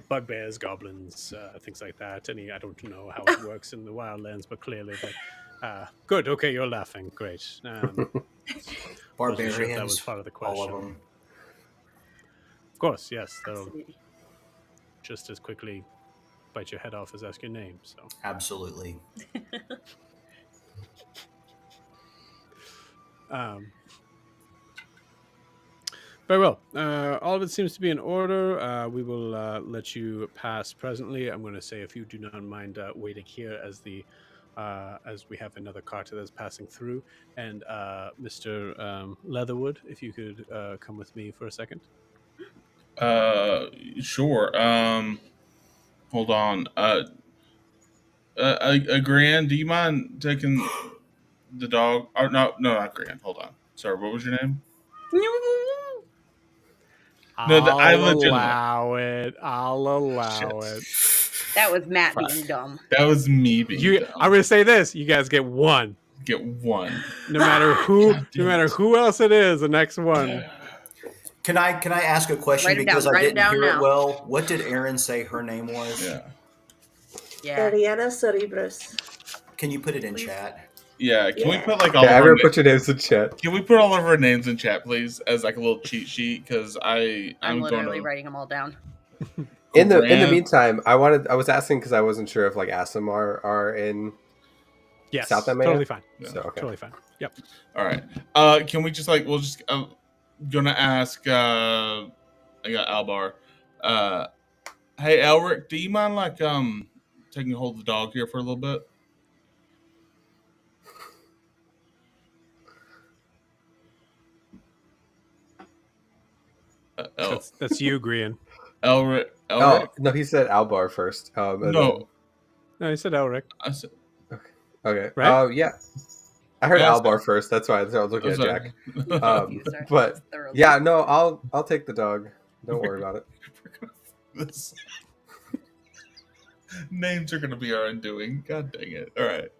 Speaker 1: bugbears, goblins, things like that. I don't know how it works in the wildlands, but clearly, good. Okay, you're laughing. Great.
Speaker 6: Barbarians,
Speaker 1: sure if that was part of the
Speaker 6: all of
Speaker 1: question.
Speaker 6: them.
Speaker 1: Of course, yes. They'll
Speaker 2: Absolutely.
Speaker 1: just as quickly bite your head off as ask your name. So
Speaker 6: Absolutely.
Speaker 1: Very well. All of it seems to be in order. We will let you pass presently. I'm going to say, if you do not mind waiting here as we have another cart that's passing through, and Mr. Leatherwood, if you could come with me for a second.
Speaker 3: Sure. Hold on. Gran, do you mind taking the dog? Or no, not Gran. Hold on. Sorry, what was your name?
Speaker 1: I'll allow it.
Speaker 2: That was Matt
Speaker 3: Fuck.
Speaker 2: being dumb.
Speaker 3: That was me being dumb.
Speaker 1: I'm going to say this: you guys get one.
Speaker 3: Get one.
Speaker 1: No matter who,
Speaker 3: God
Speaker 1: no
Speaker 3: damn
Speaker 1: matter
Speaker 3: it.
Speaker 1: who else it is, the next one.
Speaker 6: Can I ask a question
Speaker 2: Write it down,
Speaker 6: because I
Speaker 2: write it
Speaker 6: didn't
Speaker 2: down
Speaker 6: hear
Speaker 2: now.
Speaker 6: it well? What did Aaron say her name was?
Speaker 3: Yeah.
Speaker 2: Yeah.
Speaker 4: Ariana Cerebrus.
Speaker 6: Can you put it in chat?
Speaker 3: Yeah. Can we
Speaker 4: Yeah.
Speaker 3: put like all
Speaker 5: Yeah,
Speaker 3: of our
Speaker 5: everyone put your names in chat.
Speaker 3: Can we put all of our names in chat, please, as like a little cheat sheet? Because
Speaker 2: I'm
Speaker 3: I'm
Speaker 2: literally
Speaker 3: going to
Speaker 2: writing them all down.
Speaker 5: In the
Speaker 3: Gran-
Speaker 5: meantime, I was asking because I wasn't sure if like Asimar are in.
Speaker 1: Yes,
Speaker 5: South Imaea?
Speaker 1: totally fine.
Speaker 3: Yeah.
Speaker 5: So okay.
Speaker 1: Totally fine. Yep.
Speaker 3: All right. Can we just we'll just gonna ask I got Albar. Hey, Elric, do you mind taking hold of the dog here for a little bit?
Speaker 1: That's you, Grian.
Speaker 3: Elric.
Speaker 5: Oh no, he said Albar first.
Speaker 3: No,
Speaker 1: No, he said Elric,
Speaker 3: I said.
Speaker 5: Okay.
Speaker 1: right?
Speaker 5: Yeah. I heard
Speaker 3: Yeah,
Speaker 5: Albar first. That's why I was looking at Jack.
Speaker 2: Confused ourselves
Speaker 5: But
Speaker 2: thoroughly.
Speaker 5: yeah, no, I'll take the dog. Don't worry about it.
Speaker 3: This names are gonna be our undoing. God dang it! All right.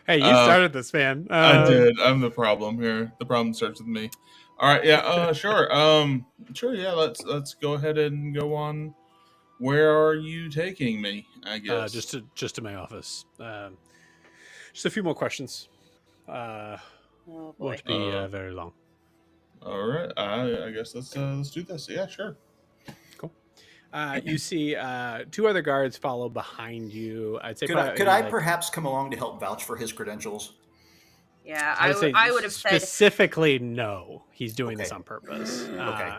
Speaker 1: Hey, you started this, man.
Speaker 3: I did. I'm the problem here. The problem starts with me. All right. Yeah. Sure. Sure. Yeah. Let's go ahead and go on. Where are you taking me? I guess.
Speaker 1: Just to my office. Just a few more questions.
Speaker 2: Oh boy.
Speaker 1: Won't be very long.
Speaker 3: All right. I guess let's do this. Yeah. Sure.
Speaker 1: Cool. You see two other guards follow behind you. I'd say.
Speaker 6: Could I perhaps come along to help vouch for his credentials?
Speaker 2: Yeah,
Speaker 1: I
Speaker 2: would have said
Speaker 1: specifically no. He's doing this
Speaker 6: Okay.
Speaker 1: on purpose.
Speaker 6: Okay.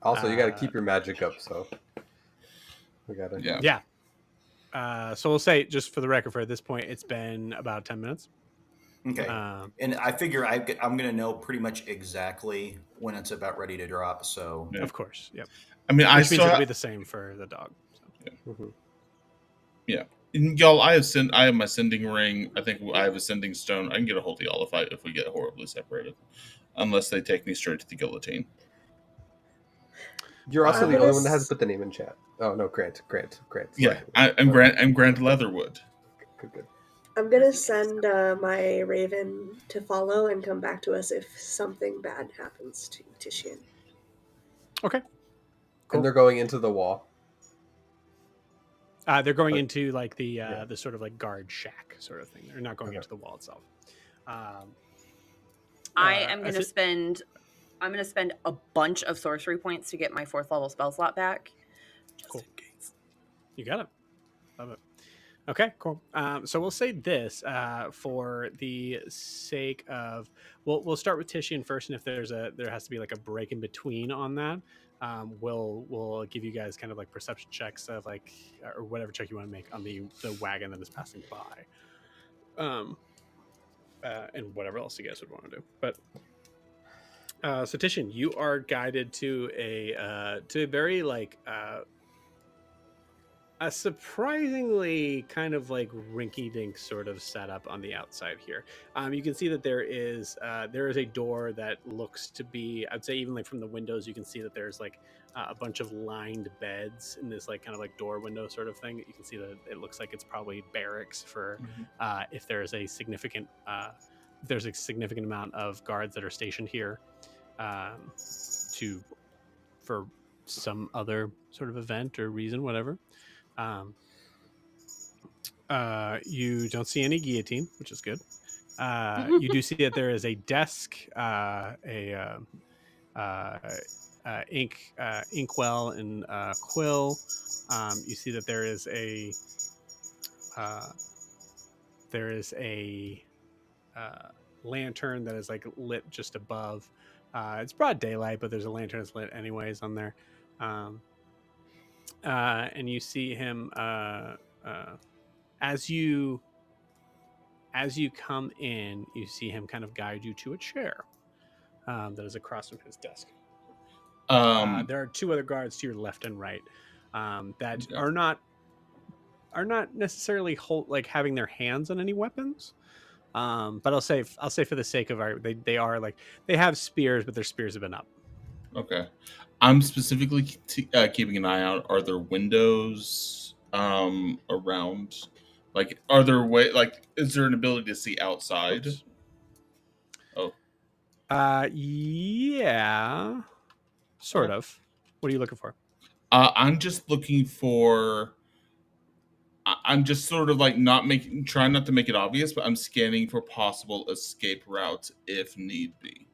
Speaker 5: Also, you got to keep your magic up, so we got to.
Speaker 3: Yeah.
Speaker 1: So we'll say, just for the record, for at this point, it's been about 10 minutes.
Speaker 6: Okay. And I figure I'm going to know pretty much exactly when it's about ready to drop. So
Speaker 3: Yeah.
Speaker 1: Of course, yep.
Speaker 3: I mean,
Speaker 1: Which means it'll be the same for the dog. So.
Speaker 5: Mm-hmm.
Speaker 3: Yeah. And y'all, I have my sending ring. I think I have a sending stone. I can get a hold of y'all if we get horribly separated, unless they take me straight to the guillotine.
Speaker 5: You're also the only one that hasn't put the name in chat. Oh no, Grant.
Speaker 3: Yeah, I'm Grant Leatherwood.
Speaker 5: Good.
Speaker 4: I'm gonna send my raven to follow and come back to us if something bad happens to Tishian.
Speaker 1: Okay. Cool.
Speaker 5: And they're going into the wall.
Speaker 1: They're going into like the sort of like guard shack sort of thing. They're not going into the wall itself.
Speaker 2: I am going to spend. I'm going to spend a bunch of sorcery points to get my 4th level spell slot back.
Speaker 1: Cool. You got it. Love it. Okay, cool. So we'll say this for the sake of we'll start with Tishian first, and if there has to be like a break in between on that, we'll give you guys kind of like perception checks of like or whatever check you want to make on the wagon that is passing by, and whatever else you guys would want to do. But so Tishian, you are guided to a very like a surprisingly kind of like rinky-dink sort of setup on the outside here. You can see that there is a door that looks to be, I'd say even like from the windows, you can see that there's like a bunch of lined beds in this like kind of like door window sort of thing. You can see that it looks like it's probably barracks for if there's a significant amount of guards that are stationed here for some other sort of event or reason, whatever. You don't see any guillotine, which is good. You do see that there is a desk, inkwell, and quill. You see that there is a lantern that is like lit just above. It's broad daylight, but there's a lantern that's lit anyways on there. And you see him as you come in, you see him kind of guide you to a chair that is across from his desk. There are two other guards to your left and right that are not necessarily having their hands on any weapons. But I'll say for the sake of they are like they have spears, but their spears have been up.
Speaker 3: Okay. I'm specifically keeping an eye out. Are there windows around? Like, are there is there an ability to see outside?
Speaker 1: Oops.
Speaker 3: Oh.
Speaker 1: Yeah. Sort of. What are you looking for?
Speaker 3: I'm just looking for. I'm just sort of like trying not to make it obvious, but I'm scanning for possible escape routes if need be.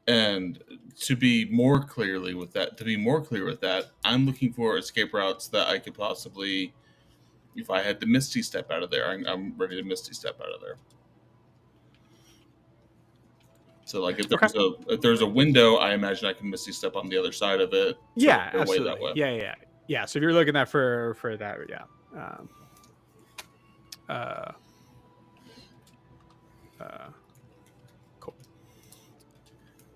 Speaker 3: And to be more clear with that, I'm looking for escape routes that I could possibly, if I had to Misty Step out of there, I'm ready to Misty Step out of there. So, like, if there's a window, I imagine I can Misty Step on the other side of it.
Speaker 1: Yeah, absolutely. That way. Yeah. Yeah, so if you're looking at for that, yeah. Cool.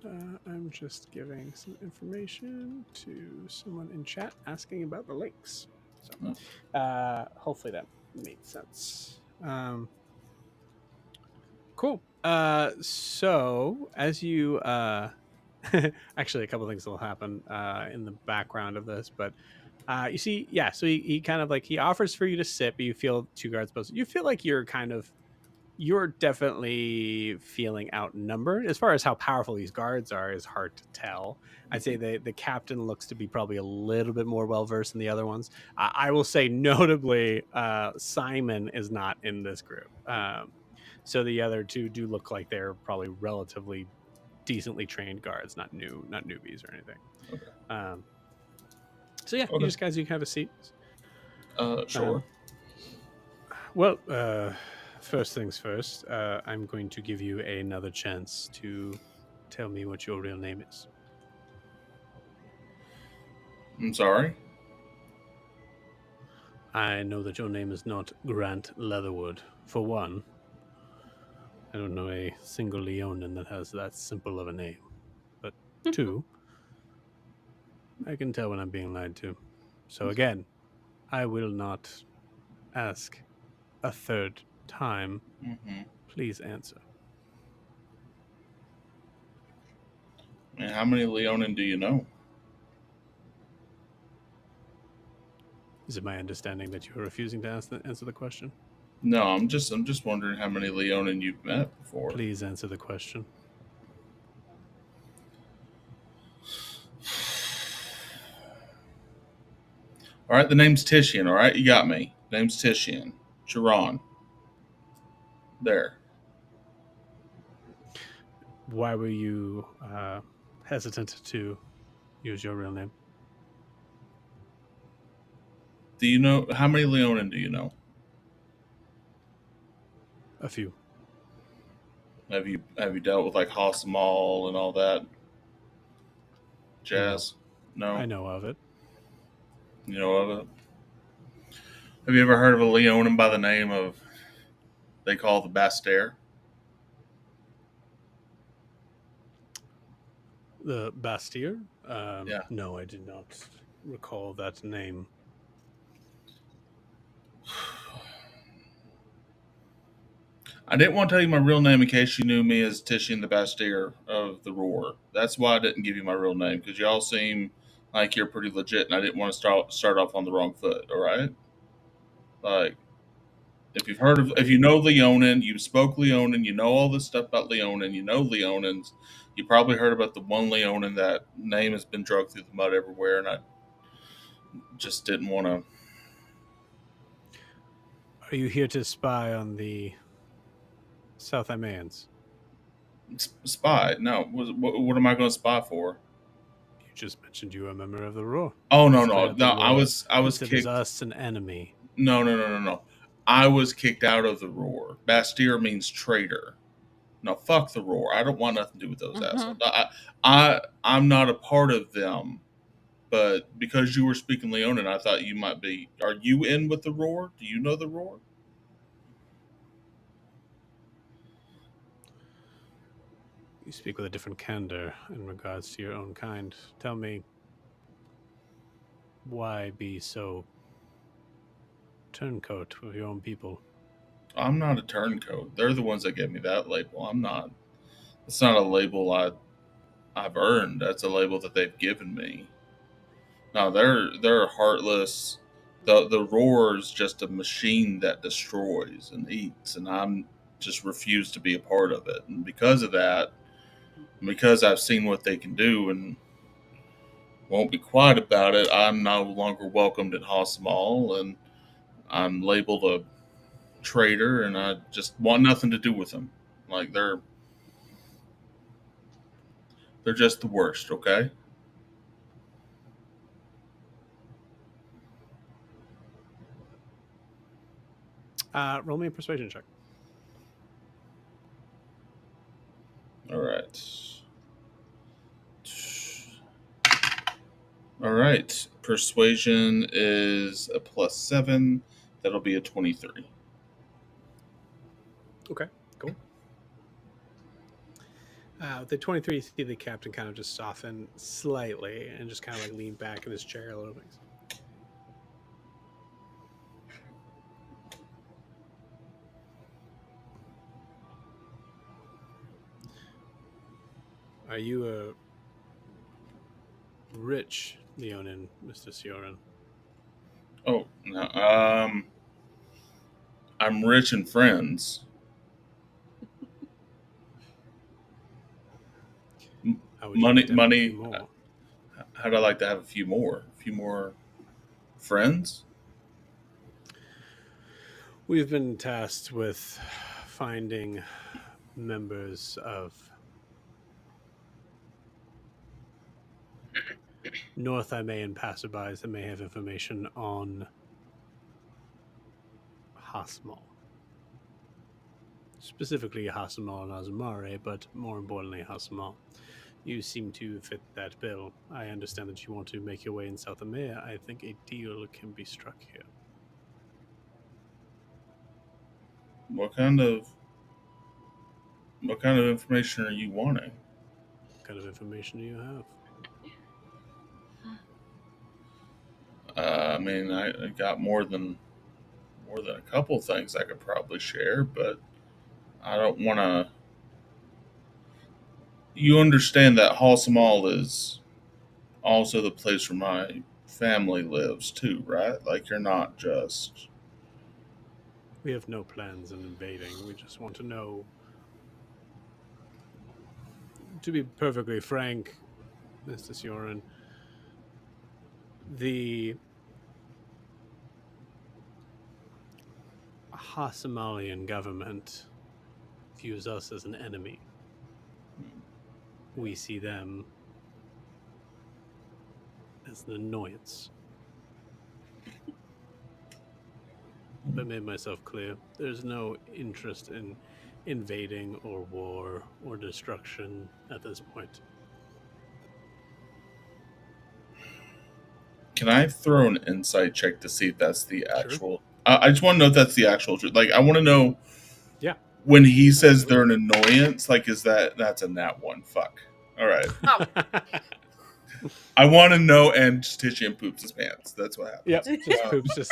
Speaker 1: I'm just giving some information to someone in chat asking about the links. So hopefully that made sense. Cool. So as you actually a couple things will happen in the background of this, but you see, yeah, so he kind of like he offers for you to sit, but you feel 2 guards posted. You feel like you're definitely feeling outnumbered. As far as how powerful these guards are is hard to tell. I'd say the captain looks to be probably a little bit more well versed than the other ones. I will say notably Simon is not in this group. So the other two do look like they're probably relatively decently trained guards, not newbies or anything.
Speaker 3: Okay.
Speaker 1: So yeah,
Speaker 3: Okay.
Speaker 1: you guys have a seat.
Speaker 3: Sure.
Speaker 1: Well, first things first, I'm going to give you another chance to tell me what your real name is.
Speaker 3: I'm sorry.
Speaker 1: I know that your name is not Grant Leatherwood. For one, I don't know a single Leonin that has that simple of a name. But two, I can tell when I'm being lied to. So again, I will not ask a third time.
Speaker 3: Mm-hmm.
Speaker 1: Please answer.
Speaker 3: And how many Leonin do you know?
Speaker 1: Is it my understanding that you are refusing to answer the question?
Speaker 3: No, I'm just wondering how many Leonin you've met before.
Speaker 1: Please answer the question.
Speaker 3: All right, the name's Titian. All right, you got me. Name's Titian. Chiron. There.
Speaker 1: Why were you hesitant to use your real name?
Speaker 3: Do you know how many Leonin do you know?
Speaker 1: A few.
Speaker 3: Have you dealt with like Hossamal and all that jazz? No.
Speaker 1: I know of it.
Speaker 3: You know of it? Have you ever heard of a Leonin by the name of they call the Bastaire?
Speaker 1: The Bastier?
Speaker 3: Yeah.
Speaker 1: No, I did not recall that name.
Speaker 3: I didn't want to tell you my real name in case you knew me as Titian the Bastaire of the Roar. That's why I didn't give you my real name, because y'all seem like you're pretty legit, and I didn't want to start off on the wrong foot. All right, like if you know Leonin, you spoke Leonin, you know all this stuff about Leonin, you know Leonins, you probably heard about the one Leonin that name has been dragged through the mud everywhere, and I just didn't want to.
Speaker 1: Are you here to spy on the South Imaeans?
Speaker 3: Spy? No. What am I going to spy for?
Speaker 1: You just mentioned you were a member of the Roar.
Speaker 3: Oh no
Speaker 1: It's
Speaker 3: no
Speaker 1: clear
Speaker 3: no!
Speaker 1: the
Speaker 3: I
Speaker 1: Roar
Speaker 3: was
Speaker 1: considers
Speaker 3: kicked.
Speaker 1: us an enemy.
Speaker 3: No. I was kicked out of the Roar. Bastier means traitor. No, fuck the Roar. I don't want nothing to do with those assholes. I'm not a part of them. But because you were speaking Leonin, I thought you might be. Are you in with the Roar? Do you know the Roar?
Speaker 1: You speak with a different candor in regards to your own kind. Tell me, why be so turncoat with your own people?
Speaker 3: I'm not a turncoat. They're the ones that gave me that label. I'm not. It's not a label I've earned. That's a label that they've given me. No, they're heartless. The Roar is just a machine that destroys and eats, and I'm just refuse to be a part of it. And because of that, because I've seen what they can do and won't be quiet about it, I'm no longer welcomed at Hossamal, and I'm labeled a traitor, and I just want nothing to do with them. Like they're just the worst. Okay.
Speaker 1: Roll me a persuasion check.
Speaker 3: All right. All right. Persuasion is a +7. That'll be a 23.
Speaker 1: Okay, cool. The 23, you see the captain kind of just soften slightly and just kind of like lean back in his chair a little bit. Are you a rich Leonin, Mr. Sioran?
Speaker 3: Oh, no. I'm rich in friends.
Speaker 1: How would you like to have a
Speaker 3: Money.
Speaker 1: few more?
Speaker 3: How'd I like to have a few more? A few more friends?
Speaker 1: We've been tasked with finding members of North Imaean passerbys that may have information on Hasmal. Specifically Hasmal and Azamare, but more importantly Hasmal. You seem to fit that bill. I understand that you want to make your way in South Imaea. I think a deal can be struck here.
Speaker 3: What kind of information are you wanting?
Speaker 1: What kind of information do you have?
Speaker 3: I mean, I got more than a couple things I could probably share, but I don't want to. You understand that Halsamal is also the place where my family lives too, right? Like you're not just.
Speaker 1: We have no plans on invading. We just want to know. To be perfectly frank, Mr. Sioran, the Hasamalian government views us as an enemy. We see them as an annoyance. If I made myself clear, there's no interest in invading or war or destruction at this point.
Speaker 3: Can I throw an insight check to see if that's the
Speaker 1: Sure.
Speaker 3: actual? I just want to know if that's the actual truth. Like, I want to know.
Speaker 1: Yeah.
Speaker 3: When he says they're an annoyance, like, is that's a nat one? Fuck. All right.
Speaker 2: Oh,
Speaker 3: I want to know, and Titian poops his pants. That's what happens.
Speaker 1: Yep, just poops,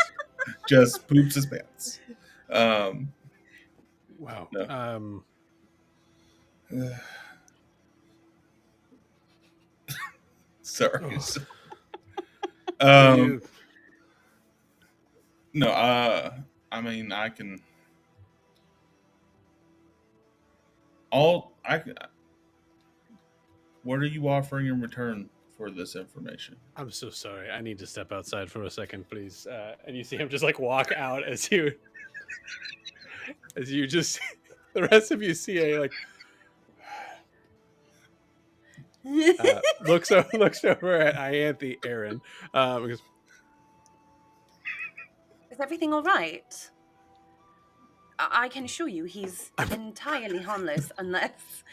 Speaker 3: just poops his pants.
Speaker 1: Wow.
Speaker 3: No. Sorry.
Speaker 1: Oh.
Speaker 3: No. I mean, I can. What are you offering in return for this information?
Speaker 1: I'm so sorry. I need to step outside for a second, please. And you see him just like walk out as you just the rest of you see a like looks over at Ianthe Aaron. Because,
Speaker 2: is everything all right? I can assure you he's entirely harmless unless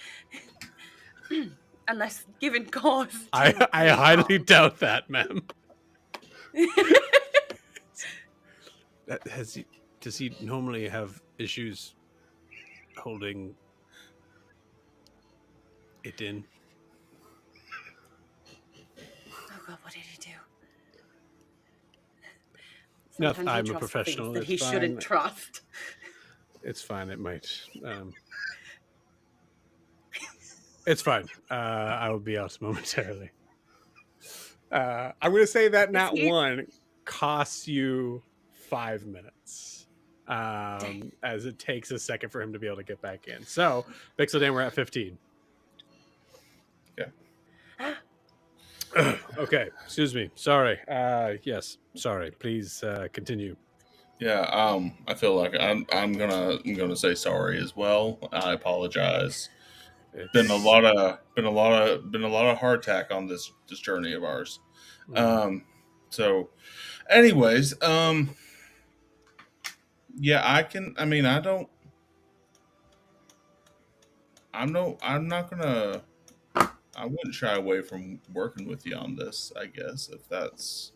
Speaker 2: given cause.
Speaker 1: I highly doubt that, ma'am. Does he normally have issues holding it in?
Speaker 2: Oh God, what did he do?
Speaker 1: No,
Speaker 2: Sometimes
Speaker 1: I'm
Speaker 2: he
Speaker 1: a
Speaker 2: trusts
Speaker 1: professional.
Speaker 2: things that
Speaker 1: It's
Speaker 2: he
Speaker 1: fine.
Speaker 2: shouldn't trust.
Speaker 1: It's fine. It might. It's fine. I will be out momentarily. I'm going to say that nat one costs you 5 minutes. As it takes a second for him to be able to get back in. So, Pixeldan, we're at 15.
Speaker 3: Okay.
Speaker 1: Okay, excuse me. Sorry. Yes, sorry. Please continue.
Speaker 3: Yeah. I feel like I'm gonna say sorry as well. I apologize. Been a lot of hardtack on this journey of ours. So, anyways, yeah, I can. I mean, I'm not gonna. I wouldn't shy away from working with you on this. I guess if that's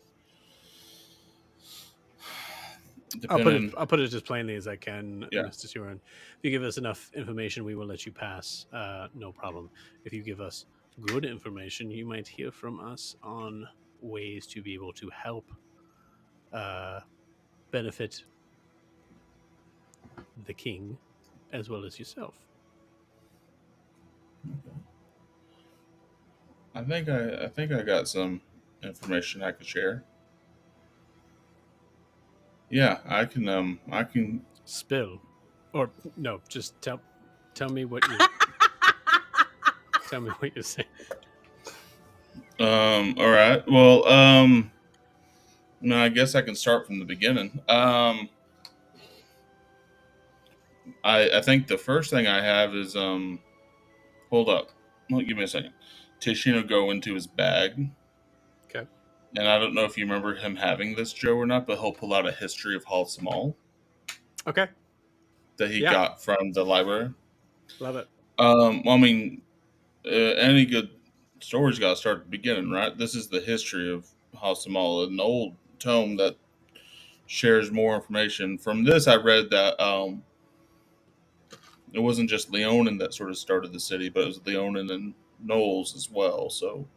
Speaker 3: depending.
Speaker 1: I'll put it as plainly as I can,
Speaker 3: Yeah.
Speaker 1: Mr. Stewart. If you give us enough information, we will let you pass. No problem. If you give us good information, you might hear from us on ways to be able to help benefit the king as well as yourself.
Speaker 3: I think I got some information I could share. Yeah, I can.
Speaker 1: Spill, or no, just tell me what you tell me what you're saying.
Speaker 3: All right. Well, no, I guess I can start from the beginning. I think the first thing I have is hold up. Well, give me a second. Titian will go into his bag.
Speaker 1: Okay.
Speaker 3: And I don't know if you remember him having this, Joe, or not, but he'll pull out a history of Hal Samal
Speaker 1: Okay.
Speaker 3: that he
Speaker 1: Yeah.
Speaker 3: got from the library.
Speaker 1: Love it.
Speaker 3: Well, I mean, any good story's got to start at the beginning, right? This is the history of Hal Samal, an old tome that shares more information. From this, I read that it wasn't just Leonin that sort of started the city, but it was Leonin and Knowles as well. So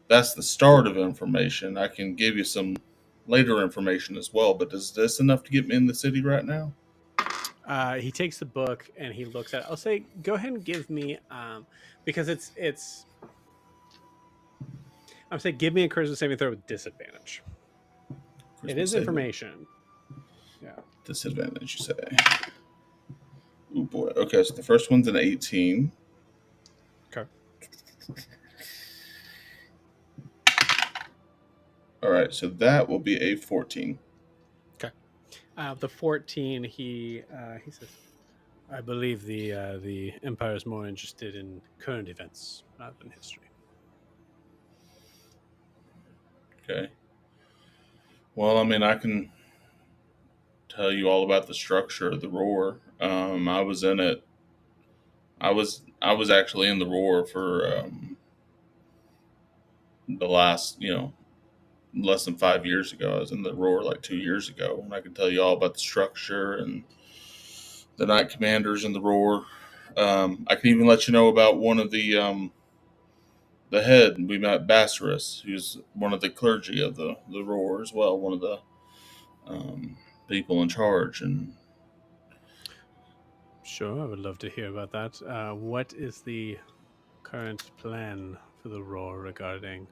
Speaker 3: that's the start of information. I can give you some later information as well, but is this enough to get me in the city right now?
Speaker 1: He takes the book and he looks at it. I'll say, go ahead and give me, because it's. I'm saying, give me a charisma saving throw with disadvantage. It is information. Yeah.
Speaker 3: Disadvantage, you say? Oh boy. Okay, so the first one's an 18.
Speaker 1: Okay.
Speaker 3: All right, so that will be a 14.
Speaker 1: Okay. The 14, he says, I believe the Empire is more interested in current events rather than history.
Speaker 3: Okay. Well, I mean, I can tell you all about the structure of the roar. I was in it. I was actually in the roar for the last, less than 5 years ago. I was in the roar like 2 years ago, and I can tell you all about the structure and the Knight Commanders in the roar. I can even let you know about one of the head. We met Basarus, who's one of the clergy of the roar as well, one of the people in charge. And
Speaker 1: sure, I would love to hear about that. What is the current plan for the roar regarding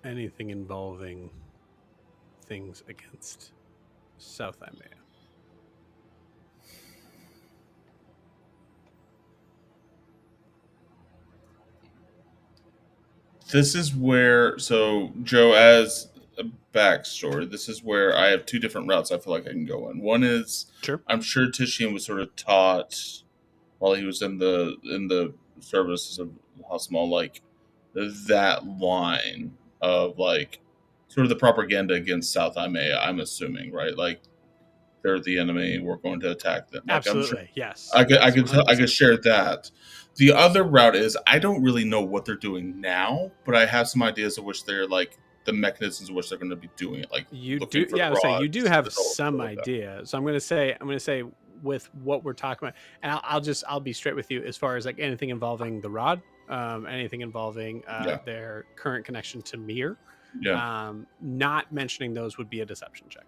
Speaker 1: anything involving things against South Imaea?
Speaker 3: this is where, so Joe, as a backstory, this is where I have two different routes I feel like I can go in. One is,
Speaker 1: Sure.
Speaker 3: I'm sure Titian was sort of taught while he was in the services of Hasmal, like that line of like sort of the propaganda against South Imaea. I'm assuming, right? Like they're the enemy. We're going to attack them. Like,
Speaker 1: Absolutely,
Speaker 3: I'm sure,
Speaker 1: yes.
Speaker 3: I
Speaker 1: Yes,
Speaker 3: could share that. The other route is I don't really know what they're doing now, but I have some ideas of which they're like the mechanisms in which they're going to be doing it. Like
Speaker 1: you
Speaker 3: looking
Speaker 1: do,
Speaker 3: for
Speaker 1: yeah. I would say you do have
Speaker 3: rods,
Speaker 1: some idea. So I'm going to say with what we're talking about, and I'll be straight with you as far as like anything involving the rod, anything involving
Speaker 3: Yeah.
Speaker 1: their current connection to Mir.
Speaker 3: Yeah.
Speaker 1: Not mentioning those would be a deception check.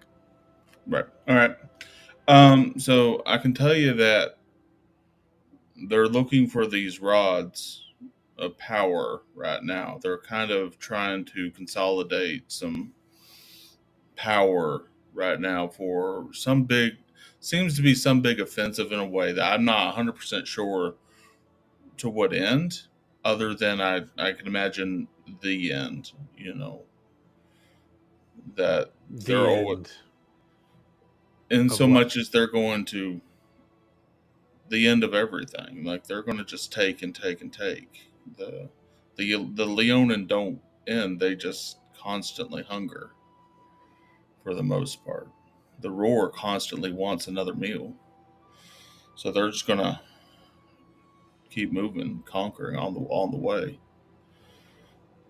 Speaker 3: Right. All right. So I can tell you that they're looking for these rods of power right now. They're kind of trying to consolidate some power right now for seems to be some big offensive in a way that I'm not 100% sure to what end, other than I can imagine the end, that they're always, in so much as they're going to the end of everything. Like they're going to just take and take and take. The Leonin don't end. They just constantly hunger. For the most part, the roar constantly wants another meal. So they're just gonna keep moving, conquering on the way.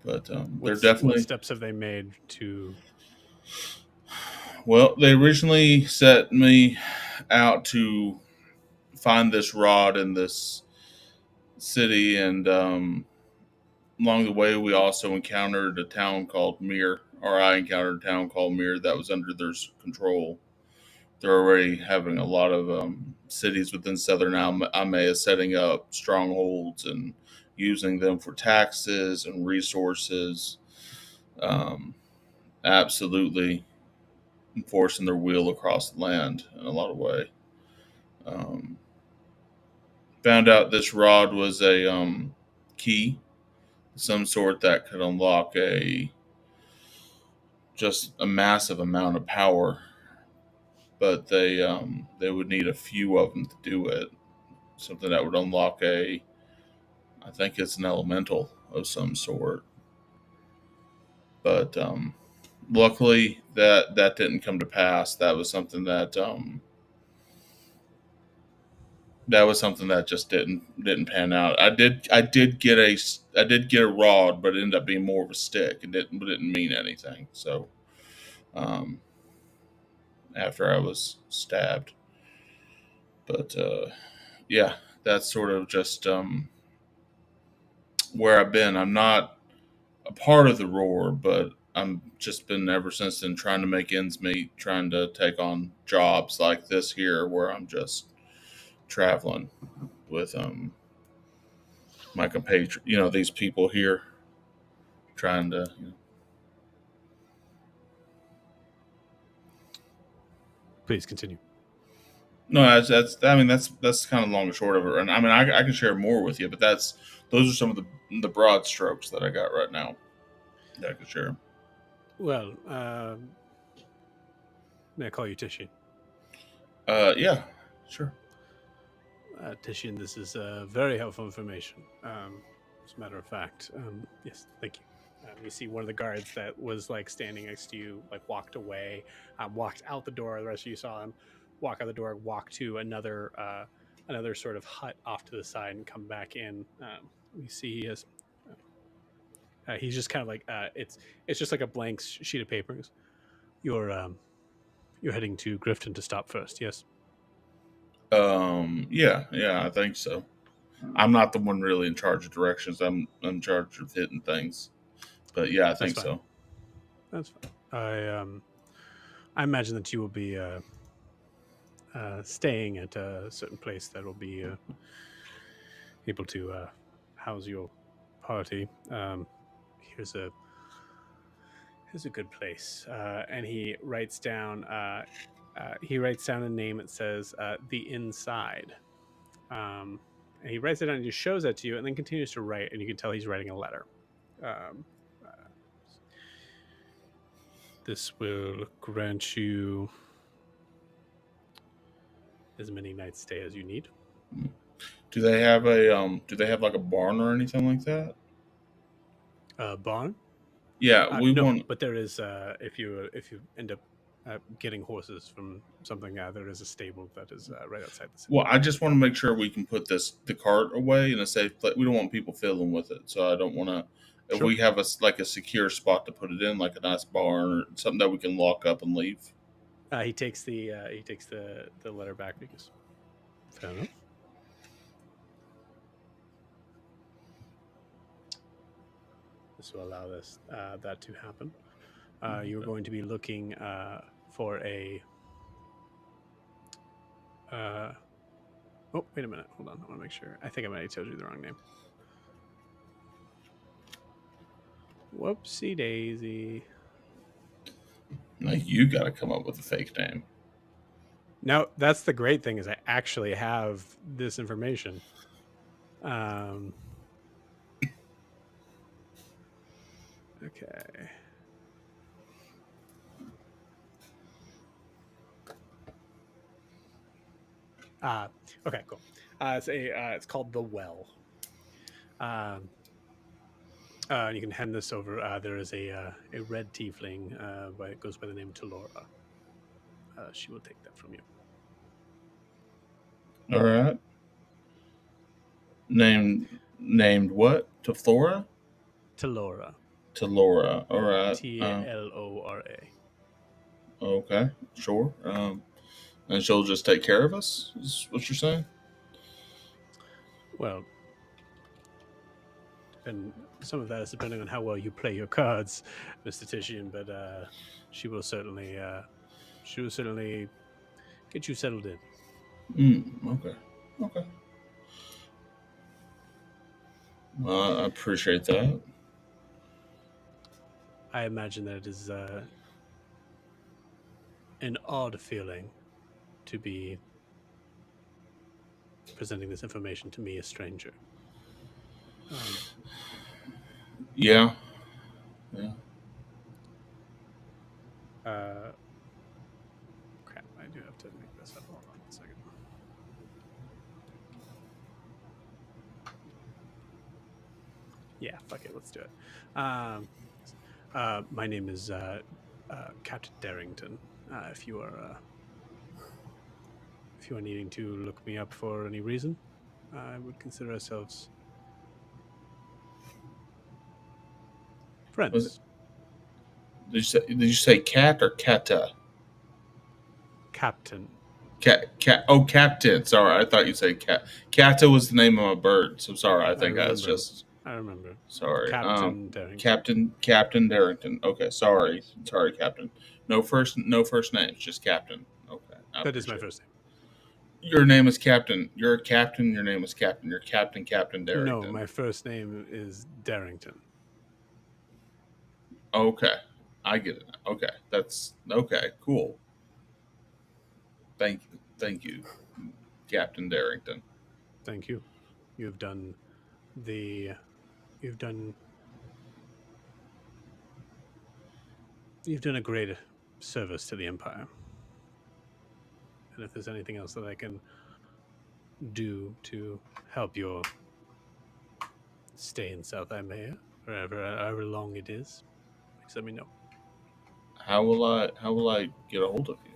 Speaker 3: But they're
Speaker 1: What
Speaker 3: definitely
Speaker 1: steps have they made to?
Speaker 3: well. They originally set me out to find this rod in this city, and along the way, we also encountered a town called Mir, or I encountered a town called Mir that was under their control. They're already having a lot of cities within Southern Imaea setting up strongholds and using them for taxes and resources. Um, Absolutely enforcing their will across the land in a lot of way. Um, Found out this rod was a key, some sort that could unlock just a massive amount of power, but they would need a few of them to do it. Something that would unlock I think it's an elemental of some sort. But luckily that didn't come to pass. That was something that just didn't pan out. I did get a rod, but it ended up being more of a stick. It didn't mean anything. So um, after I was stabbed, but yeah, that's sort of just where I've been. I'm not a part of the roar, but I'm just been ever since then trying to make ends meet, trying to take on jobs like this here, where I'm just traveling with my compatriot, these people here, trying to.
Speaker 1: Please continue.
Speaker 3: No, that's I mean that's kind of long and short of it. And I mean I can share more with you, but those are some of the broad strokes that I got right now that I can share.
Speaker 1: Well, may I call you Tishy?
Speaker 3: Yeah, sure.
Speaker 1: Tishy, this is very helpful information. As a matter of fact, yes, thank you. You see one of the guards that was like standing next to you, like walked away, walked out the door. The rest of you saw him walk out the door, walk to another sort of hut off to the side, and come back in. You see he has. He's just kind of like it's just like a blank sheet of paper. You're you're heading to Grifton to stop first, yes?
Speaker 3: Yeah, I think so. I'm not the one really in charge of directions. I'm in charge of hitting things. But yeah, I think
Speaker 1: fine.
Speaker 3: so.
Speaker 1: That's fine. I imagine that you will be staying at a certain place that will be able to house your party. Here's a good place, and he writes down a name. It says the Inside. And he writes it down and just shows that to you, and then continues to write, and you can tell he's writing a letter. Um, this will grant you as many nights stay as you need.
Speaker 3: Do they have like a barn or anything like that?
Speaker 1: Barn?
Speaker 3: Yeah, we
Speaker 1: no,
Speaker 3: want.
Speaker 1: but there is if you end up getting horses from something, there is a stable that is right outside the city.
Speaker 3: Well, I just want to make sure we can put the cart away in a safe place. We don't want people fiddling with it, so I don't want to. If
Speaker 1: Sure.
Speaker 3: we have a secure spot to put it in, like a nice barn or something that we can lock up and leave.
Speaker 1: He takes the letter back because fair enough. This will allow that to happen. You're going to be looking for a. Oh, wait a minute. Hold on. I want to make sure. I think I might have told you the wrong name. Whoopsie daisy.
Speaker 3: Like, you got to come up with a fake name.
Speaker 1: No, that's the great thing is I actually have this information. Okay. Okay, cool. It's called The Well. You can hand this over. There is a red tiefling, it goes by the name Talora. She will take that from you.
Speaker 3: All right. Named what? To Flora?
Speaker 1: Talora.
Speaker 3: To Laura. All right.
Speaker 1: Talora.
Speaker 3: Okay. Sure. And she'll just take care of us. Is what you're saying?
Speaker 1: Well, and some of that is depending on how well you play your cards, Mr. Titian. But she will certainly get you settled in.
Speaker 3: Okay. Okay. I appreciate that.
Speaker 1: I imagine that it is an odd feeling to be presenting this information to me, a stranger.
Speaker 3: Yeah. Yeah.
Speaker 1: Crap, I do have to make this up. Hold on 1 second. Yeah, fuck it, let's do it. My name is Captain Darrington. If you are needing to look me up for any reason, I would consider ourselves friends.
Speaker 3: Did you say cat or cata?
Speaker 1: Captain.
Speaker 3: Cat. Oh, captain. Sorry, I thought you said cat. Cata was the name of my bird. So sorry. I think I was just.
Speaker 1: I remember.
Speaker 3: Sorry.
Speaker 1: Captain Darrington.
Speaker 3: Captain Darrington. Okay. Sorry, Captain. No first names. Just Captain. Okay.
Speaker 1: That is my first name.
Speaker 3: Your name is Captain. You're a captain. Your name is Captain. You're Captain Darrington.
Speaker 1: No, my first name is Darrington.
Speaker 3: Okay. I get it. Okay. That's okay. Cool. Thank you, Captain Darrington.
Speaker 1: Thank you. You've done a great service to the Empire. And if there's anything else that I can do to help your stay in South Imaea, however long it is, please let me know.
Speaker 3: How will I get a hold of you?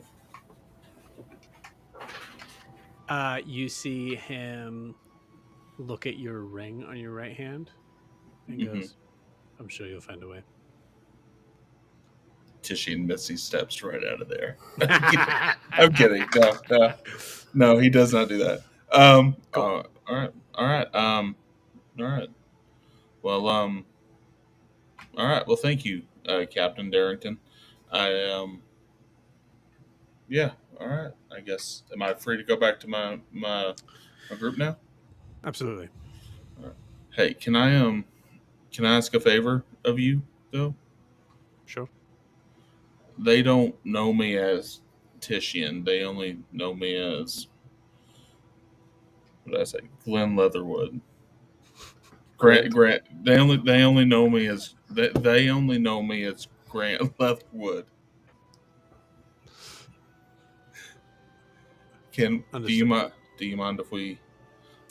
Speaker 1: You see him look at your ring on your right hand and goes, I'm sure you'll find a way.
Speaker 3: Tishy and Missy steps right out of there. I'm kidding. No, he does not do that. Cool. All right. Well, all right. Well, thank you, Captain Darrington. Yeah. All right. I guess. Am I free to go back to my group now?
Speaker 1: Absolutely.
Speaker 3: All right. Hey, can I ask a favor of you though?
Speaker 1: Sure.
Speaker 3: They don't know me as Titian. They only know me as, what did I say? Glenn Leatherwood. Grant. They only know me as Grant Leatherwood. Do you mind if we?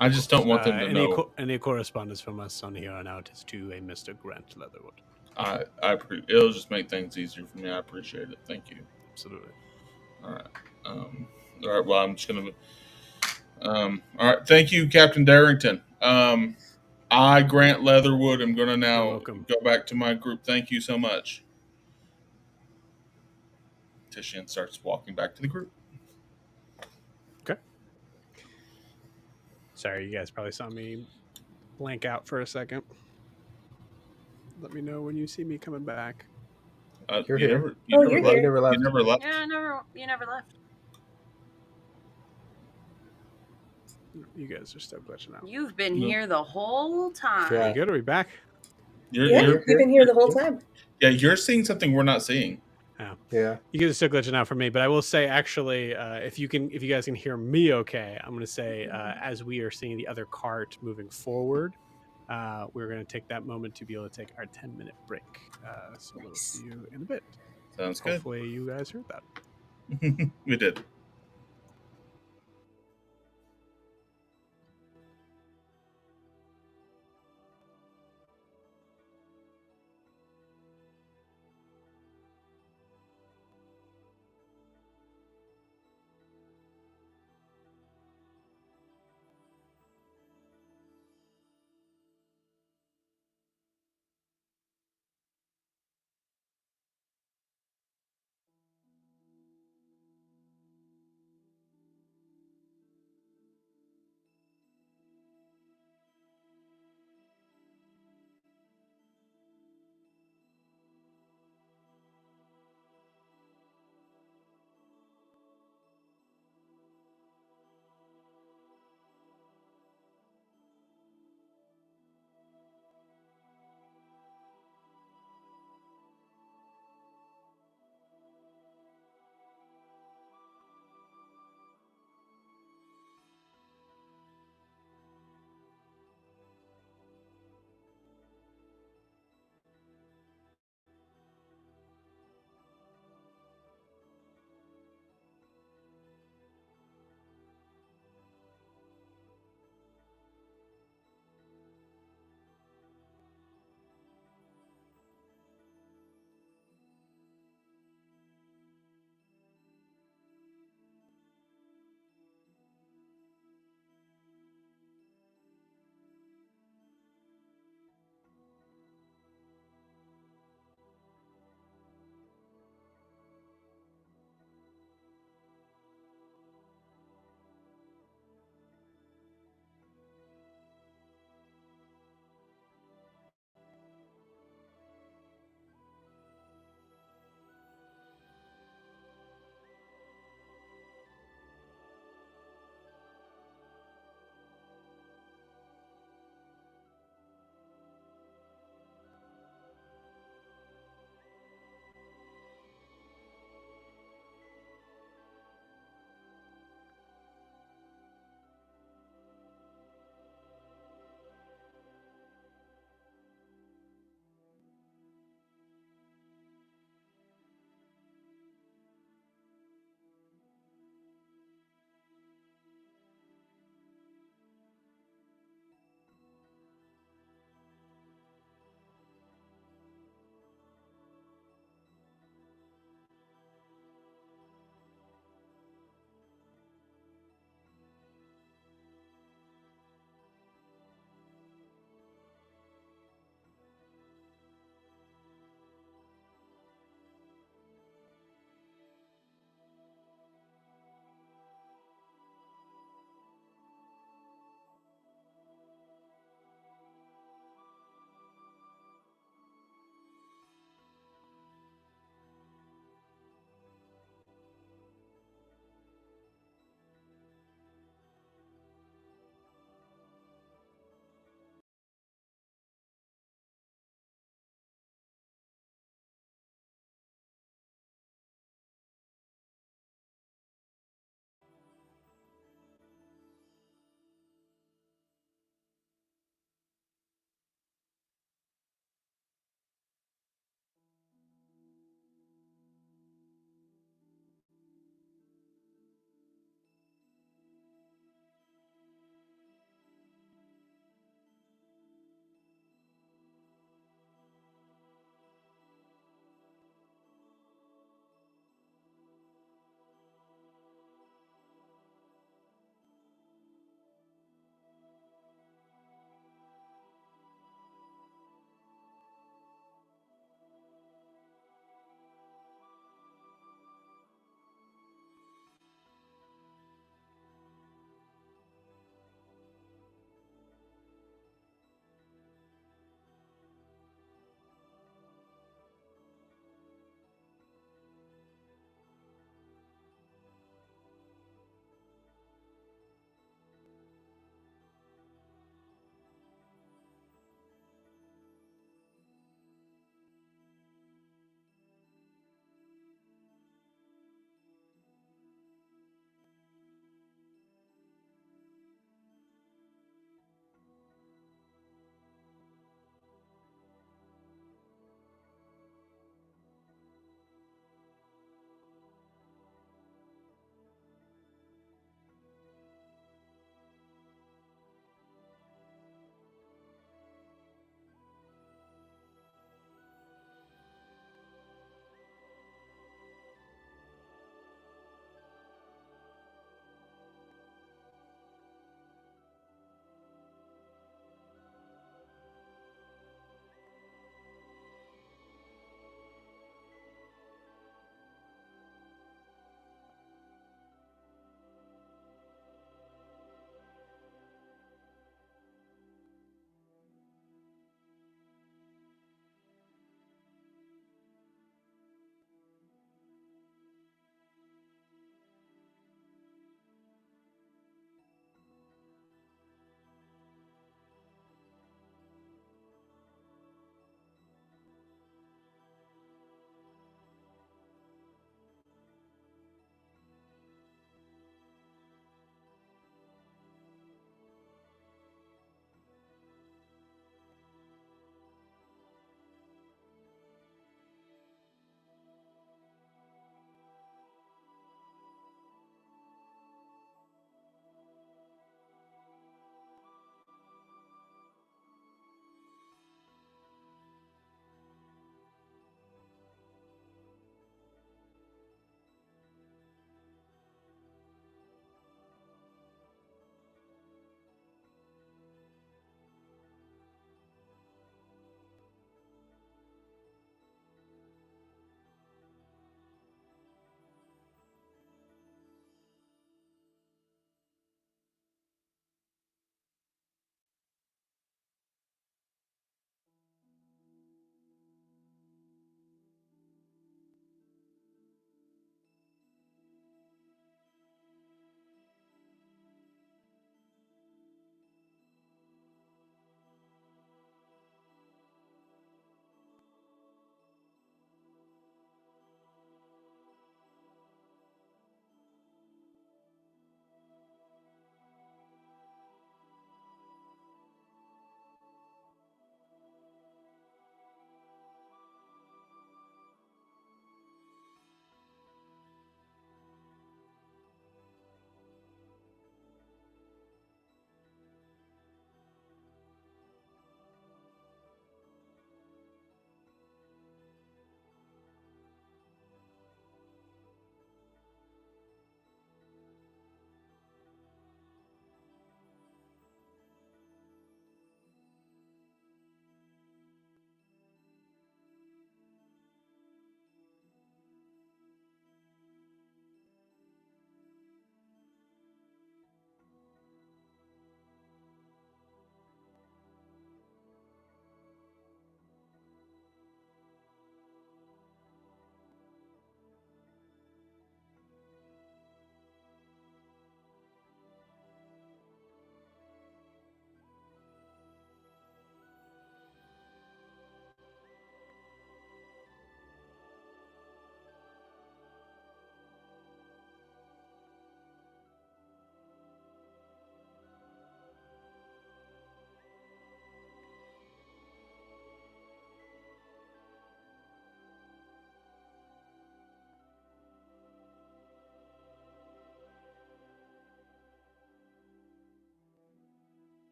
Speaker 3: I just don't want them to know.
Speaker 1: Any correspondence from us on here on out is to a Mr. Grant Leatherwood.
Speaker 3: It'll just make things easier for me. I appreciate it. Thank you.
Speaker 1: Absolutely.
Speaker 3: All right. All right. Well, I'm just gonna. All right. Thank you, Captain Darrington. I, Grant Leatherwood, am gonna now go back to my group. Thank you so much. Titian starts walking back to the group.
Speaker 1: Okay. Sorry, you guys probably saw me blank out for a second. Let me know when you see me coming back.
Speaker 5: You're here.
Speaker 4: You're here.
Speaker 5: You never left.
Speaker 3: You never left.
Speaker 2: Yeah, you never left.
Speaker 1: You guys are still glitching out.
Speaker 2: You've been here the whole time.
Speaker 5: Yeah.
Speaker 1: Are we good? Are we back?
Speaker 4: You've been here the whole time.
Speaker 3: Yeah, you're seeing something we're not seeing.
Speaker 5: Yeah.
Speaker 1: You guys are still glitching out for me, but I will say actually, if you guys can hear me okay, I'm going to say as we are seeing the other cart moving forward, we're going to take that moment to be able to take our 10-minute break. So we'll see you in a bit.
Speaker 3: Sounds good.
Speaker 1: Hopefully you guys heard that.
Speaker 3: We did.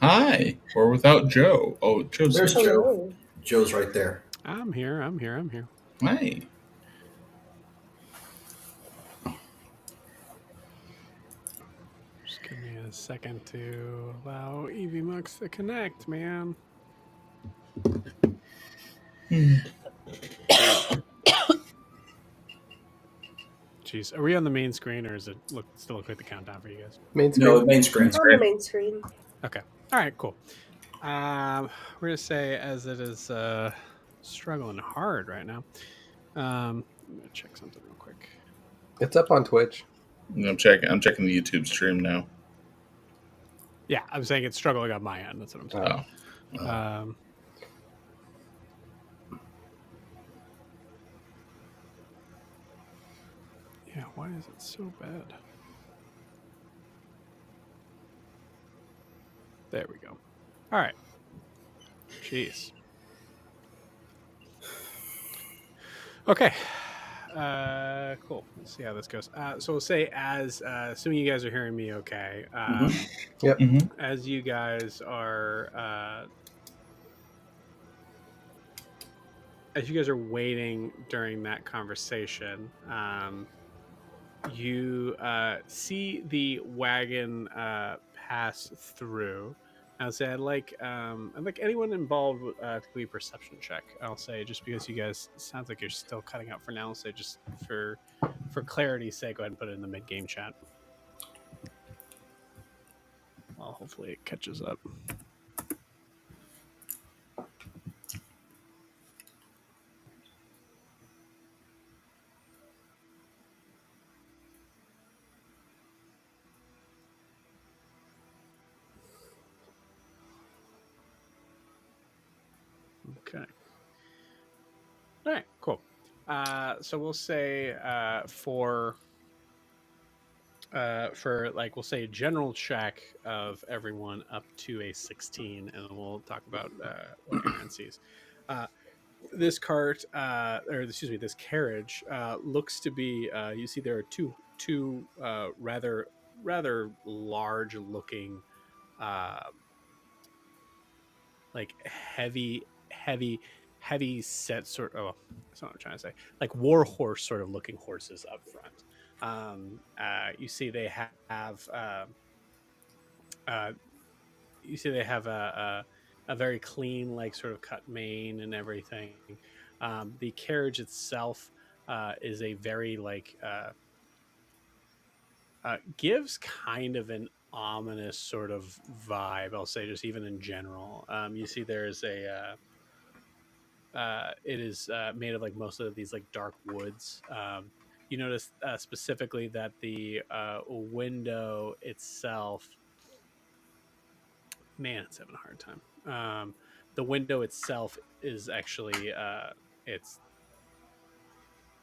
Speaker 3: Hi. Or without Joe. Oh, Joe's
Speaker 6: There's
Speaker 3: here.
Speaker 6: Joe.
Speaker 4: Hello.
Speaker 6: Joe's right there.
Speaker 1: I'm here.
Speaker 3: Hi.
Speaker 1: Just give me a second to allow EVMux to connect, man. Jeez, are we on the main screen, or is it still look like the countdown for you guys?
Speaker 5: Main screen.
Speaker 6: No, the main screen.
Speaker 4: On the main screen.
Speaker 1: Okay. All right. Cool. We're gonna say as it is struggling hard right now. I'm gonna check something real quick.
Speaker 5: It's up on Twitch.
Speaker 3: I'm checking the YouTube stream now.
Speaker 1: Yeah, I'm saying it's struggling on my end. That's what I'm saying.
Speaker 3: Oh.
Speaker 1: Yeah, why is it so bad? There we go. All right. Jeez. Okay. Cool. Let's see how this goes. So we'll say as assuming you guys are hearing me okay.
Speaker 5: Yep.
Speaker 3: Mm-hmm.
Speaker 1: As you guys are waiting during that conversation, you see the wagon pass through. I'll say I'd like anyone involved to do a perception check. I'll say just because you guys sounds like you're still cutting out for now. I'll say just for clarity's sake, go ahead and put it in the mid game chat. Well, hopefully it catches up. Okay. All right. Cool. So we'll say for like we'll say a general check of everyone up to a 16, and then we'll talk about what Aaron sees. This cart, or excuse me, this carriage looks to be. You see, there are two rather large looking, like heavy set sort. Oh, that's not what I'm trying to say. Like war horse sort of looking horses up front. You see, they have. You see, they have a very clean, like sort of cut mane and everything. The carriage itself is a very like gives kind of an ominous sort of vibe. I'll say, just even in general. You see, there's a it is made of like most of these like dark woods. You notice specifically that the window itself, man, it's having a hard time. The window itself is actually it's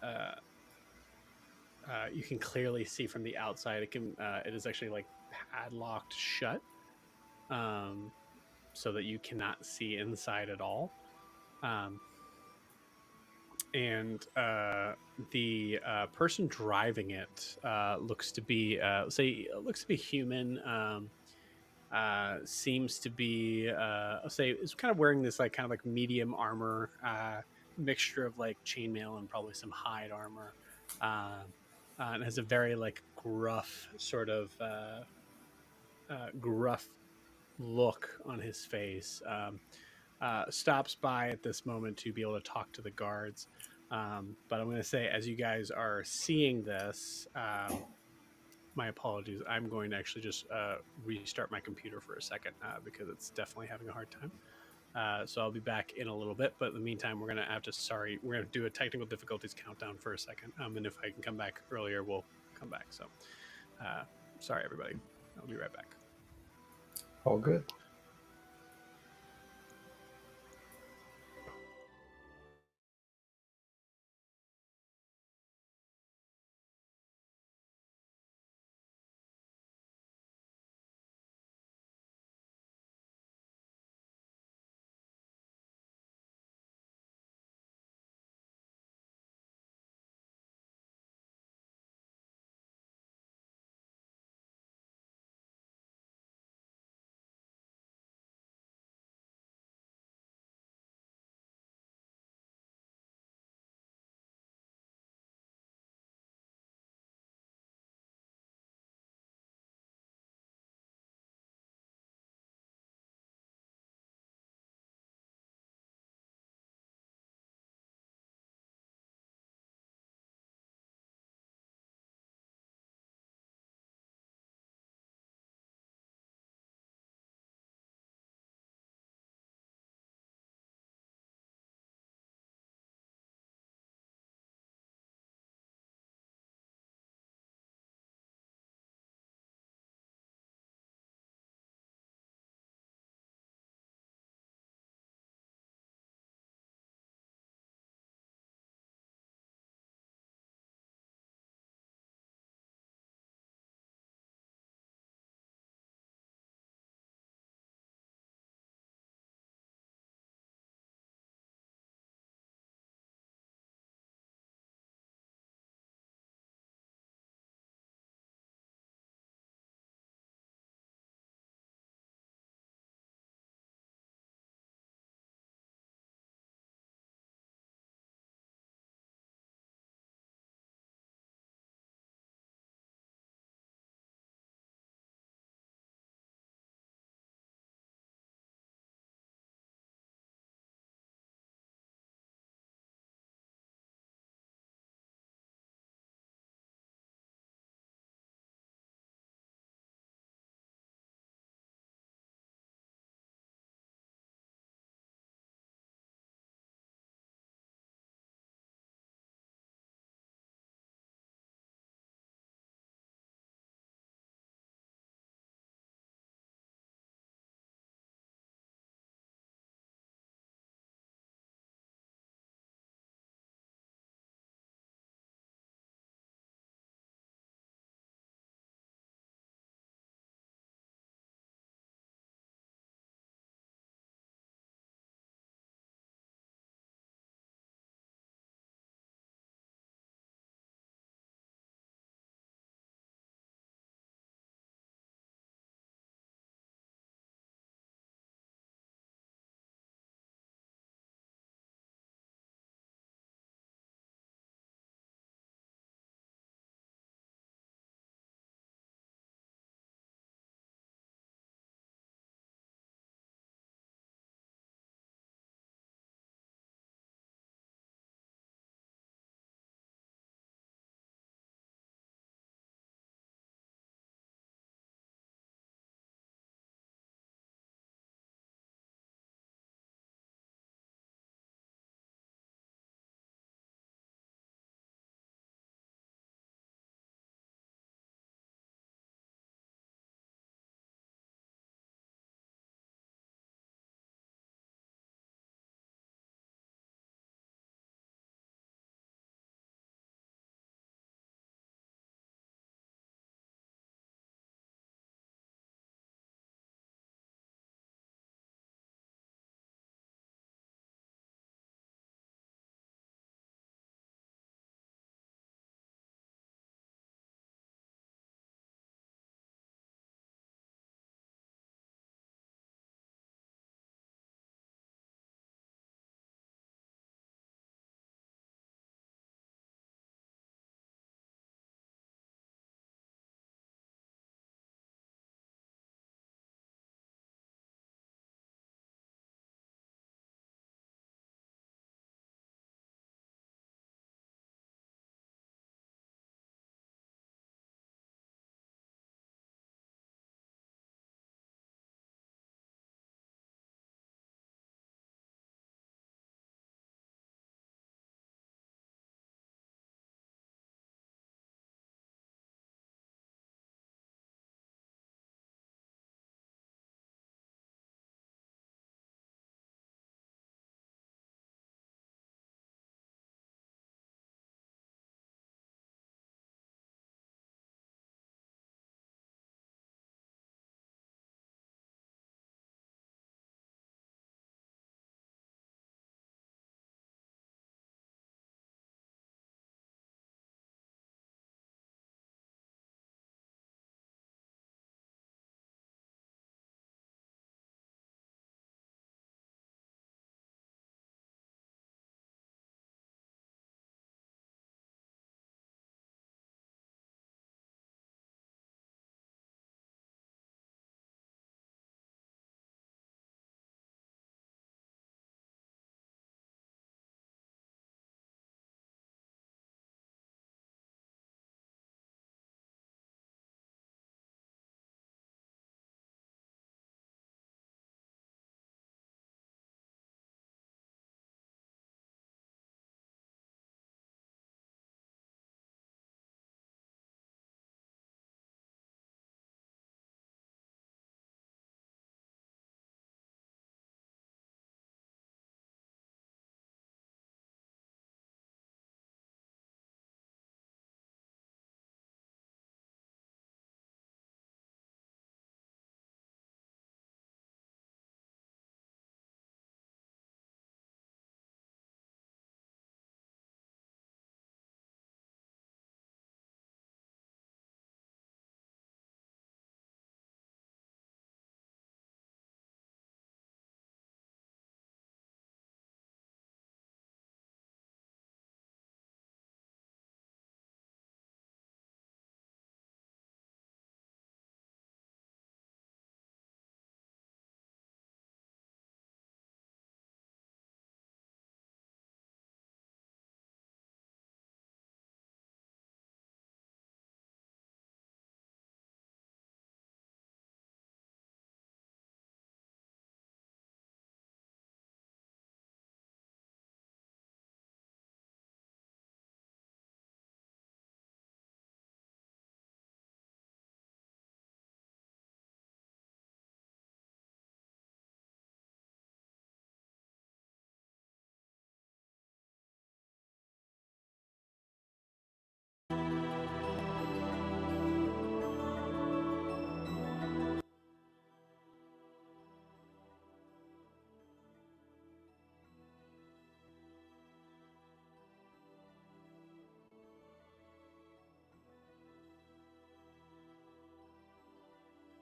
Speaker 1: uh, you can clearly see from the outside. It is actually like padlocked shut, so that you cannot see inside at all. Um, and the person driving it looks to be human. Seems to be I'll say is kind of wearing this like kind of like medium armor, mixture of like chainmail and probably some hide armor, and has a very like gruff sort of gruff look on his face. Stops by at this moment to be able to talk to the guards. But I'm going to say, as you guys are seeing this, my apologies. I'm going to actually just restart my computer for a second because it's definitely having a hard time. So I'll be back in a little bit. But in the meantime, we're going to do a technical difficulties countdown for a second. And if I can come back earlier, we'll come back. So sorry, everybody. I'll be right back.
Speaker 5: All good.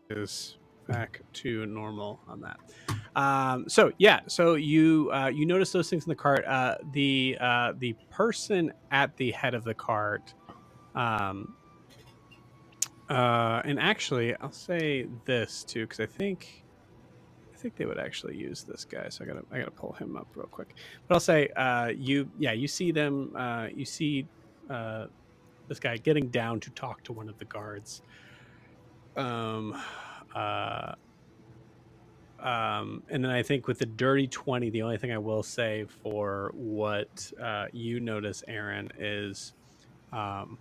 Speaker 1: is back to normal on that. So you notice those things in the cart. The person at the head of the cart, um, and actually I'll say this too because I think they would actually use this guy. So I gotta pull him up real quick. But I'll say you see them you see this guy getting down to talk to one of the guards. Um, uh, and then I think with the dirty 20, the only thing I will say for what you notice, Aaron, is um,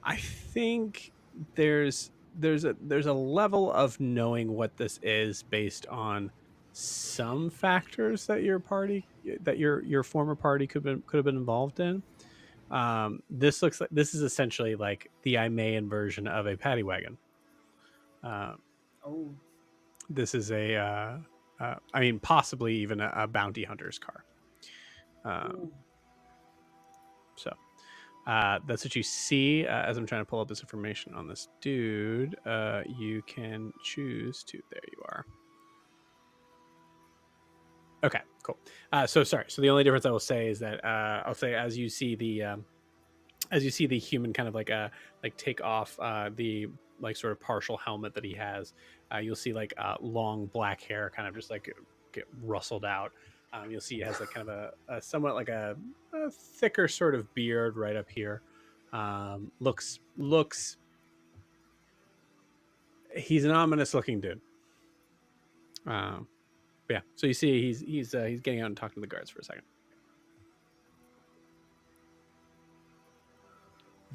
Speaker 1: I think there's a level of knowing what this is based on some factors that your former party could have been involved in. This looks like this is essentially like the Imaean version of a paddy wagon. Um,
Speaker 2: Oh.
Speaker 1: this is I mean, possibly even a bounty hunter's car.
Speaker 2: Ooh.
Speaker 1: So that's what you see as I'm trying to pull up this information on this dude. You can choose to. There you are. Okay, cool. So sorry. So the only difference I will say is that I'll say as you see the human kind of like take off the like sort of partial helmet that he has, you'll see like long black hair kind of just like get rustled out. You'll see he has like kind of a somewhat like a thicker sort of beard right up here. Looks he's an ominous looking dude. Yeah, so you see he's getting out and talking to the guards for a second.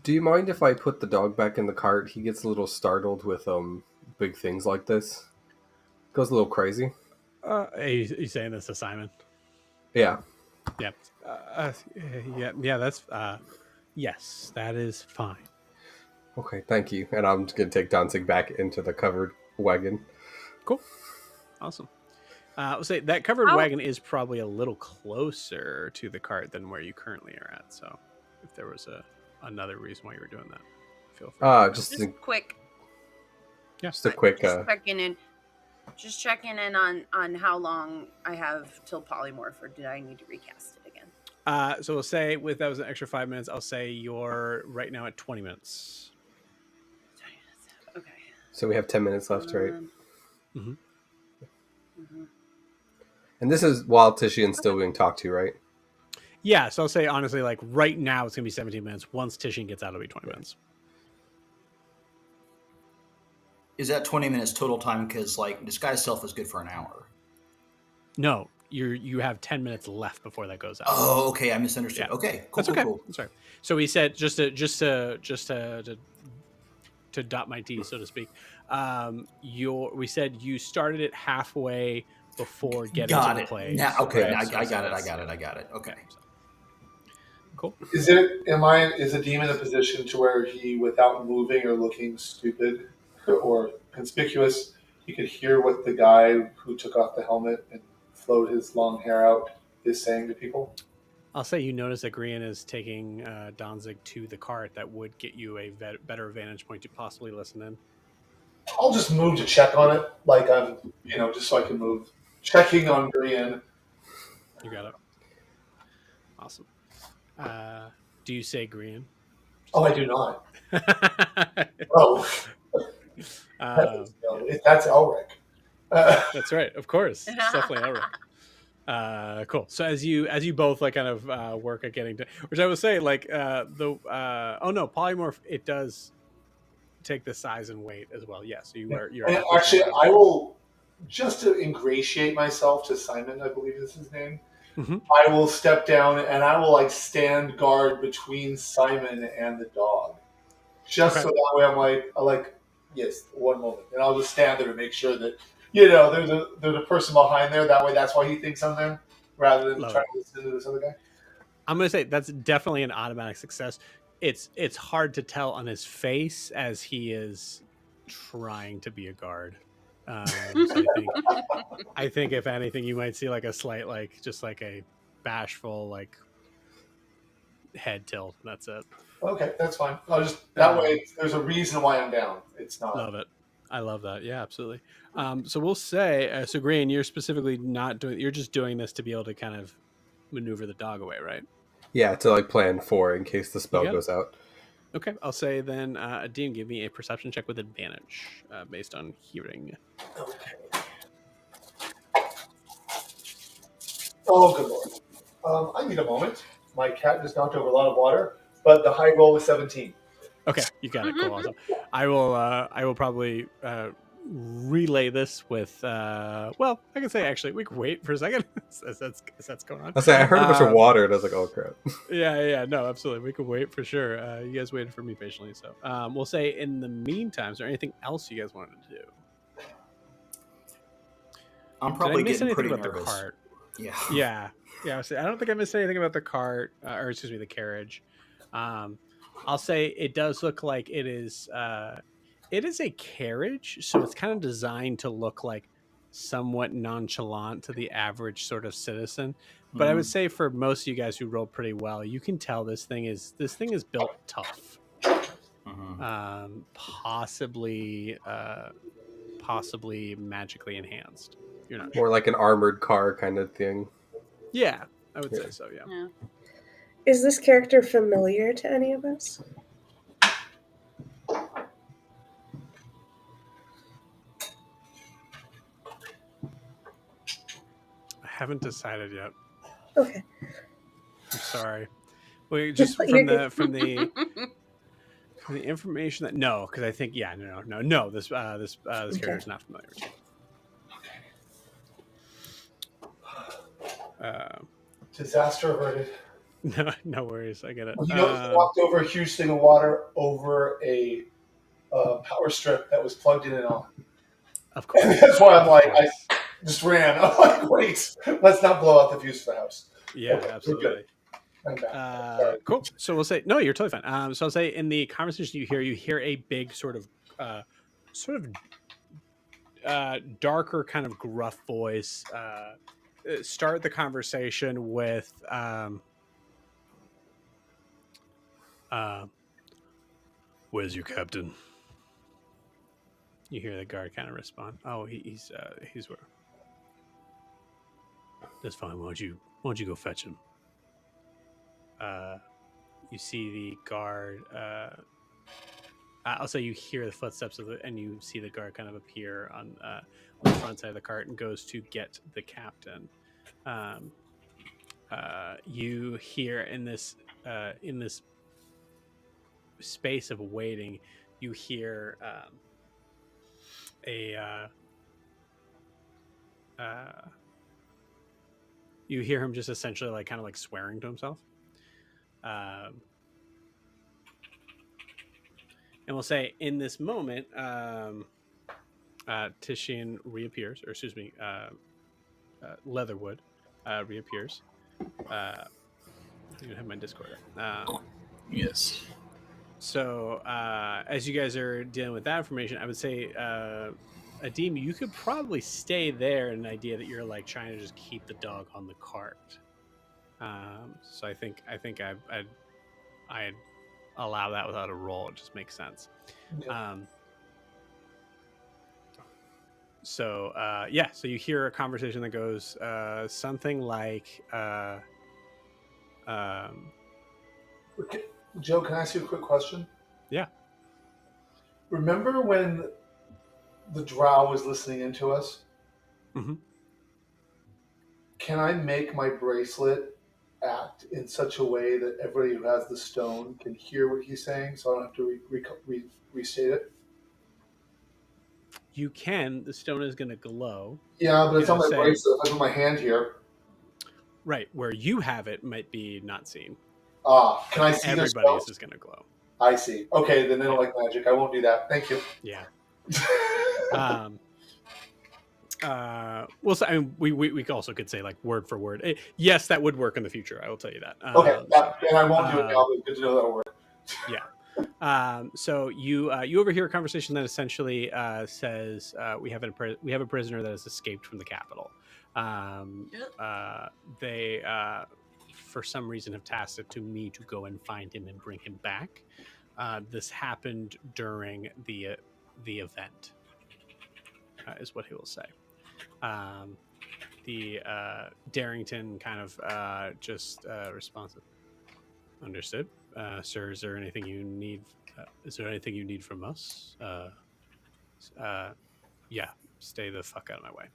Speaker 5: Do you mind if I put the dog back in the cart? He gets a little startled with big things like this. Goes a little crazy.
Speaker 1: You saying this to Simon?
Speaker 5: Yeah.
Speaker 1: Yeah. Yeah. That's yes, that is fine.
Speaker 5: Okay, thank you. And I'm just gonna take Danzig back into the covered wagon.
Speaker 1: Cool. Awesome. I'll say that covered wagon is probably a little closer to the cart than where you currently are at. So, if there was another reason why you were doing that, feel free.
Speaker 5: Just
Speaker 2: quick.
Speaker 1: Yeah.
Speaker 5: Just a quick.
Speaker 2: Just checking in on how long I have till polymorph, or did I need to recast it again?
Speaker 1: So we'll say with that was an extra 5 minutes. I'll say you're right now at 20 minutes.
Speaker 2: 20 minutes. Okay.
Speaker 5: So we have 10 minutes left, right?
Speaker 1: Mm-hmm.
Speaker 2: Mm-hmm.
Speaker 5: And this is while Tishian's still being talked to, right?
Speaker 1: Yeah, so I'll say honestly, like right now it's gonna be 17 minutes. Once Tishian gets out, it'll be 20 minutes.
Speaker 6: Is that 20 minutes total time? Because like disguise self is good for an hour.
Speaker 1: No, you have 10 minutes left before that goes out.
Speaker 6: Oh, okay, I misunderstood.
Speaker 1: Yeah.
Speaker 6: Okay, cool,
Speaker 1: That's okay.
Speaker 6: cool.
Speaker 1: Sorry. So he said just to dot my T, so to speak. We said you started it halfway before getting to the place.
Speaker 6: Now, okay,
Speaker 1: right?
Speaker 6: I got it. Okay.
Speaker 1: Cool.
Speaker 7: Is a demon in a position to where he, without moving or looking stupid or conspicuous, he could hear what the guy who took off the helmet and flowed his long hair out is saying to people?
Speaker 1: I'll say you notice that Grian is taking Danzig to the cart. That would get you a better vantage point to possibly listen in.
Speaker 7: I'll just move to check on it, like I'm, just so I can move. Checking on Brian.
Speaker 1: You got it. Awesome. Do you say Grian?
Speaker 7: Oh, I do not. Oh. That's Elric.
Speaker 1: That's right. Of course. It's definitely Elric. Cool. So as you both like kind of work at getting to, which I would say like polymorph, it does take the size and weight as well. Yeah. So you're
Speaker 7: actually I will, just to ingratiate myself to Simon, I believe is his name.
Speaker 1: Mm-hmm.
Speaker 7: I will step down and I will like stand guard between Simon and the dog, just so that way I'm like yes, one moment, and I'll just stand there to make sure that there's a person behind there. That way, that's why he thinks I'm there, rather than trying to listen to this other guy.
Speaker 1: I'm gonna say that's definitely an automatic success. It's hard to tell on his face as he is trying to be a guard. So I think if anything, you might see like a slight, like just like a bashful, like head tilt. That's it.
Speaker 7: Okay, that's fine. I'll just that way. There's a reason why I'm down. It's not.
Speaker 1: Love it. I love that. Yeah, absolutely. So we'll say, so Green, you're specifically not doing. You're just doing this to be able to kind of maneuver the dog away, right?
Speaker 5: Yeah, to like plan for in case the spell
Speaker 1: got it.
Speaker 5: goes out.
Speaker 1: Okay, I'll say then, Adim, give me a perception check with advantage based on hearing.
Speaker 7: Okay. Oh, good lord. I need a moment. My cat just knocked over a lot of water, but the high roll was 17.
Speaker 1: Okay, you got it. Cool, awesome. I will probably relay this with. Well, I can say actually, we can wait for a second as that's going on.
Speaker 5: I say I heard a bunch of water, and I was like, "Oh crap!"
Speaker 1: Yeah, no, absolutely, we can wait for sure. You guys waited for me patiently, so we'll say in the meantime, is there anything else you guys wanted to do?
Speaker 6: I'm probably
Speaker 1: Did I miss
Speaker 6: getting
Speaker 1: anything
Speaker 6: pretty
Speaker 1: about
Speaker 6: nervous.
Speaker 1: the cart?
Speaker 6: Yeah.
Speaker 1: Yeah. I don't think I missed anything about the cart, or excuse me, the carriage. I'll say it does look like it is. It is a carriage, so it's kind of designed to look like somewhat nonchalant to the average sort of citizen. But I would say for most of you guys who rolled pretty well, you can tell this thing is built tough. Possibly magically enhanced. You're not
Speaker 5: More like an armored car kind of thing.
Speaker 1: Yeah, I would say so. Yeah.
Speaker 4: Is this character familiar to any of us?
Speaker 1: I haven't decided yet.
Speaker 4: Okay.
Speaker 1: I'm sorry. Wait, just from the information that because I think no. This character is not familiar with you.
Speaker 7: Disaster averted.
Speaker 1: No worries. I get it.
Speaker 7: He walked over a huge thing of water over a power strip that was plugged in and on.
Speaker 1: Of course.
Speaker 7: That's why I'm like, I just ran. I'm like, wait, let's not blow out the fuse for the house.
Speaker 1: Yeah,
Speaker 7: okay,
Speaker 1: absolutely. Cool. So we'll say no. You're totally fine. So I'll say in the conversation you hear a big sort of darker kind of gruff voice start the conversation with where's your captain? You hear the guard kind of respond, oh, he's where? That's fine. Why don't you go fetch him? You see the guard. I'll say you hear the footsteps and you see the guard kind of appear on the front side of the cart and goes to get the captain. You hear in this space of waiting, you hear you hear him just essentially like kind of like swearing to himself. And we'll say in this moment, Tishian reappears, or excuse me, Leatherwood reappears. I even have my Discord.
Speaker 3: Yes.
Speaker 1: So as you guys are dealing with that information, I would say, Adim, you could probably stay there in an idea that you're like trying to just keep the dog on the cart. So I think I'd allow that without a roll. It just makes sense. Okay. So you hear a conversation that goes something like
Speaker 7: Joe, can I ask you a quick question?
Speaker 1: Yeah.
Speaker 7: Remember when the drow was listening into us?
Speaker 1: Mm-hmm.
Speaker 7: Can I make my bracelet act in such a way that everybody who has the stone can hear what he's saying, so I don't have to restate it?
Speaker 1: You can. The stone is going to glow.
Speaker 7: Yeah, but it's on my bracelet. If I put my hand here.
Speaker 1: Right, where you have it might be not seen.
Speaker 7: Can I see
Speaker 1: everybody's is going to glow?
Speaker 7: I see. Okay, then they don't like magic. I won't do that. Thank you.
Speaker 1: Yeah. Well, so, I mean, we also could say like word for word. Yes, that would work in the future. I will tell you that.
Speaker 7: Okay, and I won't do it now. But good to know that'll work.
Speaker 1: Yeah. So you overhear a conversation that essentially says we have a prisoner that has escaped from the capital. They for some reason have tasked it to me to go and find him and bring him back. This happened during the event, is what he will say. The Darrington kind of just responds, understood. Sir, is there anything you need? Is there anything you need from us? Yeah, stay the fuck out of my way.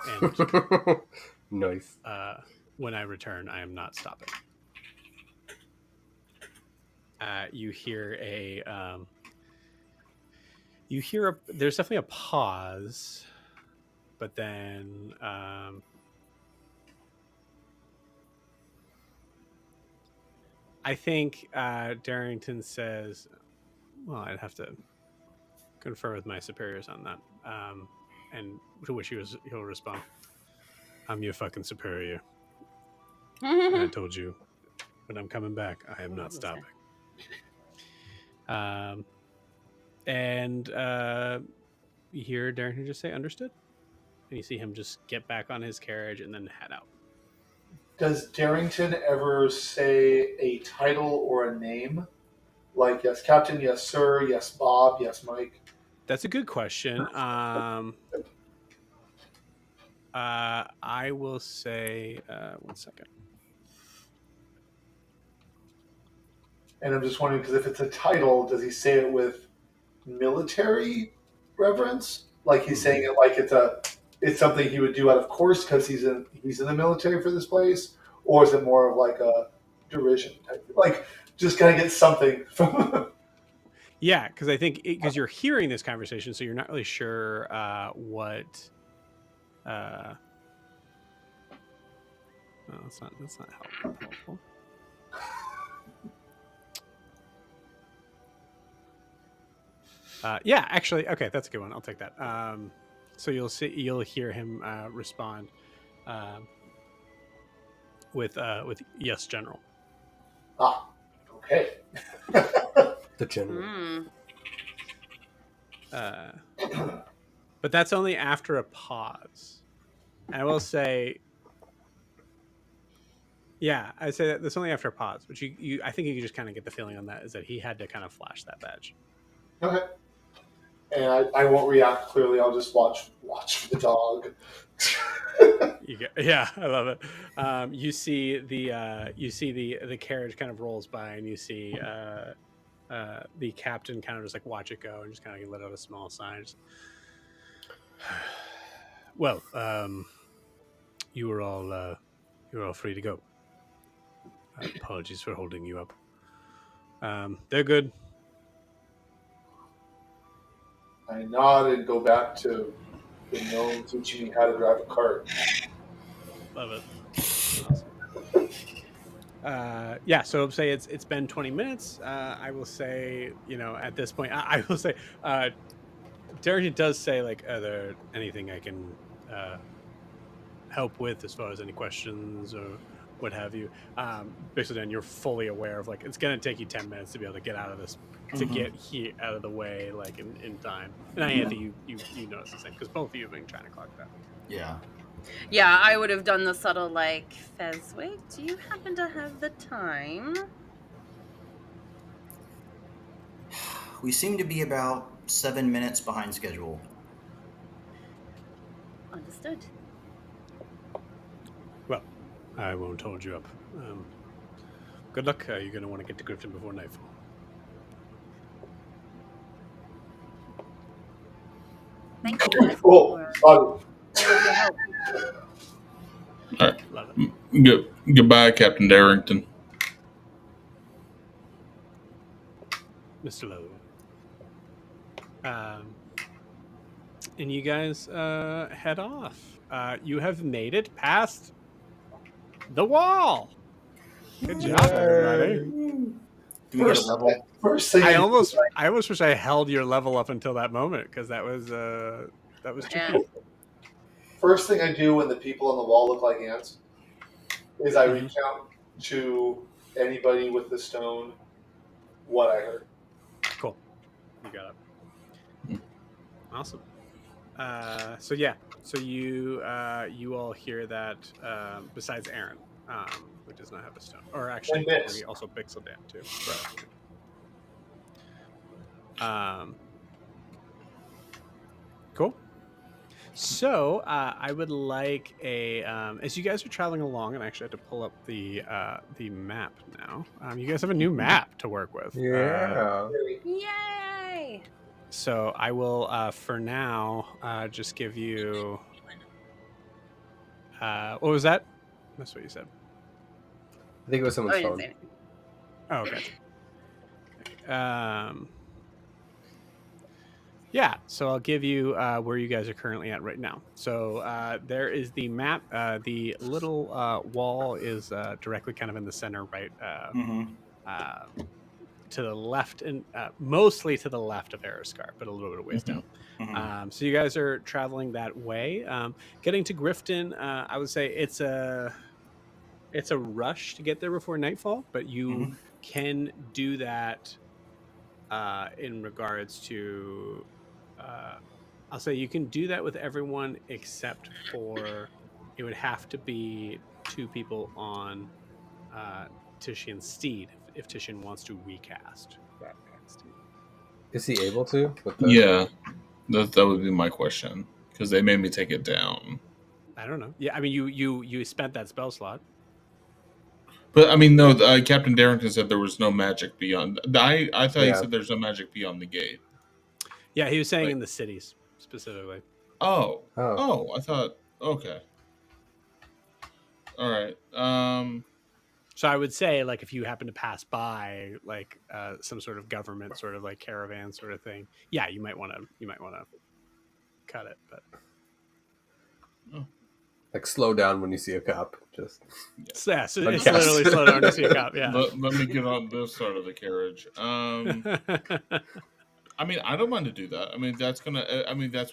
Speaker 1: And
Speaker 5: Nice.
Speaker 1: when I return, I am not stopping. You hear there's definitely a pause, but then I think Darrington says, well, I'd have to confer with my superiors on that. And to which he'll respond, I'm your fucking superior. And I told you when I'm coming back, I am not stopping. And you hear Darrington just say, understood. And you see him just get back on his carriage and then head out.
Speaker 7: Does Darrington ever say a title or a name? Like, yes, Captain, yes, sir, yes, Bob, yes, Mike?
Speaker 1: That's a good question. I will say, 1 second.
Speaker 7: And I'm just wondering, because if it's a title, does he say it with military reverence? Like he's saying it like it's something he would do out of course because he's in the military for this place, or is it more of like a derision type? Like just kind of get something from.
Speaker 1: Yeah, because I think because you're hearing this conversation, so you're not really sure what. No, that's not helpful. Yeah, actually, okay, that's a good one. I'll take that. So you'll hear him respond with yes, General.
Speaker 7: Ah, okay.
Speaker 5: The general.
Speaker 1: But that's only after a pause. And I will say, yeah, I say that that's only after a pause. But I think you can just kind of get the feeling on that is that he had to kind of flash that badge.
Speaker 7: Okay. And I won't react clearly. I'll just watch for the dog.
Speaker 1: Yeah, I love it. You see the carriage kind of rolls by, and you see the captain kind of just like watch it go and just kind of let out a small sigh. Just, well, you were all free to go. Apologies for holding you up. They're good.
Speaker 7: I nod and go back to the gnome teaching me how to drive a cart.
Speaker 1: Love it. Awesome. Yeah, so say it's been 20 minutes. I will say, at this point, I will say, Darrington does say, like, are there anything I can help with as far as any questions or what have you? Basically, then you're fully aware of, like, it's going to take you 10 minutes to be able to get out of this, to get here out of the way, like, in time. And I think you notice the same, because both of you have been trying to clock that.
Speaker 6: Yeah.
Speaker 2: Yeah, I would have done the subtle, like, Fezwick, do you happen to have the time?
Speaker 6: We seem to be about 7 minutes behind schedule.
Speaker 2: Understood.
Speaker 1: Well, I won't hold you up. Good luck. You're going to want to get to Griffin before nightfall.
Speaker 2: Thank you guys
Speaker 7: Cool.
Speaker 2: for all of your help.
Speaker 3: All right.
Speaker 1: Love it.
Speaker 3: Goodbye, Captain Darrington.
Speaker 1: Mr. Lowe. And you guys head off. You have made it past the wall. Good job, everybody.
Speaker 6: Do we get a level?
Speaker 7: First thing
Speaker 1: I almost wish I held your level up until that moment, because that was tricky.
Speaker 2: Yeah.
Speaker 7: First thing I do when the people on the wall look like ants is I reach out to anybody with the stone what I heard.
Speaker 1: Cool. You got it. Awesome. So yeah. So you all hear that besides Aaron. who does not have a stone, or actually
Speaker 7: And Bix.
Speaker 1: maybe also Bixeldan too. Cool. So I would like a as you guys are traveling along, and I actually had to pull up the map now. You guys have a new map to work with.
Speaker 5: Yeah.
Speaker 2: Yay!
Speaker 1: So I will for now just give you. What was that? That's what you said.
Speaker 5: I think it was
Speaker 2: Oh,
Speaker 5: someone's
Speaker 2: I didn't
Speaker 5: phone.
Speaker 2: say anything.
Speaker 1: Oh, gotcha. Yeah, so I'll give you where you guys are currently at right now. So there is the map. The little wall is directly kind of in the center, right? To the left, and mostly to the left of Araskar, but a little bit of ways down. So you guys are traveling that way. Getting to Grifton, I would say it's a rush to get there before nightfall, but you can do that in regards to I'll say you can do that with everyone except for it would have to be 2 people on Titian's steed if Titian wants to recast that steed.
Speaker 5: Is he able to? With the...
Speaker 3: Yeah, that would be my question because they made me take it down.
Speaker 1: I don't know. Yeah, I mean you spent that spell slot.
Speaker 3: But I mean, no. Captain Darrington said there was no magic beyond. I thought he said there's no magic beyond the gate.
Speaker 1: Yeah, he was saying in the cities specifically.
Speaker 3: Oh, I thought. Okay. All right.
Speaker 1: So I would say, like, if you happen to pass by, like, some sort of government, sort of like caravan, sort of thing, yeah, you might want to cut it, but
Speaker 5: like slow down when you see a cop. Just
Speaker 1: so it's literally slow down when you see a cop. Yeah.
Speaker 3: Let me get on this side of the carriage. I mean, I don't mind to do that. I mean, that's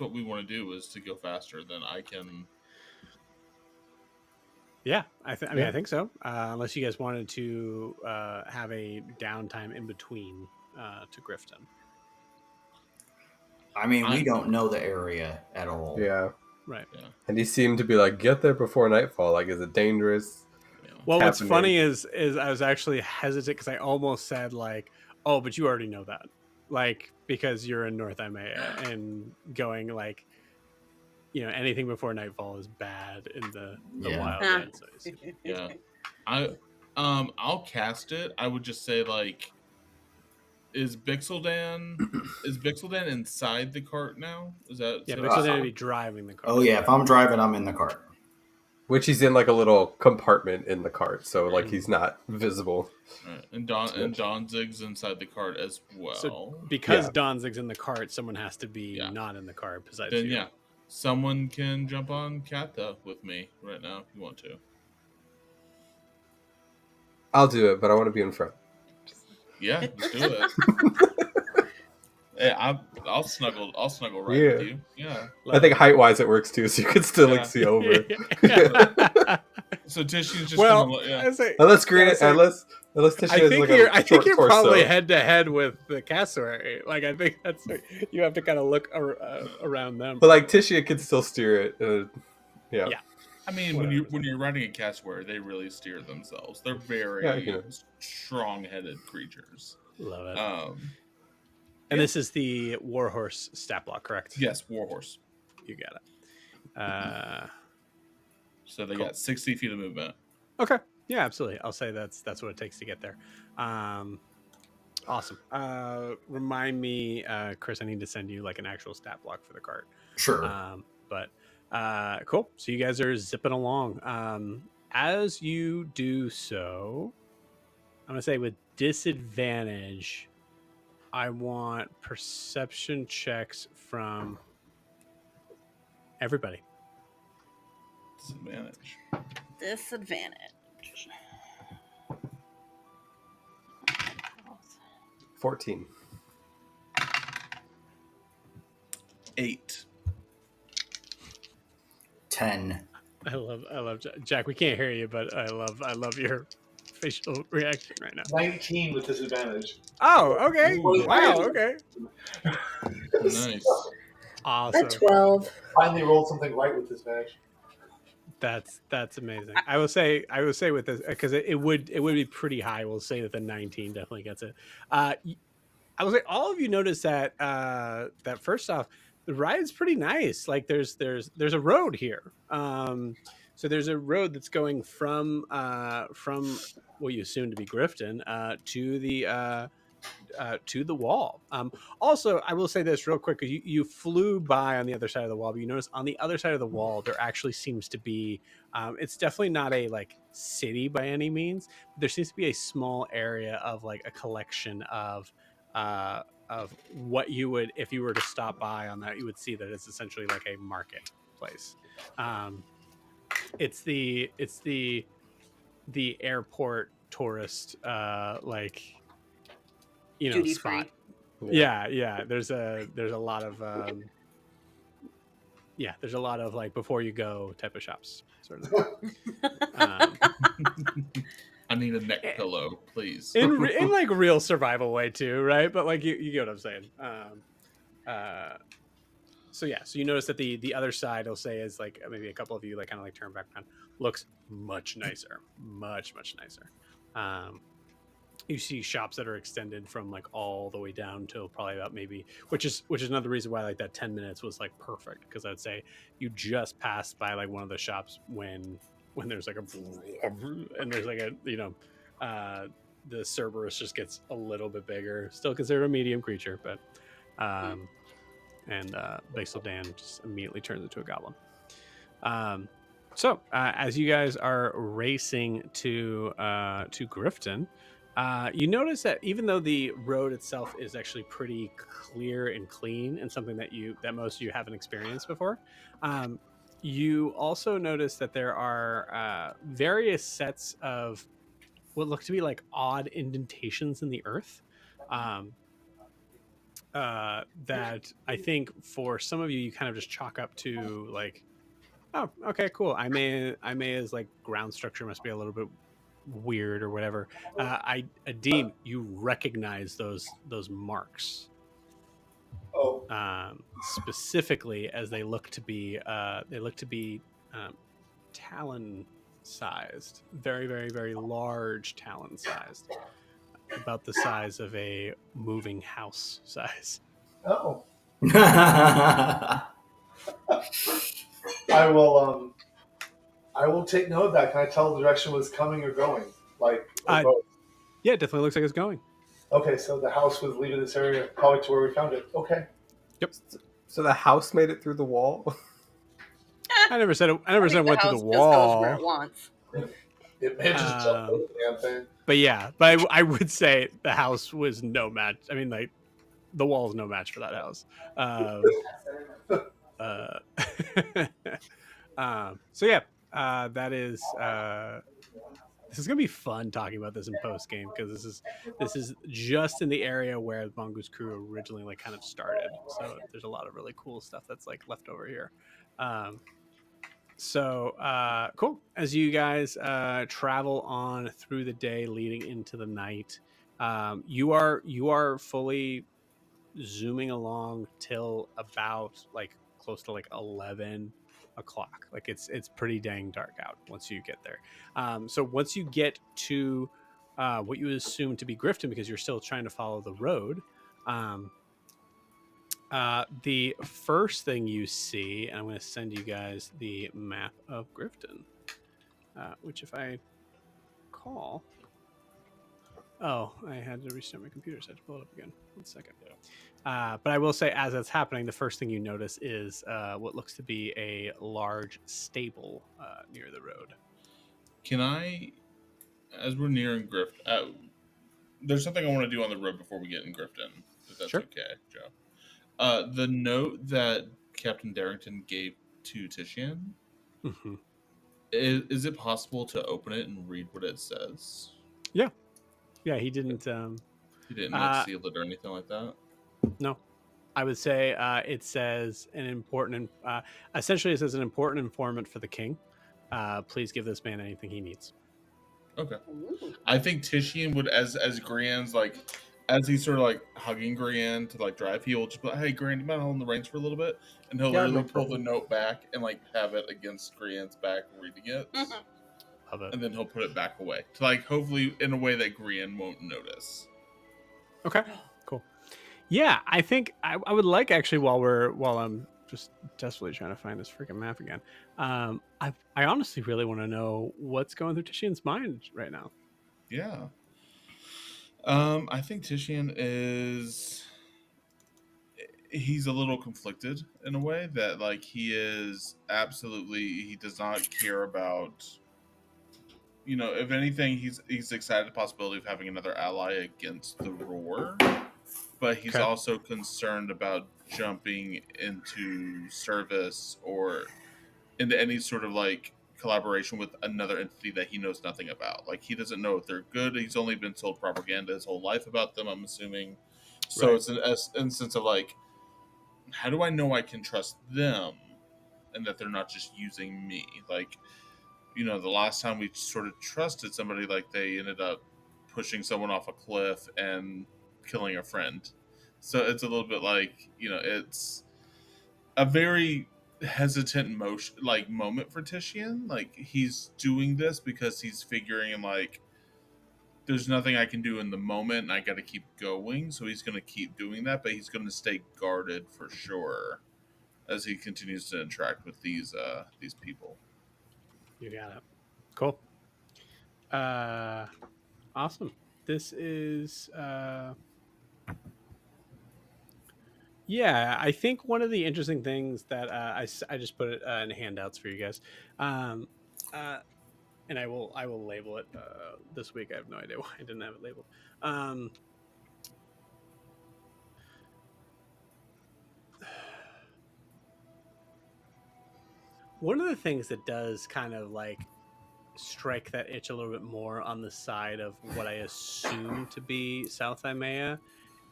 Speaker 3: what we want to do is to go faster. Then I can.
Speaker 1: Yeah, I think so. Unless you guys wanted to have a downtime in between to Grifton.
Speaker 6: I mean, we don't know the area at all.
Speaker 5: Yeah.
Speaker 1: Right.
Speaker 3: Yeah.
Speaker 5: And he seemed to be like, get there before nightfall. Like, is it dangerous?
Speaker 1: Well, what's funny is I was actually hesitant because I almost said like, oh, but you already know that, like, because you're in North Imaea and going like, you know, anything before nightfall is bad in the wildlands.
Speaker 3: Yeah. I'll cast it. I would just say like, is Bixeldan inside the cart now? Is that
Speaker 1: Bixeldan would be driving the cart.
Speaker 6: Oh yeah, if I'm driving, I'm in the cart.
Speaker 5: Which he's in like a little compartment in the cart, so like he's not visible.
Speaker 3: Right. And Donzig's inside the cart as well.
Speaker 1: So because Donzig's in the cart, someone has to be not in the cart besides you.
Speaker 3: Yeah. Someone can jump on Katha with me right now if you want to.
Speaker 5: I'll do it, but I want to be in front.
Speaker 3: Yeah, let's do it. Hey, I'll snuggle right with you. Yeah.
Speaker 5: I think height wise it works too, so you can still like see over.
Speaker 3: So Tishi's just
Speaker 5: unless Tishi
Speaker 1: I
Speaker 5: is
Speaker 1: think
Speaker 5: like
Speaker 1: I think you're
Speaker 5: torso.
Speaker 1: probably head to head with the cassowary. Like I think that's you have to kind of look around them.
Speaker 5: But like Tishia can still steer it. Yeah.
Speaker 3: I mean, when you're riding a cassowary, they really steer themselves. They're very strong-headed creatures.
Speaker 1: Love it. And this is the Warhorse stat block, correct?
Speaker 3: Yes, Warhorse.
Speaker 1: You got it.
Speaker 3: So they got 60 feet of movement.
Speaker 1: Okay. Yeah, absolutely. I'll say that's what it takes to get there. Awesome. Remind me, Chris, I need to send you like an actual stat block for the cart.
Speaker 6: Sure.
Speaker 1: But cool. So you guys are zipping along. As you do so, I'm gonna say with disadvantage, I want perception checks from everybody.
Speaker 2: Disadvantage.
Speaker 5: 14.
Speaker 3: 8.
Speaker 6: 10.
Speaker 1: I love Jack. We can't hear you, but I love your facial reaction right now.
Speaker 7: 19 with disadvantage.
Speaker 1: Oh, okay.
Speaker 7: Ooh,
Speaker 1: wow. Okay.
Speaker 3: Nice.
Speaker 1: Awesome.
Speaker 4: At 12.
Speaker 7: Finally rolled something right with disadvantage.
Speaker 1: That's amazing. I will say with this, because it would be pretty high. We'll say that the 19 definitely gets it. I will say all of you notice that that first off, the ride's pretty nice. Like there's a road here. So there's a road that's going from what you assume to be Grifton to the wall. Also, I will say this real quick, because you flew by on the other side of the wall, but you notice on the other side of the wall there actually seems to be. It's definitely not a like city by any means. But there seems to be a small area of like a collection of what you would, if you were to stop by on that, you would see that it's essentially like a marketplace. It's the airport tourist like
Speaker 2: Duty
Speaker 1: spot.
Speaker 2: free.
Speaker 1: Yeah. There's a lot of there's a lot of like before you go type of shops sort of thing.
Speaker 3: I need a neck pillow, please.
Speaker 1: in like real survival way too, right? But like you get what I'm saying. So you notice that the other side, I'll say, is like maybe a couple of you like kind of like turn back around, looks much nicer, much nicer. You see shops that are extended from like all the way down till probably about maybe, which is another reason why like that 10 minutes was like perfect, because I'd say you just passed by like one of the shops when there's like and there's like a the Cerberus just gets a little bit bigger, still considered a medium creature, but and Basal Dan just immediately turns into a goblin. So as you guys are racing to Grifton, you notice that even though the road itself is actually pretty clear and clean, and something that most of you haven't experienced before, you also notice that there are various sets of what look to be like odd indentations in the earth. That I think for some of you kind of just chalk up to like, oh, okay, cool. Imaea's like ground structure must be a little bit weird or whatever. Adim, you recognize those marks.
Speaker 7: Oh,
Speaker 1: Specifically as they look to be talon sized, very, very, very large talon sized, about the size of a moving house size.
Speaker 7: oh. I will take note of that. Can I tell the direction was coming or going? Like, or both?
Speaker 1: Yeah, it definitely looks like it's going.
Speaker 7: Okay, so the house was leaving this area probably to where we found it. Okay.
Speaker 1: Yep.
Speaker 5: So the house made it through the wall?
Speaker 1: I never said it went through the
Speaker 2: house just goes
Speaker 1: wall.
Speaker 2: where it wants.
Speaker 7: It may just jump over the damn thing.
Speaker 1: But I would say the house was no match. I mean, like, the wall is no match for that house. That is. This is gonna be fun talking about this in post game, because this is just in the area where the Mongoose crew originally like kind of started. So there's a lot of really cool stuff that's like left over here. Cool. As you guys travel on through the day leading into the night, you are fully zooming along till about like close to like 11 o'clock. Like it's pretty dang dark out once you get there. So once you get to what you assume to be Grifton, because you're still trying to follow the road, the first thing you see, and I'm going to send you guys the map of Grifton, which if I call, I had to restart my computer, so I had to pull it up again. 1 second. But I will say, as that's happening, the first thing you notice is what looks to be a large stable near the road.
Speaker 3: Can I, as we're nearing Grifton, there's something I want to do on the road before we get in Grifton, if that's
Speaker 1: Sure.
Speaker 3: okay, Joe. The note that Captain Darrington gave to Tishian,
Speaker 1: Mm-hmm.
Speaker 3: is it possible to open it and read what it says?
Speaker 1: Yeah, he didn't.
Speaker 3: He didn't like, seal it or anything like that?
Speaker 1: No. I would say it says essentially it says an important informant for the king. Please give this man anything he needs.
Speaker 3: Okay.
Speaker 2: Ooh.
Speaker 3: I think Tishian would, as Grian's like as he's sort of like hugging Grian to like drive, he will just be like, "Hey, Grian, do you mind holding the reins for a little bit?" And he'll
Speaker 1: Yeah,
Speaker 3: literally
Speaker 1: no
Speaker 3: pull the
Speaker 1: problem.
Speaker 3: note back and like have it against Grian's back, reading it,
Speaker 1: Love it.
Speaker 3: and then he'll put it back away to like hopefully in a way that Grian won't notice.
Speaker 1: Okay, cool. Yeah, I think I would like actually while I'm just desperately trying to find this freaking map again. I honestly really want to know what's going through Tishian's mind right now.
Speaker 3: Yeah. I think Tishian is he's a little conflicted in a way that like he does not care about, you know, if anything he's excited the possibility of having another ally against the roar, but he's
Speaker 1: Okay.
Speaker 3: also concerned about jumping into service or into any sort of like collaboration with another entity that he knows nothing about. Like he doesn't know if they're good. He's only been told propaganda his whole life about them, I'm assuming. So
Speaker 1: Right.
Speaker 3: it's an instance of like, how do I know I can trust them and that they're not just using me? Like, you know, the last time we sort of trusted somebody, like they ended up pushing someone off a cliff and killing a friend. So it's a little bit like, you know, it's a very hesitant moment for Titian. Like he's doing this because he's figuring like there's nothing I can do in the moment and I got to keep going. So he's going to keep doing that, but he's going to stay guarded for sure as he continues to interact with these people.
Speaker 1: You got it. Cool. Awesome. This is yeah, I think one of the interesting things that I just put it in handouts for you guys, um, uh, and I will label it this week. I have no idea why I didn't have it labeled. Um, one of the things that does kind of like strike that itch a little bit more on the side of what I assume to be South Imaea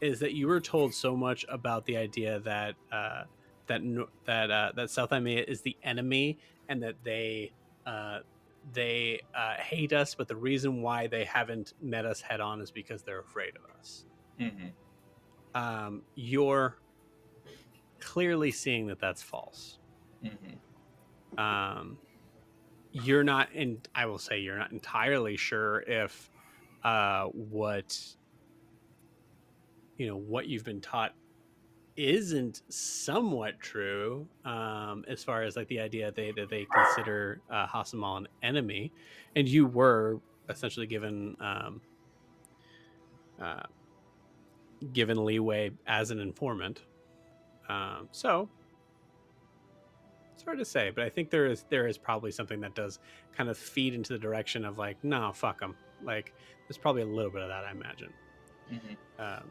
Speaker 1: is that you were told so much about the idea that that South Imaea is the enemy and that they hate us, but the reason why they haven't met us head on is because they're afraid of us. You're clearly seeing that that's false. You're not in. I will say you're not entirely sure if what what you've been taught isn't somewhat true, as far as like the idea that they consider Hasamal an enemy, and you were essentially uh, given leeway as an informant. So it's hard to say, but I think there is probably something that does kind of feed into the direction of like, no, fuck them. Like, there's probably a little bit of that, I imagine. But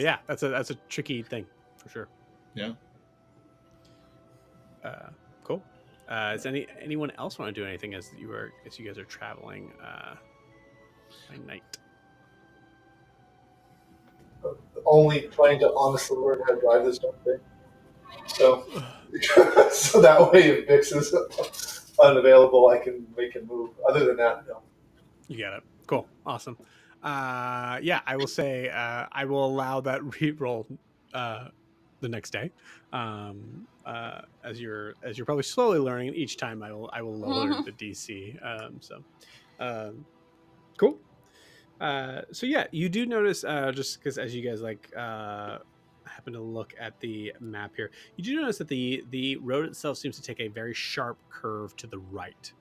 Speaker 1: yeah, that's a tricky thing for sure.
Speaker 3: Yeah.
Speaker 1: Cool. Does anyone else want to do anything as you guys are traveling by night?
Speaker 7: Only trying to honestly learn how to drive this damn thing. So, so that way if Vix is unavailable, I can make him move. Other than that, no.
Speaker 1: You got it. Cool. Awesome. Yeah, I will say I will allow that re-roll the next day. As you're probably slowly learning, each time I will lower the DC. Cool. So yeah, you do notice just because as you guys like happen to look at the map here, you do notice that the road itself seems to take a very sharp curve to the right.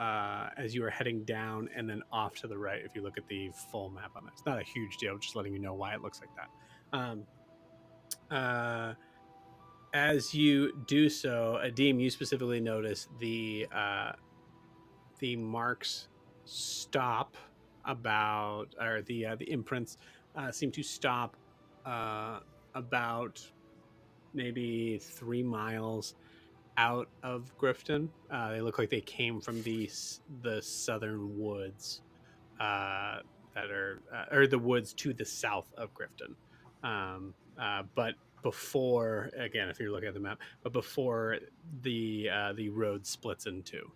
Speaker 1: As you are heading down and then off to the right, if you look at the full map on it, it's not a huge deal, just letting you know why it looks like that. As you do so, Adim, you specifically notice the marks stop about, or the imprints seem to stop about maybe 3 miles out of Grifton. They look like they came from the southern woods that are or the woods to the south of Grifton. But before, again, if you're looking at the map, but before the road splits in two.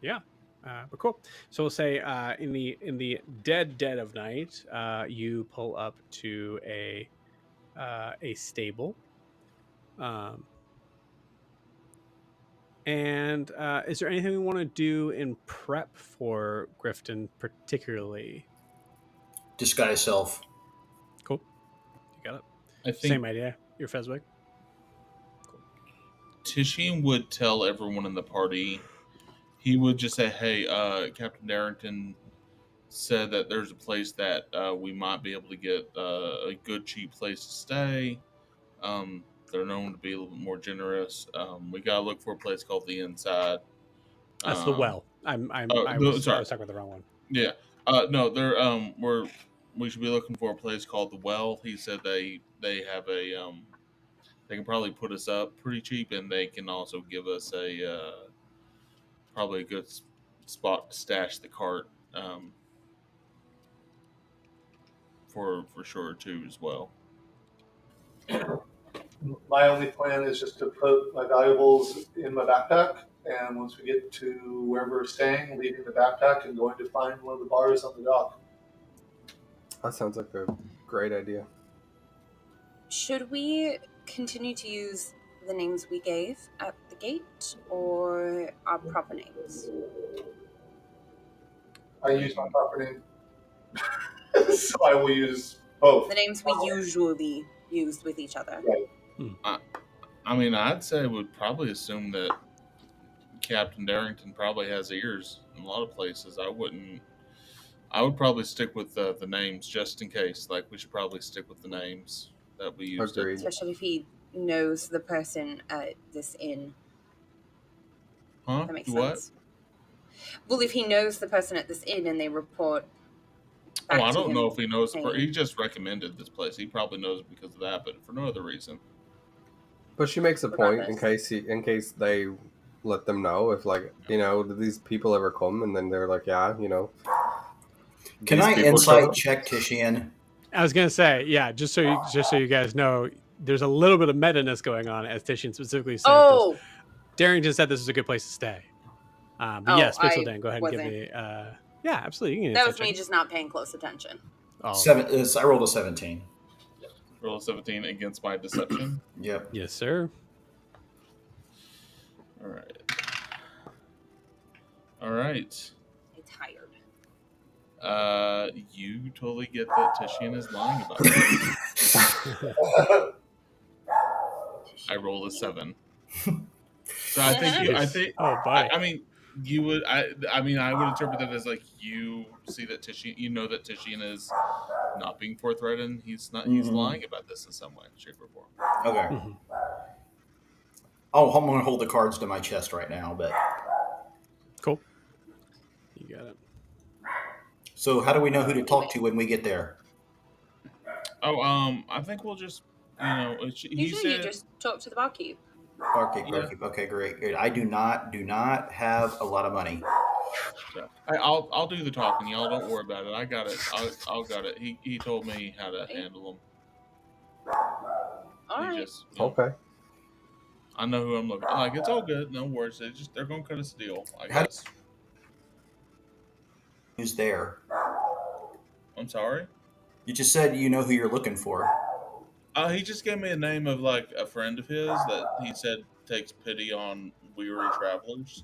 Speaker 1: Yeah. But cool. So we'll say in the dead of night, you pull up to a stable. And is there anything we want to do in prep for Grifton particularly?
Speaker 6: Disguise self.
Speaker 1: Cool. You got it.
Speaker 3: I think
Speaker 1: Same idea. You're Fezwick.
Speaker 3: Tishian would tell everyone in the party. He would just say, "Hey, Captain Darrington said that there's a place that we might be able to get a good, cheap place to stay. They're known to be a little bit more generous. We gotta look for a place called the Inside.
Speaker 1: That's the well. I was talking about the wrong one.
Speaker 3: Yeah. No, we should be looking for a place called the Well. He said they have a they can probably put us up pretty cheap, and they can also give us a probably a good spot to stash the cart for sure too as well."
Speaker 7: My only plan is just to put my valuables in my backpack, and once we get to wherever we're staying, leaving the backpack and going to find one of the bars on the dock.
Speaker 5: That sounds like a great idea.
Speaker 2: Should we continue to use the names we gave at the gate, or our proper names?
Speaker 7: I use my proper name, so I will use both.
Speaker 2: The names we usually used with each other.
Speaker 7: Right.
Speaker 3: I mean, I'd say we'd probably assume that Captain Darrington probably has ears in a lot of places. I would probably stick with the names just in case. Like, we should probably stick with the names that we used.
Speaker 5: Agreed.
Speaker 2: Especially if he knows the person at this inn.
Speaker 3: Huh?
Speaker 2: That makes
Speaker 3: What?
Speaker 2: sense. Well, if he knows the person at this inn and they report back
Speaker 3: Oh, I
Speaker 2: to
Speaker 3: don't
Speaker 2: him
Speaker 3: know if he knows.
Speaker 2: saying-
Speaker 3: He just recommended this place. He probably knows it because of that, but for no other reason.
Speaker 5: But she makes a point in
Speaker 2: Regardless.
Speaker 5: case they let them know if, like, you know, do these people ever come, and then they're like, yeah, you know.
Speaker 6: Can
Speaker 5: these
Speaker 6: I
Speaker 5: people
Speaker 6: insight
Speaker 5: showed up.
Speaker 6: check Tishian?
Speaker 1: I was gonna say, yeah, just so you guys know, there's a little bit of meta-ness going on, as Tishian specifically said.
Speaker 2: Oh,
Speaker 1: Darrington said this is a good place to stay. But
Speaker 2: Oh,
Speaker 1: yes, Pixel
Speaker 2: I
Speaker 1: Dan, go ahead and give
Speaker 2: wasn't-
Speaker 1: me. Yeah, absolutely. You can
Speaker 2: that was
Speaker 1: insight
Speaker 2: me
Speaker 1: check.
Speaker 2: just not paying close attention.
Speaker 1: Oh,
Speaker 6: I rolled a 17.
Speaker 3: Roll 17 against my deception.
Speaker 6: Yep.
Speaker 1: yes, sir.
Speaker 3: All right. All right.
Speaker 2: I'm tired.
Speaker 3: You totally get that Tishian is lying about it. I rolled a 7. So I think
Speaker 1: Oh, buddy.
Speaker 3: I mean you would I mean I would interpret that as like you see that Tishian, you know that Tishian is not being forthright and he's lying about this in some way, shape, or form.
Speaker 6: Okay.
Speaker 1: Mhm.
Speaker 6: Oh, I'm going to hold the cards to my chest right now. But
Speaker 1: Cool. You got it.
Speaker 6: so, how do we know who to talk to when we get there?
Speaker 3: Oh, I think we'll just he
Speaker 2: Usually you
Speaker 3: said
Speaker 2: just talk to the barkeep.
Speaker 6: Barkeep.
Speaker 3: Yeah.
Speaker 6: Okay, great. I do not have a lot of money.
Speaker 3: I'll do the talking. Y'all don't worry about it. I got it. I'll got it. He told me how to handle them.
Speaker 2: All
Speaker 3: He
Speaker 2: right.
Speaker 3: just
Speaker 5: Okay.
Speaker 3: I know who I'm looking. Like, it's all good. No worries. They're gonna cut us a deal. I
Speaker 6: How-
Speaker 3: guess.
Speaker 6: Who's there?
Speaker 3: I'm sorry.
Speaker 6: You just said you know who you're looking for.
Speaker 3: He just gave me a name of like a friend of his that he said takes pity on weary travelers.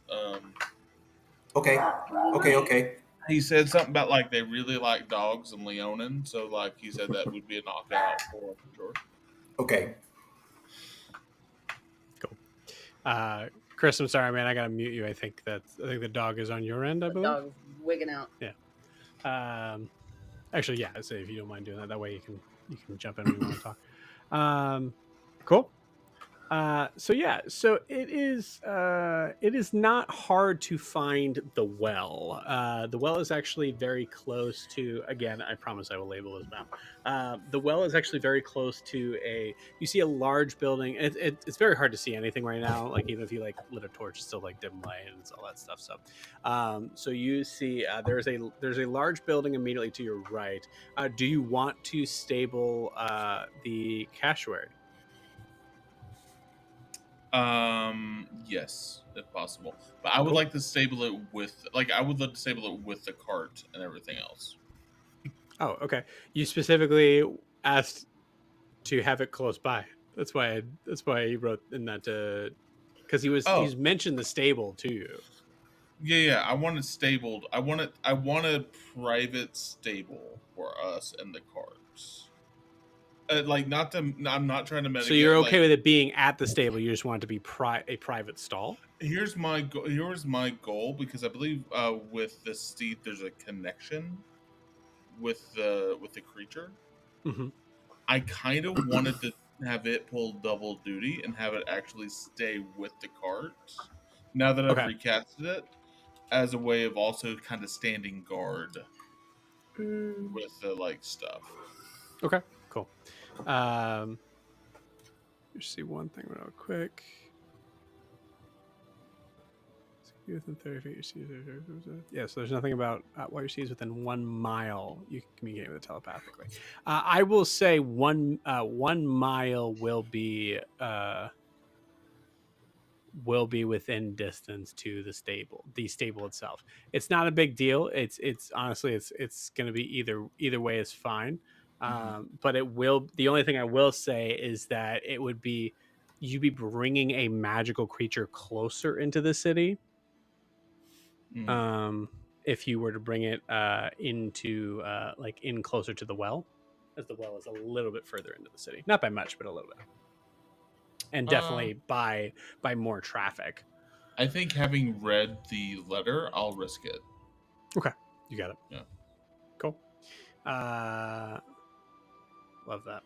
Speaker 6: Okay.
Speaker 3: He said something about like they really like dogs and Leonin, so like he said that would be a knockout for sure.
Speaker 6: Okay.
Speaker 1: Chris, I'm sorry, man. I gotta mute you. I think the dog is on your end. I
Speaker 2: The
Speaker 1: believe.
Speaker 2: dog is wigging out.
Speaker 1: Actually, yeah. So if you don't mind doing that, that way you can jump in when you want to talk. Cool. So it is not hard to find the well. The well is actually very close to. Again, I promise I will label this map. The well is actually very close to you see a large building. It's very hard to see anything right now. Like even if you like lit a torch, it's still like dim light and all that stuff. So you see there's a large building immediately to your right. Do you want to stable the cash word?
Speaker 3: Yes, if possible. But I would
Speaker 1: Cool.
Speaker 3: like to stable it with, like, I would love to stable it with the cart and everything else.
Speaker 1: Oh, okay. You specifically asked to have it close by. That's why he wrote in that because
Speaker 3: Oh,
Speaker 1: he's mentioned the stable to you.
Speaker 3: yeah. I want it stabled. I want a private stable for us and the carts. Like, not to. I'm not trying to
Speaker 1: So you're
Speaker 3: mitigate.
Speaker 1: okay
Speaker 3: Like,
Speaker 1: with it being at the stable. You just want it to be a private stall.
Speaker 3: here's my here's my goal, because I believe with the steed there's a connection with the creature.
Speaker 1: Mm-hmm.
Speaker 3: I kind of wanted to have it pull double duty and have it actually stay with the cart. Now that I've
Speaker 1: Okay.
Speaker 3: recasted it, as a way of also kind of standing guard
Speaker 4: Mm.
Speaker 3: with the like stuff.
Speaker 1: Okay. Cool. Just see one thing real quick. Within 30 feet, your seas. Yeah, so there's nothing about while your seas within 1 mile, you can communicate with it telepathically. I will say 1 mile will be within distance to the stable itself. It's not a big deal. It's honestly it's going to be either way is fine. But it will. The only thing I will say is that it would be you'd be bringing a magical creature closer into the city. If you were to bring it into like in closer to the well, as the well is a little bit further into the city, not by much, but a little bit, and definitely by more traffic.
Speaker 3: I think, having read the letter, I'll risk it.
Speaker 1: Okay, you got it.
Speaker 3: Yeah.
Speaker 1: Cool. Love that.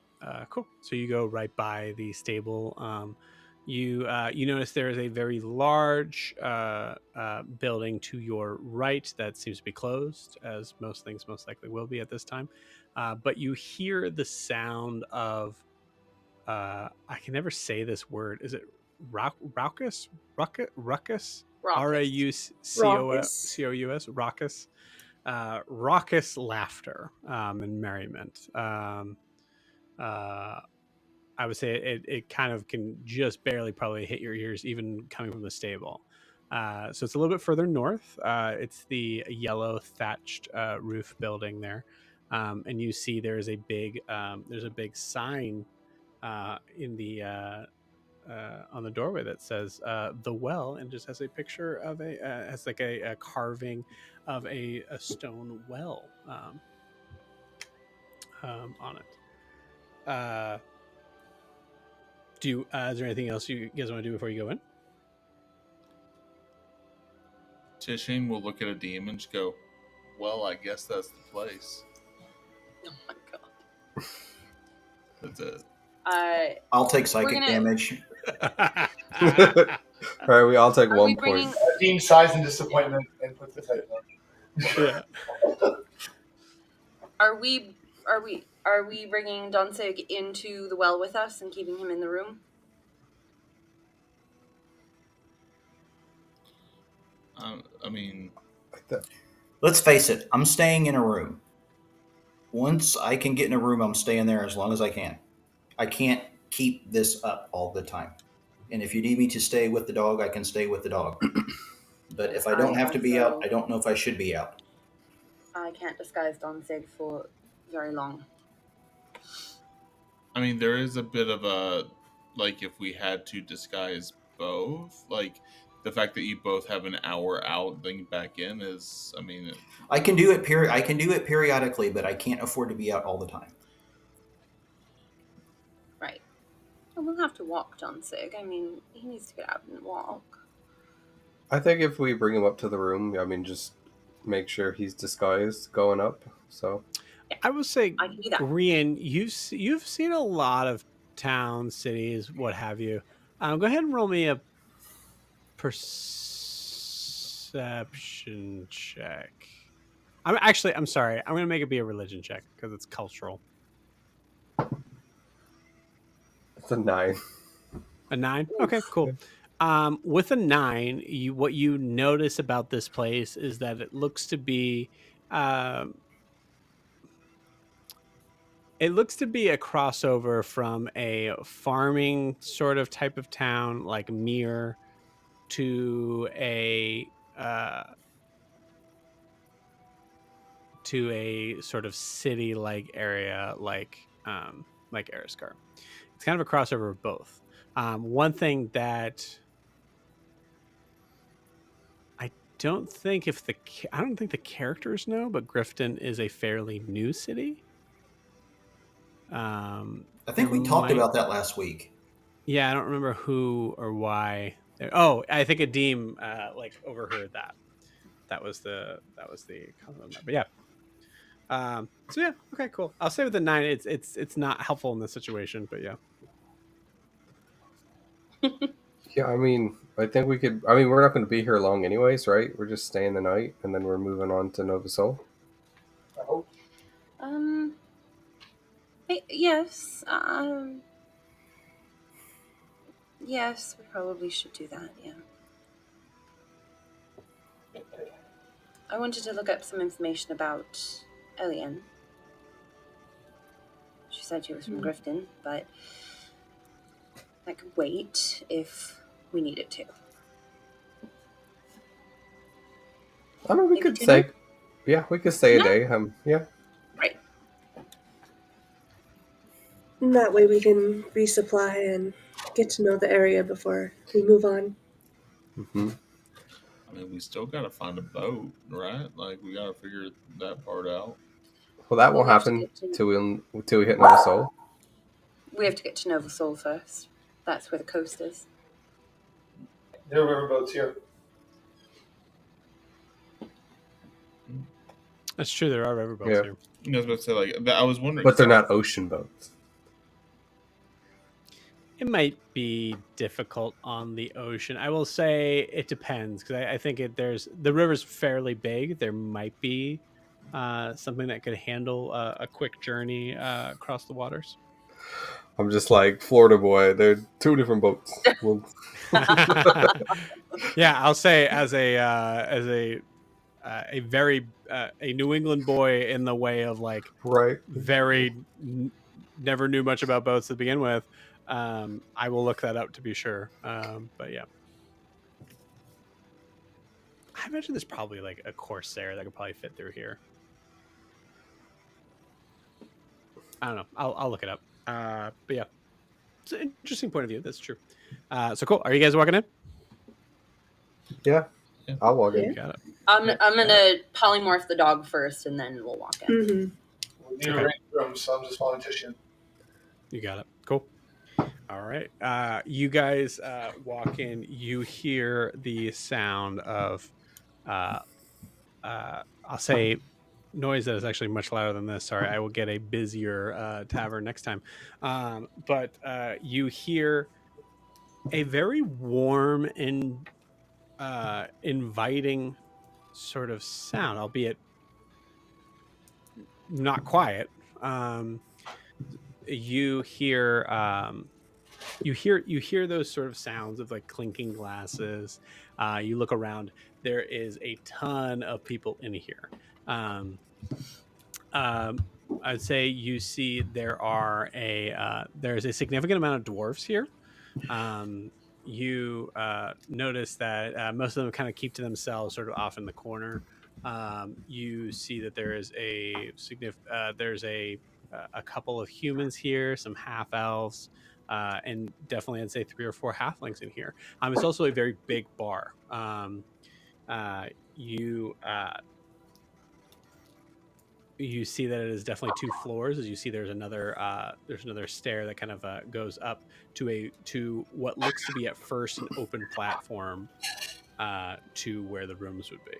Speaker 1: Cool. So you go right by the stable. You notice there is a very large building to your right that seems to be closed, as most things most likely will be at this time. But you hear the sound of I can never say this word. Is it raucous? Ruckus? R-A-U-C-O-U-S? Raucous. Raucous laughter and merriment. I would say it kind of can just barely probably hit your ears, even coming from the stable. So it's a little bit further north. It's the yellow thatched roof building there, and you see there's a big sign in the on the doorway that says the well, and just has a picture of has like a carving of a stone well on it. Is there anything else you guys want to do before you go in?
Speaker 3: Tishing will look at a DM and just go, "Well, I guess that's the place."
Speaker 2: Oh my god.
Speaker 3: That's it.
Speaker 6: I'll take psychic
Speaker 2: gonna-
Speaker 6: damage.
Speaker 5: All right, we all take
Speaker 2: Are
Speaker 5: 1
Speaker 2: we
Speaker 5: point.
Speaker 2: bringing-
Speaker 7: Dean sighs in disappointment and puts the type on.
Speaker 2: Are we bringing Donsig into the well with us and keeping him in the room?
Speaker 3: I mean,
Speaker 6: Let's face it, I'm staying in a room. Once I can get in a room, I'm staying there as long as I can. I can't keep this up all the time. And if you need me to stay with the dog, I can stay with the dog. But if I don't have to be out, I don't know if I should be out.
Speaker 2: I can't disguise Donsig for very long.
Speaker 3: I mean, there is a bit of a, like, if we had to disguise both, like, the fact that you both have an hour out, then back in is, I mean,
Speaker 6: I can do it periodically, but I can't afford to be out all the time.
Speaker 2: Right. And we'll have to walk Donsig. I mean, he needs to get out and walk.
Speaker 5: I think if we bring him up to the room, I mean, just make sure he's disguised going up. So
Speaker 1: I will say,
Speaker 2: I can do that.
Speaker 1: Rian, you've seen a lot of towns, cities, what have you. Go ahead and roll me a perception check. I'm sorry. I'm going to make it be a religion check because it's cultural.
Speaker 5: it's a 9.
Speaker 1: A 9? Okay, cool. With a 9, what you notice about this place is that it looks to be It looks to be a crossover from a farming sort of type of town like Mir to a sort of city like area like Eriskar. It's kind of a crossover of both. One thing that I don't think I don't think the characters know, but Grifton is a fairly new city.
Speaker 6: I think we talked about that last week.
Speaker 1: Yeah, I don't remember who or why. Oh, I think Adim like overheard that. That was the comment on that. But yeah. So yeah, okay, cool. I'll say with the 9, it's not helpful in this situation, but yeah.
Speaker 5: Yeah, I mean, I think we could. I mean, we're not going to be here long, anyways, right? We're just staying the night, and then we're moving on to Nova Sol.
Speaker 7: I hope.
Speaker 2: Yes. Yes, we probably should do that. Yeah. I wanted to look up some information about Elian. She said she was from Grifton, but I could wait if we needed to.
Speaker 5: I mean, we could say, yeah, we could stay a day. Yeah.
Speaker 2: Right.
Speaker 4: And that way we can resupply and get to know the area before we move on.
Speaker 5: Mm-hmm.
Speaker 3: I mean, we still got to find a boat, right? Like, we got to figure that part out.
Speaker 5: Well, that won't happen till we hit Nova Sol.
Speaker 2: We have to get to Nova Sol first. That's where the coast is.
Speaker 7: There are riverboats here.
Speaker 1: That's true. There are riverboats here.
Speaker 3: I was about to say, like, I was wondering,
Speaker 5: but they're not ocean boats.
Speaker 1: It might be difficult on the ocean. I will say it depends because I think the river's fairly big. There might be something that could handle a quick journey across the waters.
Speaker 5: I'm just like Florida boy. They're 2 different boats.
Speaker 1: Yeah, I'll say as a very a New England boy in the way of like
Speaker 5: right,
Speaker 1: very never knew much about boats to begin with. I will look that up to be sure. But yeah, I imagine there's probably like a Corsair that could probably fit through here. I don't know. I'll look it up. But yeah, it's an interesting point of view. That's true. So cool. Are you guys walking in?
Speaker 5: Yeah. I'll walk in.
Speaker 1: Got it.
Speaker 2: I'm gonna polymorph the dog first, and then we'll walk in.
Speaker 4: Mm-hmm.
Speaker 7: We need a range room, so I'm just politician.
Speaker 1: You got it. Cool. All right. You guys walk in. You hear the sound of, I'll say, noise that is actually much louder than this. Sorry, I will get a busier tavern next time. But you hear a very warm and inviting sort of sound, albeit not quiet. You hear those sort of sounds of like clinking glasses. You look around. There is a ton of people in here. I'd say you see there's a significant amount of dwarves here. You notice that most of them kind of keep to themselves, sort of off in the corner. You see that there is there's a couple of humans here, some half elves, and definitely I'd say 3 or 4 halflings in here. It's also a very big bar. You see that it is definitely 2 floors. As you see, there's another stair that kind of goes up to what looks to be at first an open platform to where the rooms would be.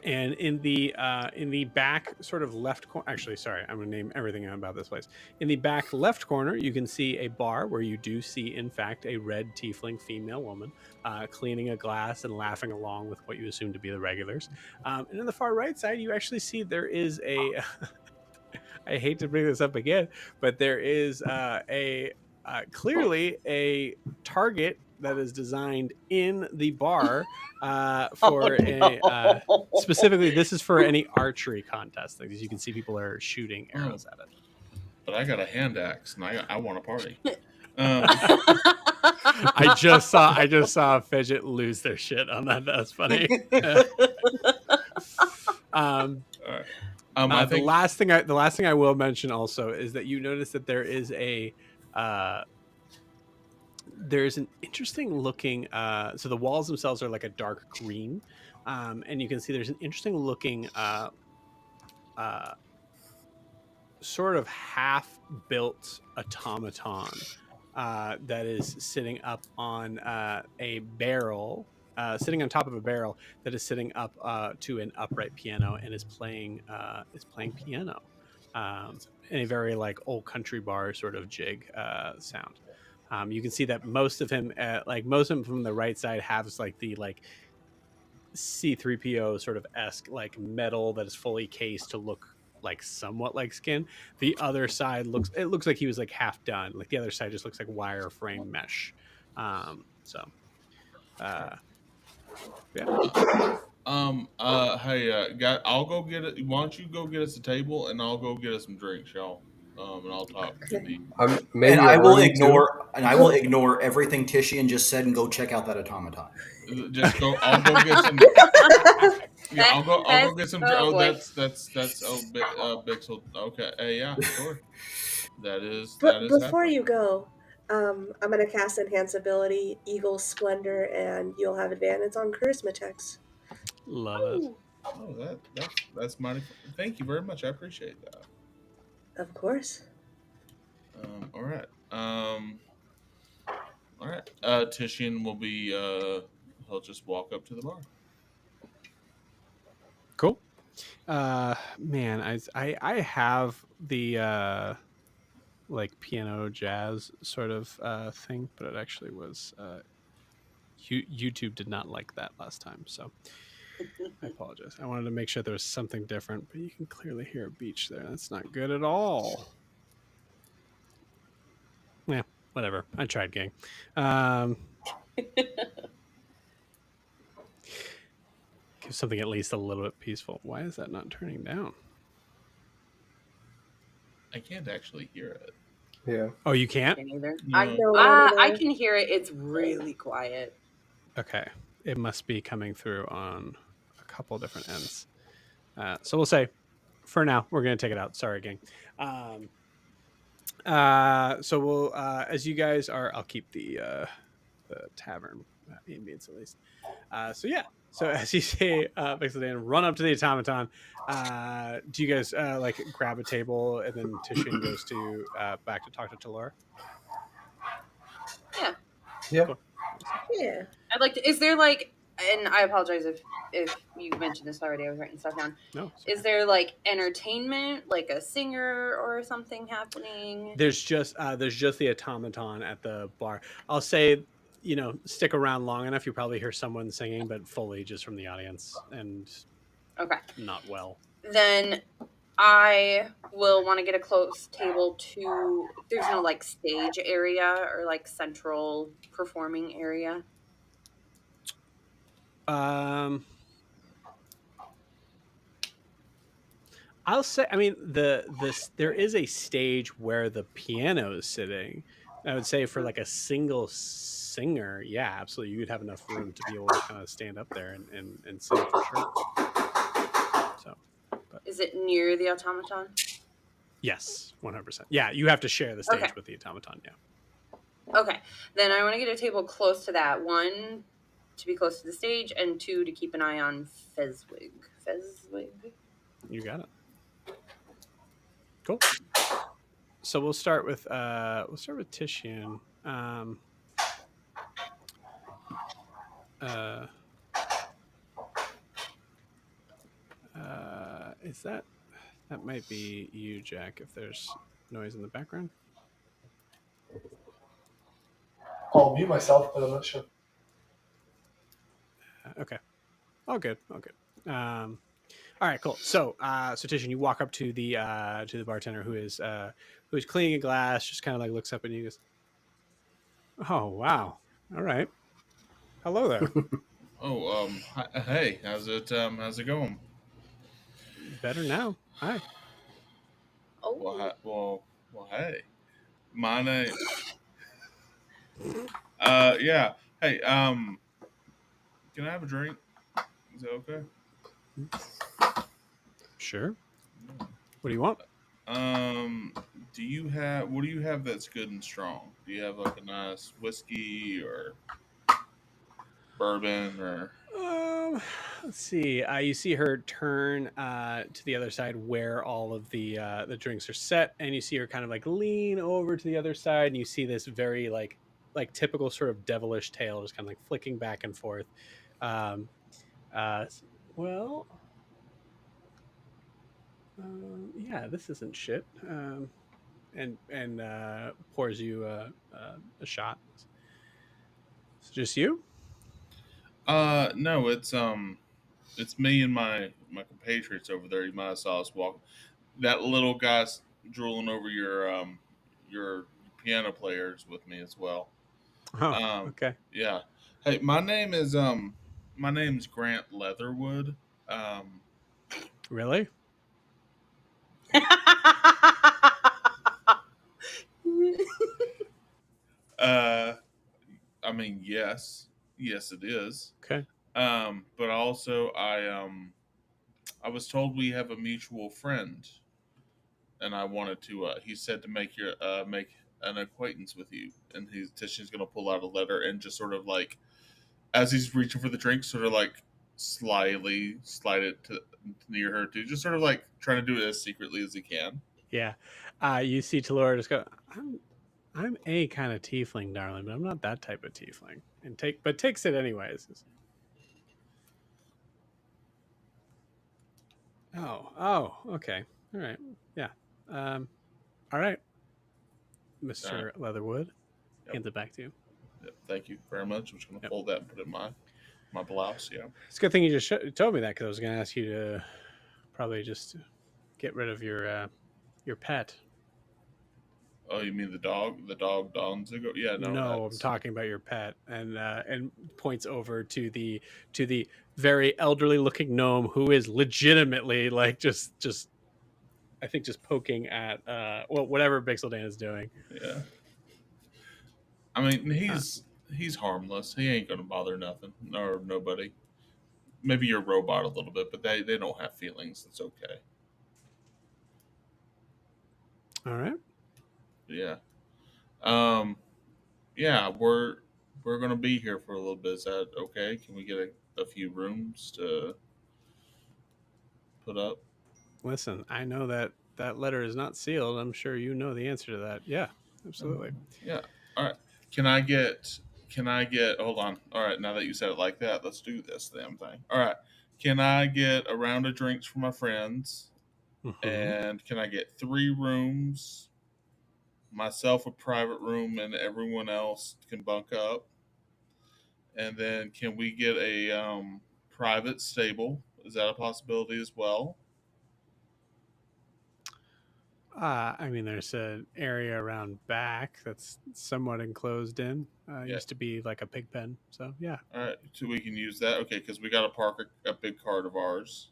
Speaker 1: And in the back sort of left corner, actually, sorry, I'm going to name everything about this place. In the back left corner, you can see a bar where you do see, in fact, a red tiefling female woman cleaning a glass and laughing along with what you assume to be the regulars. And in the far right side, you actually see there is a, I hate to bring this up again, but there is clearly a target that is designed in the bar for specifically. This is for any archery contest, as you can see, people are shooting arrows at it.
Speaker 3: But I got a hand axe, and I want a party.
Speaker 1: I just saw Fidget lose their shit on that. That's funny.
Speaker 3: All right.
Speaker 1: The last thing I will mention also is that you notice that there is there's an interesting looking. So the walls themselves are like a dark green, and you can see there's an interesting looking sort of half built automaton that is sitting up on a barrel, sitting on top of a barrel that is sitting up to an upright piano and is playing piano in a very like old country bar sort of jig sound. You can see that most of him from the right side has like the like C3PO sort of esque like metal that is fully cased to look like somewhat like skin. The other side looks like he was like half done. Like the other side just looks like wireframe mesh. Yeah.
Speaker 3: Hey, guy, I'll go get it. Why don't you go get us a table, and I'll go get us some drinks, y'all. And I'll talk to the.
Speaker 5: Maybe
Speaker 6: And I will
Speaker 5: room two.
Speaker 6: ignore everything Tishian just said and go check out that automaton.
Speaker 3: Just go. I'll go get some. Yeah, I'll go get some.
Speaker 8: Oh,
Speaker 3: that's Bixel. Okay. Yeah, sure. That is
Speaker 4: Before
Speaker 3: happening.
Speaker 4: you go, I'm gonna cast Enhance Ability, Eagle Splendor, and you'll have advantage on charisma checks.
Speaker 1: Love it.
Speaker 3: Oh, that's mighty. Thank you very much. I appreciate that.
Speaker 4: Of course.
Speaker 3: All right. All right. Tishian will be. He'll just walk up to the bar.
Speaker 1: Cool. Man, I have the like piano jazz sort of thing, but it actually was YouTube did not like that last time, so I apologize. I wanted to make sure there was something different, but you can clearly hear a beach there. That's not good at all. Yeah, whatever. I tried, gang. Give something at least a little bit peaceful. Why is that not turning down?
Speaker 3: I can't actually hear it.
Speaker 5: Yeah.
Speaker 1: Oh, you can't?
Speaker 8: Either.
Speaker 3: No.
Speaker 8: I can hear it. It's really quiet.
Speaker 1: Okay. It must be coming through on a couple different ends. So we'll say, for now, we're going to take it out. Sorry, gang. So we'll, as you guys are, I'll keep the tavern ambience at least. So yeah. So as you say, Vixeldan, run up to the automaton. Do you guys like grab a table and then Tishian goes to back to talk to Talora?
Speaker 8: Yeah.
Speaker 5: Yeah.
Speaker 1: Cool.
Speaker 4: Yeah.
Speaker 8: I'd like to. Is there like? And I apologize if you mentioned this already. I was writing stuff down.
Speaker 1: No.
Speaker 8: Is there like entertainment, like a singer or something happening?
Speaker 1: There's just the automaton at the bar. I'll say, stick around long enough, you probably hear someone singing, but fully just from the audience and
Speaker 8: Okay.
Speaker 1: not well.
Speaker 8: Then I will want to get a close table to. There's no like stage area or like central performing area.
Speaker 1: I'll say, I mean, there is a stage where the piano is sitting. I would say for like a single singer, yeah, absolutely, you would have enough room to be able to kind of stand up there and sing for sure. So,
Speaker 8: is it near the automaton?
Speaker 1: Yes, 100%. Yeah, you have to share the stage with the automaton. Yeah.
Speaker 8: Okay, then I want to get a table close to that. 1, to be close to the stage, and 2, to keep an eye on Fezwig.
Speaker 1: You got it. Cool. So we'll start with Tishian. Is that might be you, Jack? If there's noise in the background.
Speaker 7: I'll mute myself, but I'm not sure.
Speaker 1: Okay. All good. All right, cool. So, Tishian, you walk up to the bartender who is cleaning a glass, just kind of like looks up at you and goes, "Oh, wow. All right. Hello there.
Speaker 3: Oh, hey, how's it going?
Speaker 1: Better now. Hi.
Speaker 8: Oh,
Speaker 3: Well, hey, my name. Yeah. Hey, can I have a drink? Is that okay?
Speaker 1: Sure. What do you want?
Speaker 3: Um, what do you have that's good and strong? Do you have like a nice whiskey or bourbon or?
Speaker 1: Let's see. You see her turn to the other side where all of the drinks are set, and you see her kind of like lean over to the other side, and you see this very like typical sort of devilish tail just kind of like flicking back and forth. Um, uh, well, yeah, this isn't shit. And pours you a shot. It's just you.
Speaker 3: No, it's me and my compatriots over there. You might have saw us walk. That little guy's drooling over your piano players with me as well.
Speaker 1: Oh,
Speaker 3: Um,
Speaker 1: okay.
Speaker 3: yeah. Hey, my name's Grant Leatherwood. Um,
Speaker 1: Really?
Speaker 3: uh, I mean, yes, it is.
Speaker 1: Okay.
Speaker 3: But also I was told we have a mutual friend, and I wanted to. He said to make an acquaintance with you, and Tishan's gonna pull out a letter and just sort of like as he's reaching for the drink, sort of like slyly slide it to near her too, just sort of like trying to do it as secretly as he can.
Speaker 1: Yeah. You see Talora just go, I'm a kind of tiefling, darling, but I'm not that type of tiefling. And takes it anyways. Oh, okay. All right. Yeah. Um, all right,
Speaker 3: Uh,
Speaker 1: Mr. Leatherwood.
Speaker 3: yep,
Speaker 1: Hands it back to you.
Speaker 3: yep, thank you very much. I'm just gonna
Speaker 1: Yep.
Speaker 3: fold that and put it in my blouse. Yeah.
Speaker 1: It's a good thing you just told me that because I was going to ask you to probably just get rid of your pet.
Speaker 3: Oh, you mean the dog? The dog Donzigo? Yeah, no,
Speaker 1: No, I'm
Speaker 3: that's
Speaker 1: talking about your pet, and points over to the very elderly looking gnome who is legitimately like just I think just poking at whatever Bixeldan is doing.
Speaker 3: yeah. I mean,
Speaker 1: Uh,
Speaker 3: he's harmless. He ain't gonna bother nothing or nobody. Maybe your robot a little bit, but they don't have feelings. It's okay.
Speaker 1: all right.
Speaker 3: Yeah. Um. Yeah, we're gonna be here for a little bit. Is that okay? Can we get a few rooms to put up?
Speaker 1: Listen, I know that letter is not sealed. I'm sure you know the answer to that. Yeah, absolutely.
Speaker 3: Yeah. All right. Can I get? Can I get? Hold on. All right. Now that you said it like that, let's do this damn thing. All right. Can I get a round of drinks for my friends?
Speaker 1: Mm-hmm.
Speaker 3: And can I get 3 rooms? Myself a private room, and everyone else can bunk up. And then can we get a private stable? Is that a possibility as well?
Speaker 1: I mean, there's an area around back that's somewhat enclosed in.
Speaker 3: Yeah.
Speaker 1: Used to be like a pig pen. So yeah.
Speaker 3: All right. So we can use that. Okay, because we got to park a big cart of ours.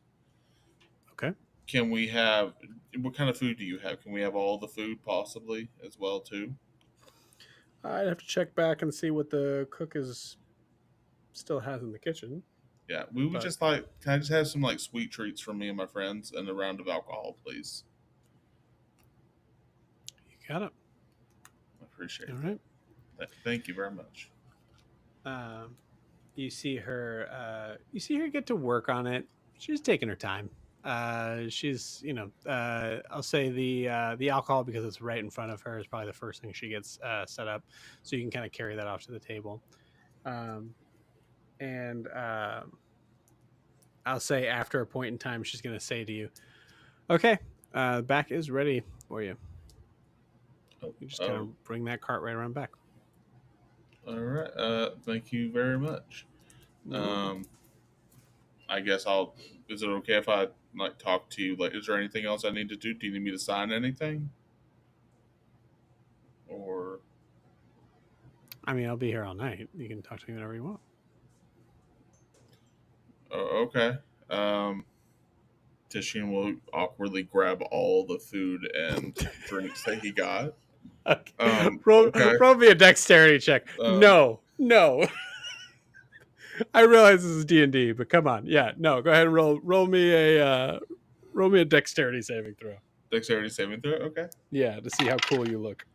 Speaker 1: Okay.
Speaker 3: Can we have? What kind of food do you have? Can we have all the food possibly as well too?
Speaker 1: I'd have to check back and see what the cook is still has in the kitchen.
Speaker 3: Yeah, we would
Speaker 1: But
Speaker 3: just like. Can I just have some like sweet treats for me and my friends and a round of alcohol, please?
Speaker 1: you got it.
Speaker 3: I appreciate
Speaker 1: All
Speaker 3: it.
Speaker 1: right.
Speaker 3: Thank you very much.
Speaker 1: You see her. You see her get to work on it. She's taking her time. She's I'll say the alcohol because it's right in front of her is probably the first thing she gets set up, so you can kind of carry that off to the table. And I'll say after a point in time, she's going to say to you, "Okay, the back is ready for you.
Speaker 3: Oh,
Speaker 1: You just kind of bring that cart right around back."
Speaker 3: all right. Thank you very much.
Speaker 1: You're welcome.
Speaker 3: I guess I'll. Is it okay if I like talk to you? Like, is there anything else I need to do? Do you need me to sign anything? Or
Speaker 1: I mean, I'll be here all night. You can talk to me whenever you want.
Speaker 3: Okay. Titian will awkwardly grab all the food and drinks that he got.
Speaker 1: Okay. Roll me a dexterity check. No. I realize this is D&D, but come on. Yeah, no. Go ahead and roll me a dexterity saving throw.
Speaker 3: Dexterity saving throw. Okay.
Speaker 1: Yeah, to see how cool you look.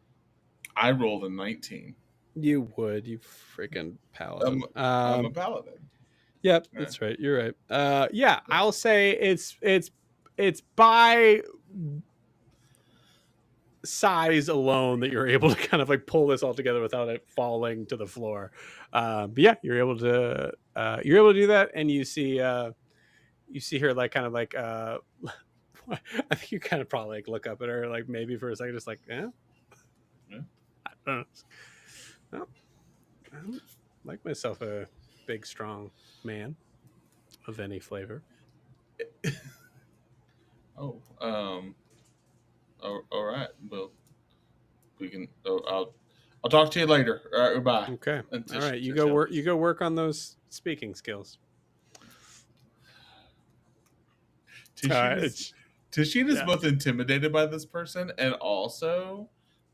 Speaker 3: I rolled a 19.
Speaker 1: You would, you freaking paladin.
Speaker 3: I'm a paladin.
Speaker 1: Yep,
Speaker 3: Yeah.
Speaker 1: that's right. You're right. Yeah, I'll say it's by size alone that you're able to kind of like pull this all together without it falling to the floor. But yeah, you're able to do that, and you see her like kind of like I think you kind of probably like look up at her like maybe for a second, just like yeah. I don't know. Well, I don't like myself a big strong man of any flavor.
Speaker 3: Oh, all right. Well, we can. I'll talk to you later. All right, goodbye.
Speaker 1: Okay. All right. You go work. You go work on those speaking skills.
Speaker 3: Tishine is both intimidated by this person and also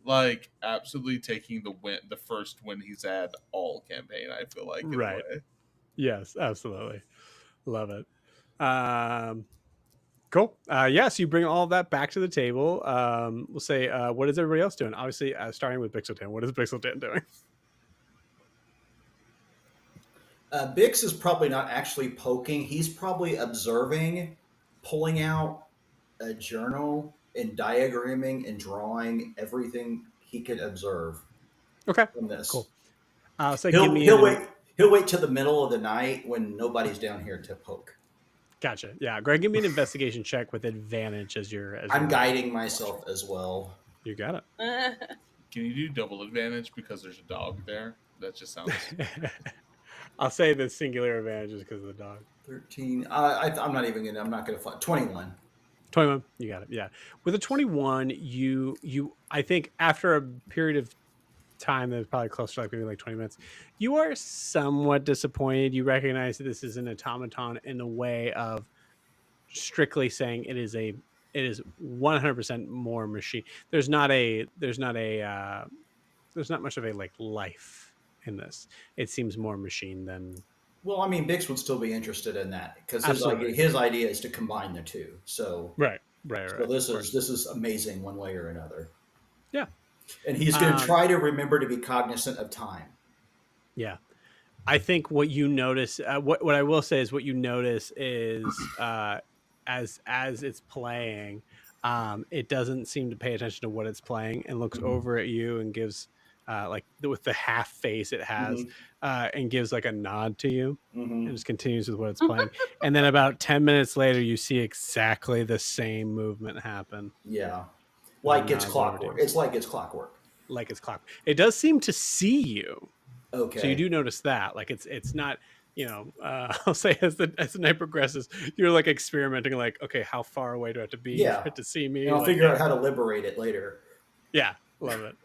Speaker 3: like absolutely taking the first win he's had all campaign. I feel like in a way.
Speaker 1: Yes, absolutely. Love it. Cool. So you bring all of that back to the table. We'll say, what is everybody else doing? Obviously, starting with Bixeltan. What is Bixeltan doing?
Speaker 6: Bix is probably not actually poking. He's probably observing, pulling out a journal and diagramming and drawing everything he could observe.
Speaker 1: Okay.
Speaker 6: From this.
Speaker 1: Cool. So
Speaker 6: he'll wait till the middle of the night when nobody's down here to poke.
Speaker 1: Gotcha. Yeah, Greg, give me an investigation check with advantage as
Speaker 6: I'm guiding myself as well.
Speaker 1: You got it.
Speaker 3: Can you do double advantage because there's a dog there? That just sounds.
Speaker 1: I'll say the singular advantage is because of the dog.
Speaker 6: 13. I'm not gonna find 21.
Speaker 1: 21. You got it. Yeah. With a 21, you I think after a period of time that's probably close to like maybe like 20 minutes, you are somewhat disappointed. You recognize that this is an automaton in a way of strictly saying it is 100% more machine. There's not much of a like life in this. It seems more machine than.
Speaker 6: Well, I mean, Bix would still be interested in that because his idea is to combine the two. So
Speaker 1: right.
Speaker 6: So this is amazing one way or another.
Speaker 1: Yeah.
Speaker 6: And he's going to try to remember to be cognizant of time.
Speaker 1: Yeah. I think what you notice, what I will say is what you notice is as it's playing, it doesn't seem to pay attention to what it's playing and looks over at you and gives like with the half face it has and gives like a nod to you and just continues with what it's playing. And then about 10 minutes later, you see exactly the same movement happen.
Speaker 6: Yeah. Like it's clockwork. It's like it's clockwork.
Speaker 1: Like it's clockwork. It does seem to see you.
Speaker 6: Okay.
Speaker 1: So you do notice that. Like it's not, I'll say as the night progresses, you're like experimenting like, okay, how far away do I have to be for it to see me?
Speaker 6: And I'll figure out how to liberate it later.
Speaker 1: Yeah. Love it.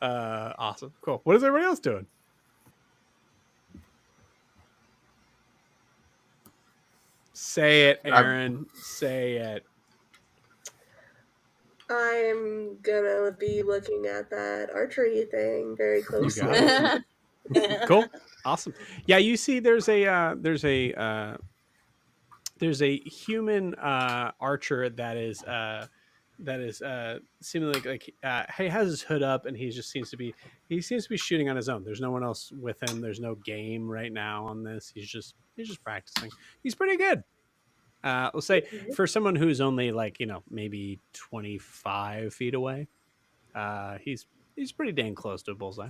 Speaker 1: Awesome. Cool. What is everybody else doing? Say it, Aaron. Say it.
Speaker 4: I'm gonna be looking at that archery thing very closely.
Speaker 1: Cool. Awesome. Yeah, you see there's a human archer that is seemingly like he has his hood up and he seems to be shooting on his own. There's no one else with him. There's no game right now on this. He's just practicing. He's pretty good. We'll say for someone who's only like, maybe 25 feet away, he's pretty dang close to a bullseye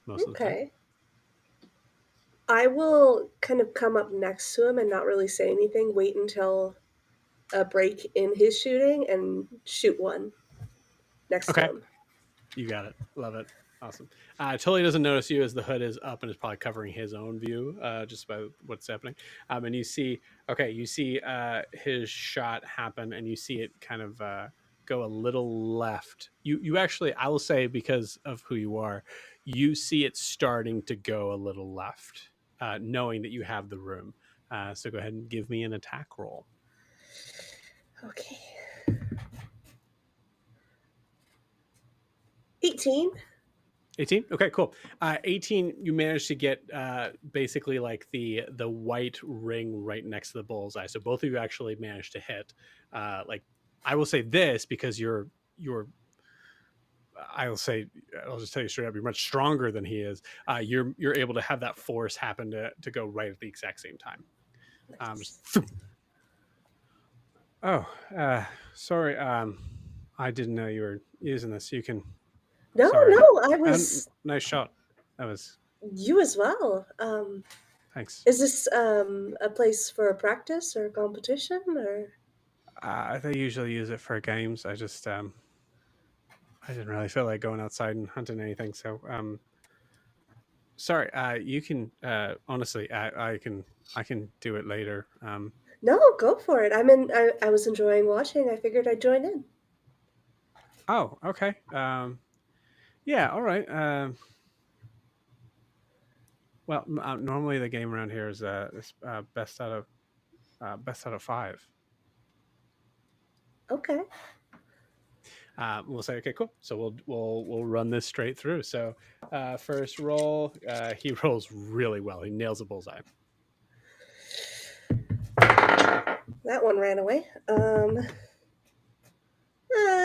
Speaker 1: most of the time.
Speaker 4: I will kind of come up next to him and not really say anything, wait until a break in his shooting and shoot one next to him.
Speaker 1: You got it. Love it. Awesome. Totally doesn't notice you as the hood is up and is probably covering his own view just by what's happening. And you see his shot happen and you see it kind of go a little left. You actually, I will say, because of who you are, you see it starting to go a little left, knowing that you have the room. So go ahead and give me an attack roll.
Speaker 4: Okay. 18.
Speaker 1: 18. Okay, cool. 18. You managed to get basically like the white ring right next to the bullseye. So both of you actually managed to hit. Like I will say this because you're. I'll just tell you straight up. You're much stronger than he is. You're able to have that force happen to go right at the exact same time. Sorry. I didn't know you were using this. You can.
Speaker 4: No,
Speaker 1: Sorry.
Speaker 4: no, I was.
Speaker 1: Nice shot. That was.
Speaker 4: You as well.
Speaker 1: Thanks.
Speaker 4: Is this a place for a practice or a competition or?
Speaker 1: They usually use it for games. I just I didn't really feel like going outside and hunting anything. So sorry. You can honestly. I can do it later.
Speaker 4: No, go for it. I was enjoying watching. I figured I'd join in.
Speaker 1: Oh, okay. Yeah. All right. Well, normally the game around here is best out of 5.
Speaker 4: Okay.
Speaker 1: We'll say okay, cool. So we'll run this straight through. So first roll, he rolls really well. He nails a bullseye.
Speaker 4: That one ran away.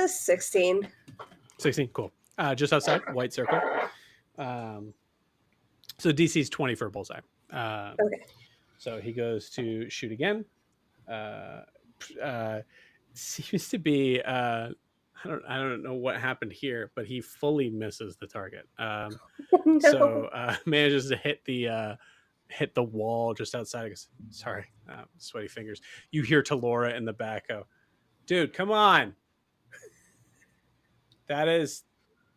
Speaker 4: 16.
Speaker 1: 16, cool. Just outside, white circle. So DC's 20 for a bullseye.
Speaker 4: Okay.
Speaker 1: So he goes to shoot again. Seems to be I don't know what happened here, but he fully misses the target.
Speaker 4: No.
Speaker 1: So manages to hit the wall just outside. He goes, sorry, sweaty fingers. You hear Talora in the back go, dude, come on. That is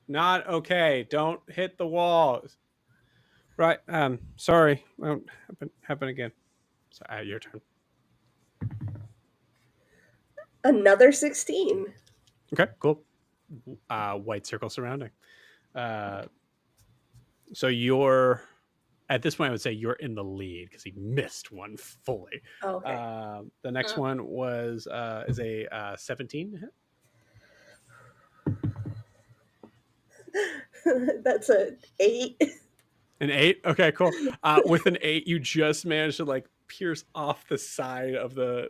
Speaker 1: not okay. Don't hit the wall. Right. Sorry. Won't happen again. So your turn.
Speaker 4: Another 16.
Speaker 1: Okay, cool. White circle surrounding. So you're at this point, I would say you're in the lead because he missed one fully.
Speaker 4: Oh, okay.
Speaker 1: The next one is a 17 hit.
Speaker 4: That's an 8.
Speaker 1: An 8. Okay, cool. With an 8, you just managed to like pierce off the side of the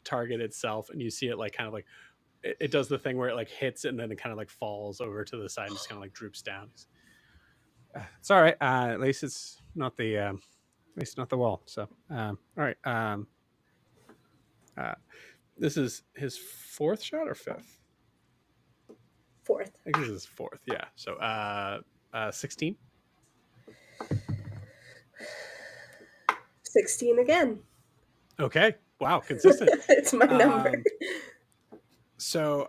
Speaker 1: target itself, and you see it like kind of like it does the thing where it like hits and then it kind of like falls over to the side and just kind of like droops down. It's all right. At least it's not the wall. So all right. This is his 4th shot or 5th?
Speaker 4: 4th.
Speaker 1: I think this is 4th. Yeah. So 16.
Speaker 4: 16 again.
Speaker 1: Okay. Wow. Consistent.
Speaker 4: It's my number.
Speaker 1: So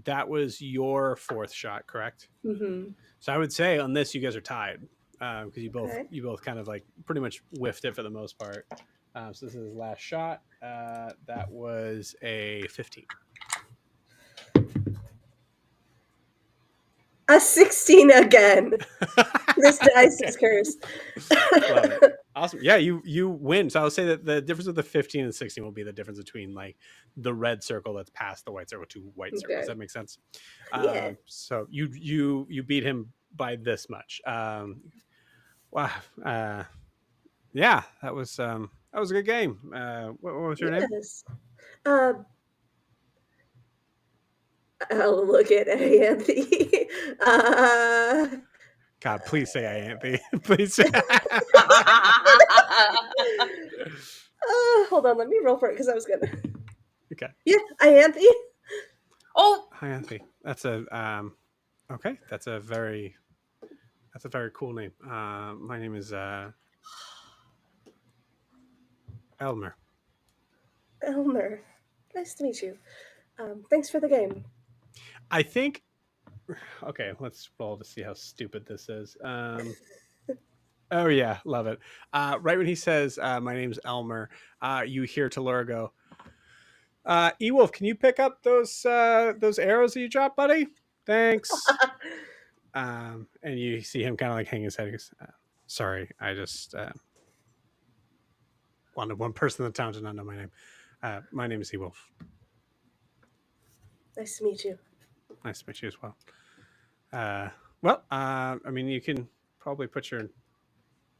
Speaker 1: that was your 4th shot, correct?
Speaker 4: Mm-hmm.
Speaker 1: So I would say on this you guys are tied because you both kind of like pretty much whiffed it for the most part. So this is his last shot. That was a 15.
Speaker 4: A 16 again. This dice is cursed.
Speaker 1: Love it. Awesome. Yeah, you win. So I'll say that the difference with the 15 and 16 will be the difference between like the red circle that's past the white circle to white circle.
Speaker 4: Okay.
Speaker 1: Does that make sense?
Speaker 4: Yeah.
Speaker 1: So you beat him by this much. Wow. Yeah, that was a good game. What was your name?
Speaker 4: Yes. I'll look at Anthony.
Speaker 1: God, please say Ianthe. Please say.
Speaker 4: Hold on, let me roll for it because I was gonna.
Speaker 1: Okay.
Speaker 4: Yeah, Ianthe.
Speaker 8: Oh,
Speaker 1: Ianthe. That's a okay. That's a very cool name. My name is Elmer.
Speaker 4: Elmer. Nice to meet you. Thanks for the game.
Speaker 1: I think. Okay, let's roll to see how stupid this is. Oh yeah, love it. Right when he says, "My name's Elmer," you hear Talora go, Ewolf, can you pick up those arrows that you dropped, buddy? Thanks. And you see him kind of like hang his head. He goes, sorry, I just wanted one person in the town to not know my name. My name is Ewolf.
Speaker 4: Nice to meet you.
Speaker 1: Nice to meet you as well. I mean, you can probably put your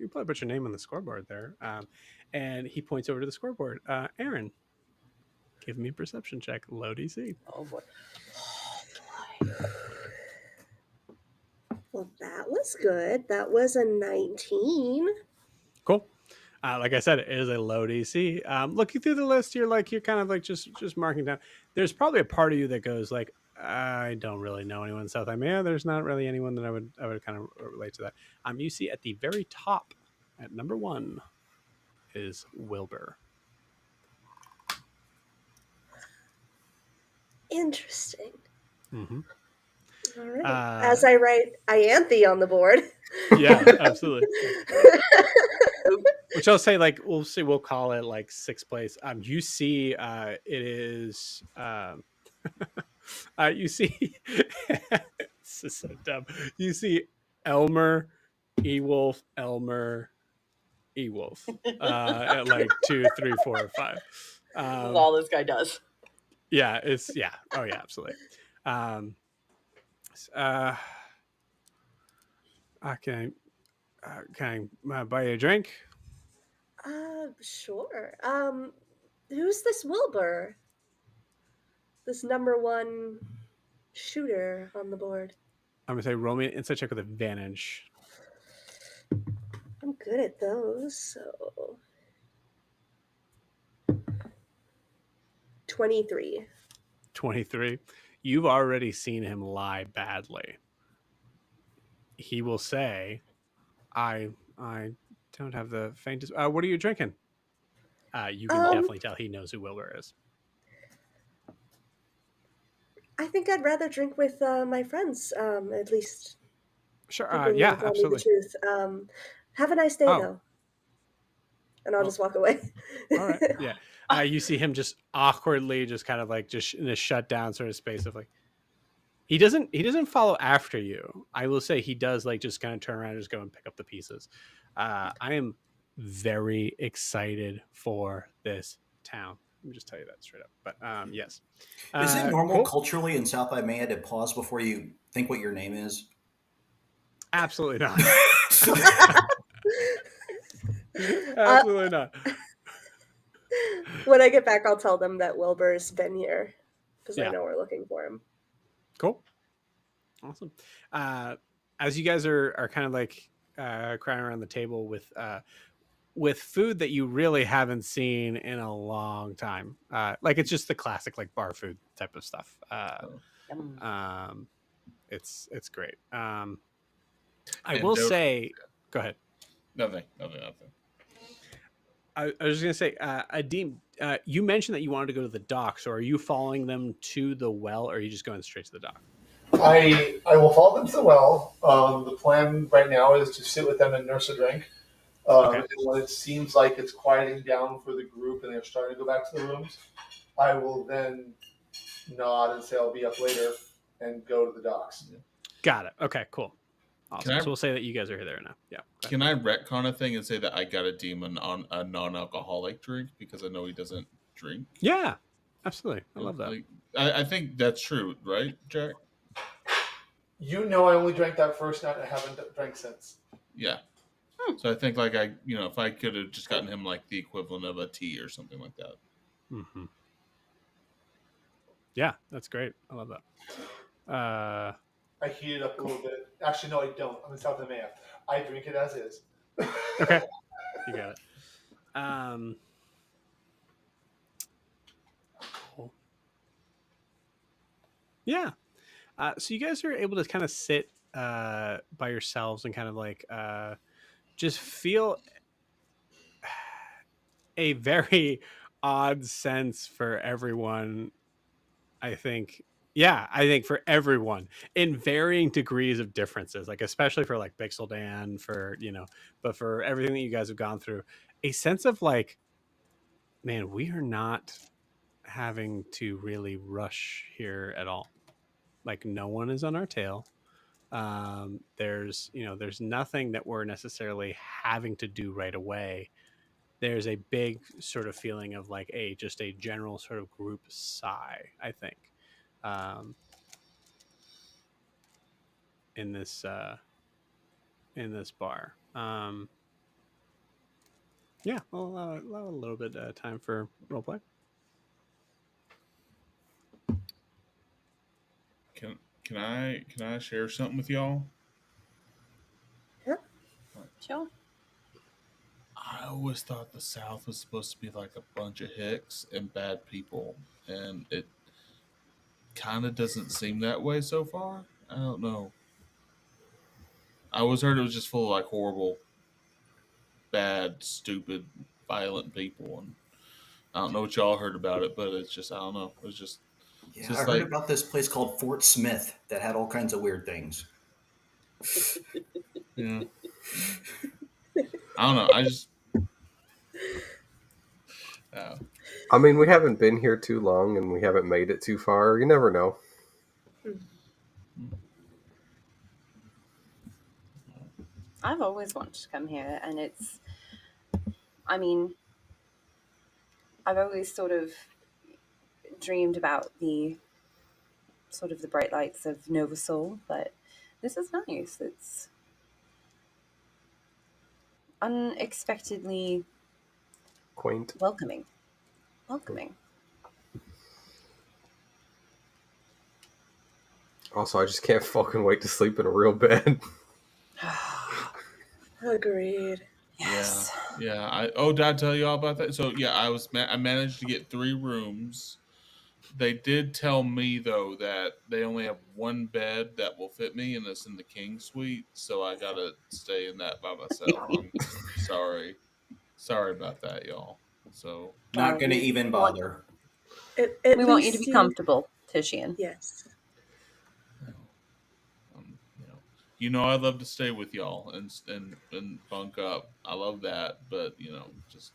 Speaker 1: name on the scoreboard there. And he points over to the scoreboard. Aaron, give me a perception check. Low DC.
Speaker 8: Oh boy.
Speaker 4: Well, that was good. That was a 19.
Speaker 1: Cool. Like I said, it is a low DC. Looking through the list, you're kind of like just marking down. There's probably a part of you that goes like, I don't really know anyone in South Imaea. There's not really anyone that I would kind of relate to that. You see at the very top, at number 1, is Wilbur.
Speaker 4: Interesting.
Speaker 1: Mm-hmm.
Speaker 4: All right. As I write Ianthe on the board.
Speaker 1: Yeah, absolutely. Which I'll say, like, we'll call it like 6th place. You see, it is. You see, this is so dumb. You see, Elmer, Ewolf, Elmer, Ewolf, at like 2, 3, 4, or 5.
Speaker 8: All this guy does.
Speaker 1: Yeah, Oh yeah, absolutely. Can I buy you a drink?
Speaker 4: Sure. Who's this Wilbur? This number 1 shooter on the board.
Speaker 1: I'm gonna say roll me an insight check with advantage.
Speaker 4: I'm good at those, so 23.
Speaker 1: 23. You've already seen him lie badly. He will say, I don't have the faintest. What are you drinking? You can definitely tell he knows who Wilbur is.
Speaker 4: I think I'd rather drink with my friends, at least.
Speaker 1: Sure.
Speaker 4: Yeah,
Speaker 1: absolutely.
Speaker 4: The truth. Have a nice day, though. And I'll just walk away.
Speaker 1: All right. Yeah. You see him just awkwardly, just kind of like just in a shutdown sort of space of like. He doesn't follow after you. I will say he does like just kind of turn around and just go and pick up the pieces. I am very excited for this town. Let me just tell you that straight up. But yes.
Speaker 6: Is it normal culturally in South Imaea to pause before you think what your name is?
Speaker 1: Absolutely not. Absolutely not.
Speaker 4: When I get back, I'll tell them that Wilbur's been here because I know we're looking for him.
Speaker 1: Cool. Awesome. As you guys are kind of like crying around the table with food that you really haven't seen in a long time. Like it's just the classic like bar food type of stuff. It's great. I will say, go ahead.
Speaker 3: Nothing.
Speaker 1: I was just gonna say, Adim, you mentioned that you wanted to go to the dock. So are you following them to the well, or are you just going straight to the dock?
Speaker 7: I will follow them to the well. The plan right now is to sit with them and nurse a drink. And when it seems like it's quieting down for the group and they're starting to go back to the rooms, I will then nod and say I'll be up later and go to the docks.
Speaker 1: Got it. Okay, cool. Awesome. So we'll say that you guys are there now. Yeah.
Speaker 3: Can I retcon a thing and say that I got a demon on a non-alcoholic drink because I know he doesn't drink?
Speaker 1: Yeah, absolutely. I love that.
Speaker 3: Like, I think that's true, right, Jack?
Speaker 7: You know, I only drank that first night. I haven't drank since.
Speaker 3: Yeah. So I think like if I could have just gotten him like the equivalent of a tea or something like that.
Speaker 1: Mm-hmm. Yeah, that's great. I love that.
Speaker 7: I heat it up a little bit. Actually, no, I don't. I'm in South Imaea. I drink it as is.
Speaker 1: Okay, you got it. Cool. Yeah. So you guys are able to kind of sit by yourselves and kind of like just feel a very odd sense for everyone. I think for everyone in varying degrees of differences, like especially for like Pixel Dan, but for everything that you guys have gone through, a sense of like, man, we are not having to really rush here at all. Like no one is on our tail. There's nothing that we're necessarily having to do right away. There's a big sort of feeling of like just a general sort of group sigh, I think, um, in this bar. Yeah, I'll allow a little bit time for roleplay.
Speaker 3: Can I share something with y'all?
Speaker 8: Sure.
Speaker 3: I always thought the South was supposed to be like a bunch of hicks and bad people, and it kind of doesn't seem that way so far. I don't know. I always heard it was just full of like horrible, bad, stupid, violent people, and I don't know what y'all heard about it, but it's just I don't know. It was just
Speaker 6: Yeah,
Speaker 3: just
Speaker 6: I heard
Speaker 3: like
Speaker 6: about this place called Fort Smith that had all kinds of weird things.
Speaker 3: yeah. I don't know. I just
Speaker 5: I mean, we haven't been here too long, and we haven't made it too far. You never know.
Speaker 8: I've always wanted to come here, and I mean, I've always sort of dreamed about the bright lights of Nova Sol, but this is nice. It's unexpectedly
Speaker 5: Quaint.
Speaker 8: welcoming.
Speaker 5: Also, I just can't fucking wait to sleep in a real bed.
Speaker 4: Agreed.
Speaker 8: Yes.
Speaker 3: yeah. Did I tell you all about that? So yeah, I managed to get 3 rooms. They did tell me though that they only have one bed that will fit me, and it's in the king suite. So I gotta stay in that by myself. I'm sorry about that, y'all. So
Speaker 6: Not going to even bother.
Speaker 4: At
Speaker 8: We want you to
Speaker 4: least
Speaker 8: be comfortable, Tishian.
Speaker 4: Yes.
Speaker 3: I'd love to stay with y'all and bunk up. I love that, but just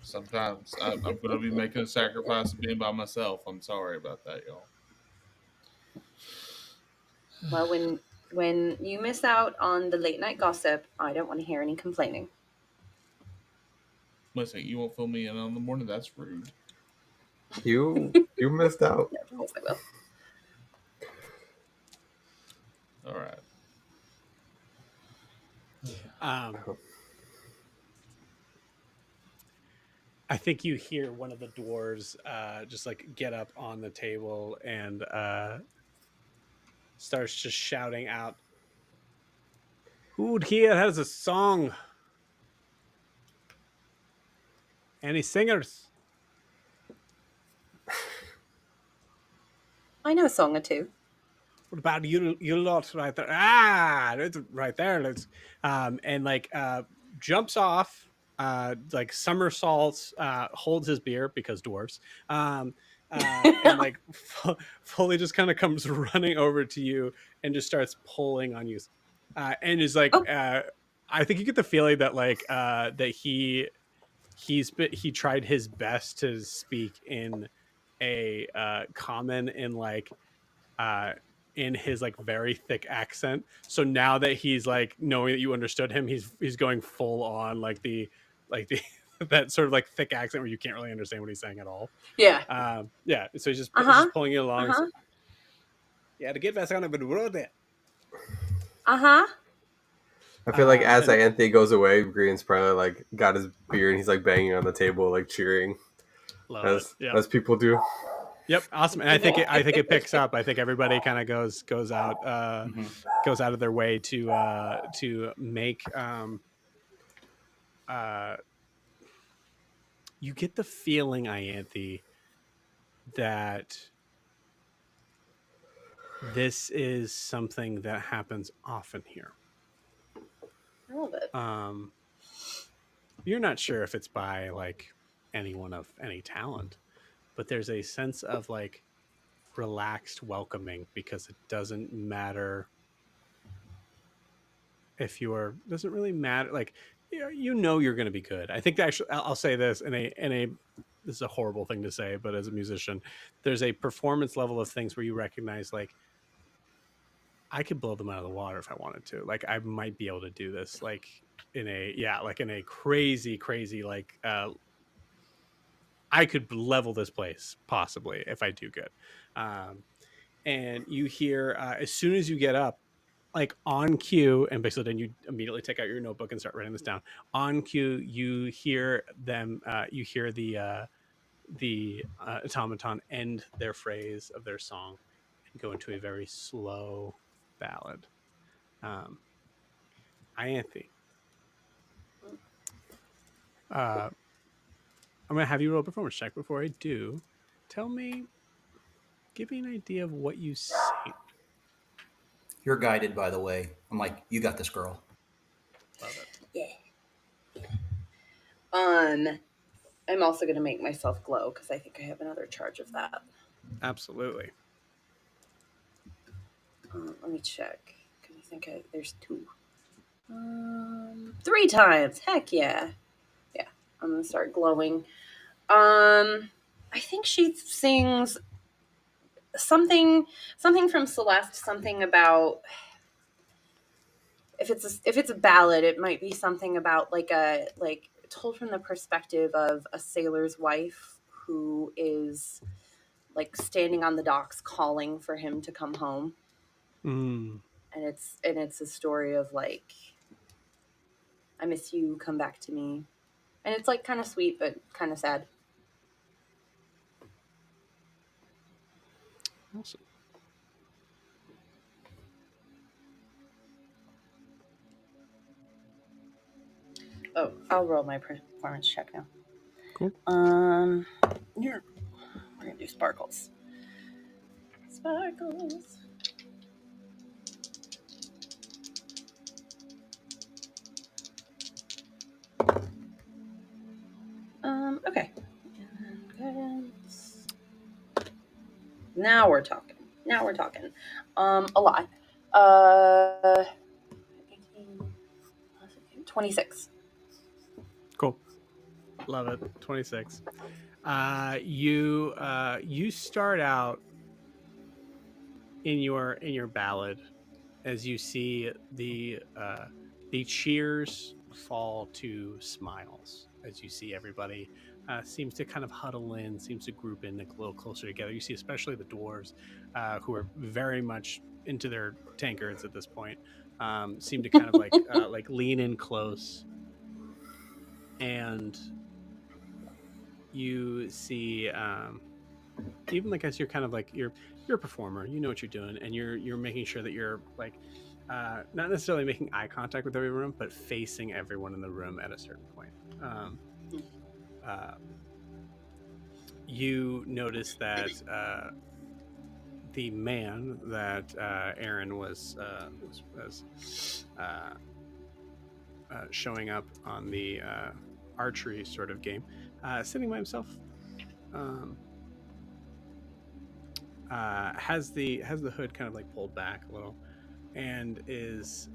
Speaker 3: sometimes I'm going to be making a sacrifice of being by myself. I'm sorry about that, y'all.
Speaker 8: Well, when you miss out on the late night gossip, I don't want to hear any complaining.
Speaker 3: Listen, you won't fill me in on the morning. That's rude.
Speaker 5: You missed out.
Speaker 8: No, of course I will.
Speaker 3: All right.
Speaker 1: I think you hear one of the dwarves just like get up on the table and starts just shouting out, "Who here has a song? Any singers?"
Speaker 8: I know a song or two.
Speaker 1: What about you lot right there? It's right there. Let's and like jumps off, like somersaults, holds his beer because dwarves, and like fully just kind of comes running over to you and just starts pulling on you, and is like, I think you get the feeling that like that he tried his best to speak in a common in like in his like very thick accent. So now that he's like knowing that you understood him, he's going full on like the that sort of like thick accent where you can't really understand what he's saying at all.
Speaker 8: Yeah.
Speaker 1: Yeah. So he's just pulling you along.
Speaker 8: Uh-huh.
Speaker 1: So, yeah, the kid on the road there.
Speaker 8: Uh-huh.
Speaker 5: I feel like as Anthony goes away, Green's probably like got his beer and he's like banging on the table, like cheering, as people do.
Speaker 1: Yep, awesome. And I think it picks up. I think everybody kind of goes out of their way to make you get the feeling, Ianthe, that this is something that happens often here.
Speaker 8: I love it.
Speaker 1: You're not sure if it's by like anyone of any talent, but there's a sense of like relaxed welcoming because it doesn't matter if you're doesn't really matter like you're going to be good. I think actually I'll say this in a this is a horrible thing to say, but as a musician, there's a performance level of things where you recognize like I could blow them out of the water if I wanted to. Like I might be able to do this like in a like in a crazy like I could level this place possibly if I do good. Um and you hear as soon as you get up like on cue, and basically then you immediately take out your notebook and start writing this down. On cue, you hear them. You hear the automaton end their phrase of their song and go into a very slow ballad. Um, Ianthe, I'm gonna have you roll a performance check. Before I do, tell me, give me an idea of what you sing.
Speaker 6: You're guided, by the way. I'm like, you got this, girl.
Speaker 1: Love it.
Speaker 8: Yeah. I'm also going to make myself glow because I think I have another charge of that.
Speaker 1: Absolutely.
Speaker 8: Let me check. Because I think there's 2. 3 times. Heck yeah. Yeah, I'm going to start glowing. I think she sings something from Celeste, something about if it's a ballad, it might be something about like told from the perspective of a sailor's wife who is like standing on the docks calling for him to come home.
Speaker 1: Mm.
Speaker 8: And it's a story of like, I miss you, come back to me. And it's like kind of sweet but kind of sad.
Speaker 1: Awesome.
Speaker 8: Oh, I'll roll my performance check now.
Speaker 1: Cool.
Speaker 8: Here, we're gonna do sparkles. Sparkles. Okay. Now we're talking. A lot. 18, 26.
Speaker 1: Cool. Love it. 26. You start out in your ballad as you see the cheers fall to smiles as you see everybody seems to kind of huddle in, seems to group in a little closer together. You see especially the dwarves who are very much into their tankards at this point, seem to kind of like lean in close, and you see even like as you're kind of like you're a performer, you know what you're doing, and you're making sure that you're like not necessarily making eye contact with every room, but facing everyone in the room at a certain point. You notice that the man that Aaron was showing up on the archery sort of game, sitting by himself. Has the hood kind of like pulled back a little, and is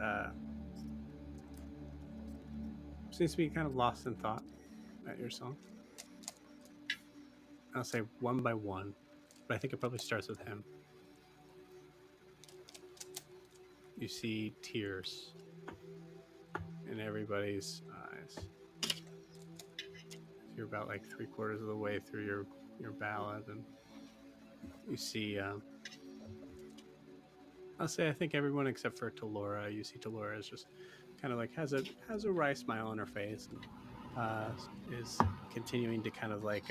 Speaker 1: seems to be kind of lost in thought at your song. I'll say one by one, but I think it probably starts with him. You see tears in everybody's eyes. You're about like 3/4 of the way through your ballad, and you see I'll say I think everyone except for Talora. You see Talora is just kind of like has a wry smile on her face, and is continuing to kind of like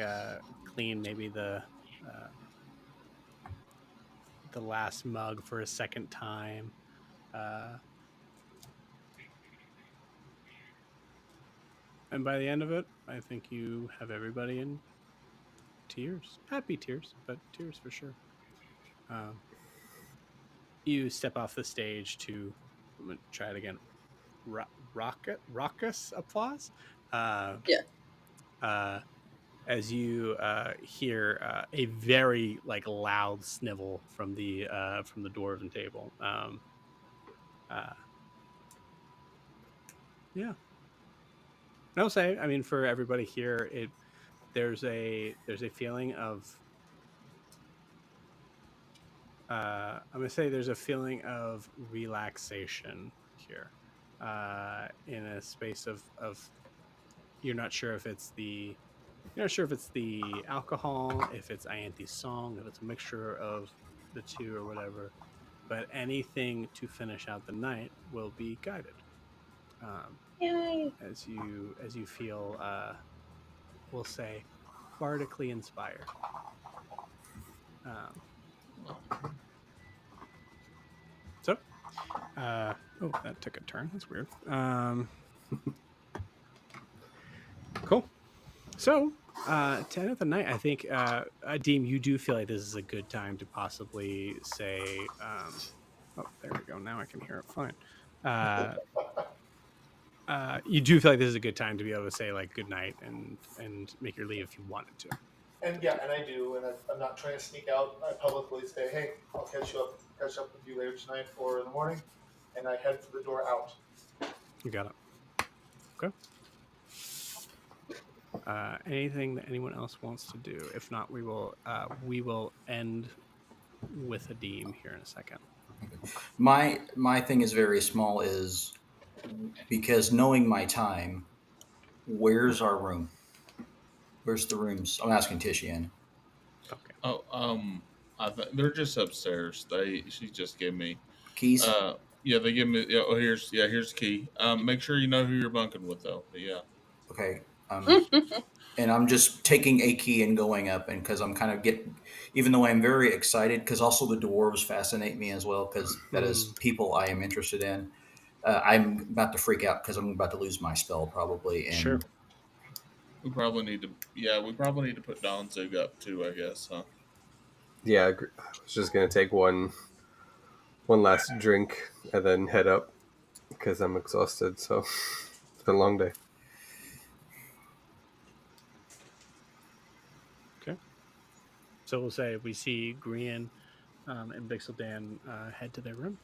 Speaker 1: clean maybe the last mug for a second time. And by the end of it, I think you have everybody in tears, happy tears, but tears for sure. You step off the stage to, I'm gonna try it again, raucous applause. As you hear a very like loud snivel from the dwarven table. Yeah. And I'll say, I mean, for everybody here, there's a feeling of I'm gonna say there's a feeling of relaxation here, in a space of you're not sure if it's the you're not sure if it's the alcohol, if it's Ianthe's song, if it's a mixture of the two or whatever. But anything to finish out the night will be guided, um,
Speaker 8: Yay!
Speaker 1: as you feel, we'll say, bardically inspired. Um, so, oh, that took a turn. That's weird. Cool. So, to end of the night, I think, Deem, you do feel like this is a good time to possibly say, oh, there we go. Now I can hear it fine. You do feel like this is a good time to be able to say like good night and make your leave if you wanted to.
Speaker 7: And yeah, and I do, and I'm not trying to sneak out. I publicly say, "Hey, I'll catch up with you later tonight or in the morning," and I head for the door out.
Speaker 1: You got it. Okay. Anything that anyone else wants to do? If not, we will end with a Deem here in a second.
Speaker 6: My thing is very small. Is because knowing my time, where's our room? Where's the rooms? I'm asking Tishian.
Speaker 1: Okay.
Speaker 3: Oh, they're just upstairs. She just gave me.
Speaker 6: Keys.
Speaker 3: Yeah, they give me. Yeah, oh, here's the key. Make sure you know who you're bunking with, though. But yeah.
Speaker 6: Okay. And I'm just taking a key and going up, and because I'm kind of even though I'm very excited, because also the dwarves fascinate me as well, because that is people I am interested in. I'm about to freak out because I'm about to lose my spell probably. And
Speaker 1: Sure.
Speaker 3: We probably need to. Yeah, we probably need to put Donzig up too. I guess, huh?
Speaker 5: Yeah, I was just gonna take one last drink and then head up because I'm exhausted. So it's been a long day.
Speaker 1: Okay. So we'll say we see Grian and Bixeldan head to their room.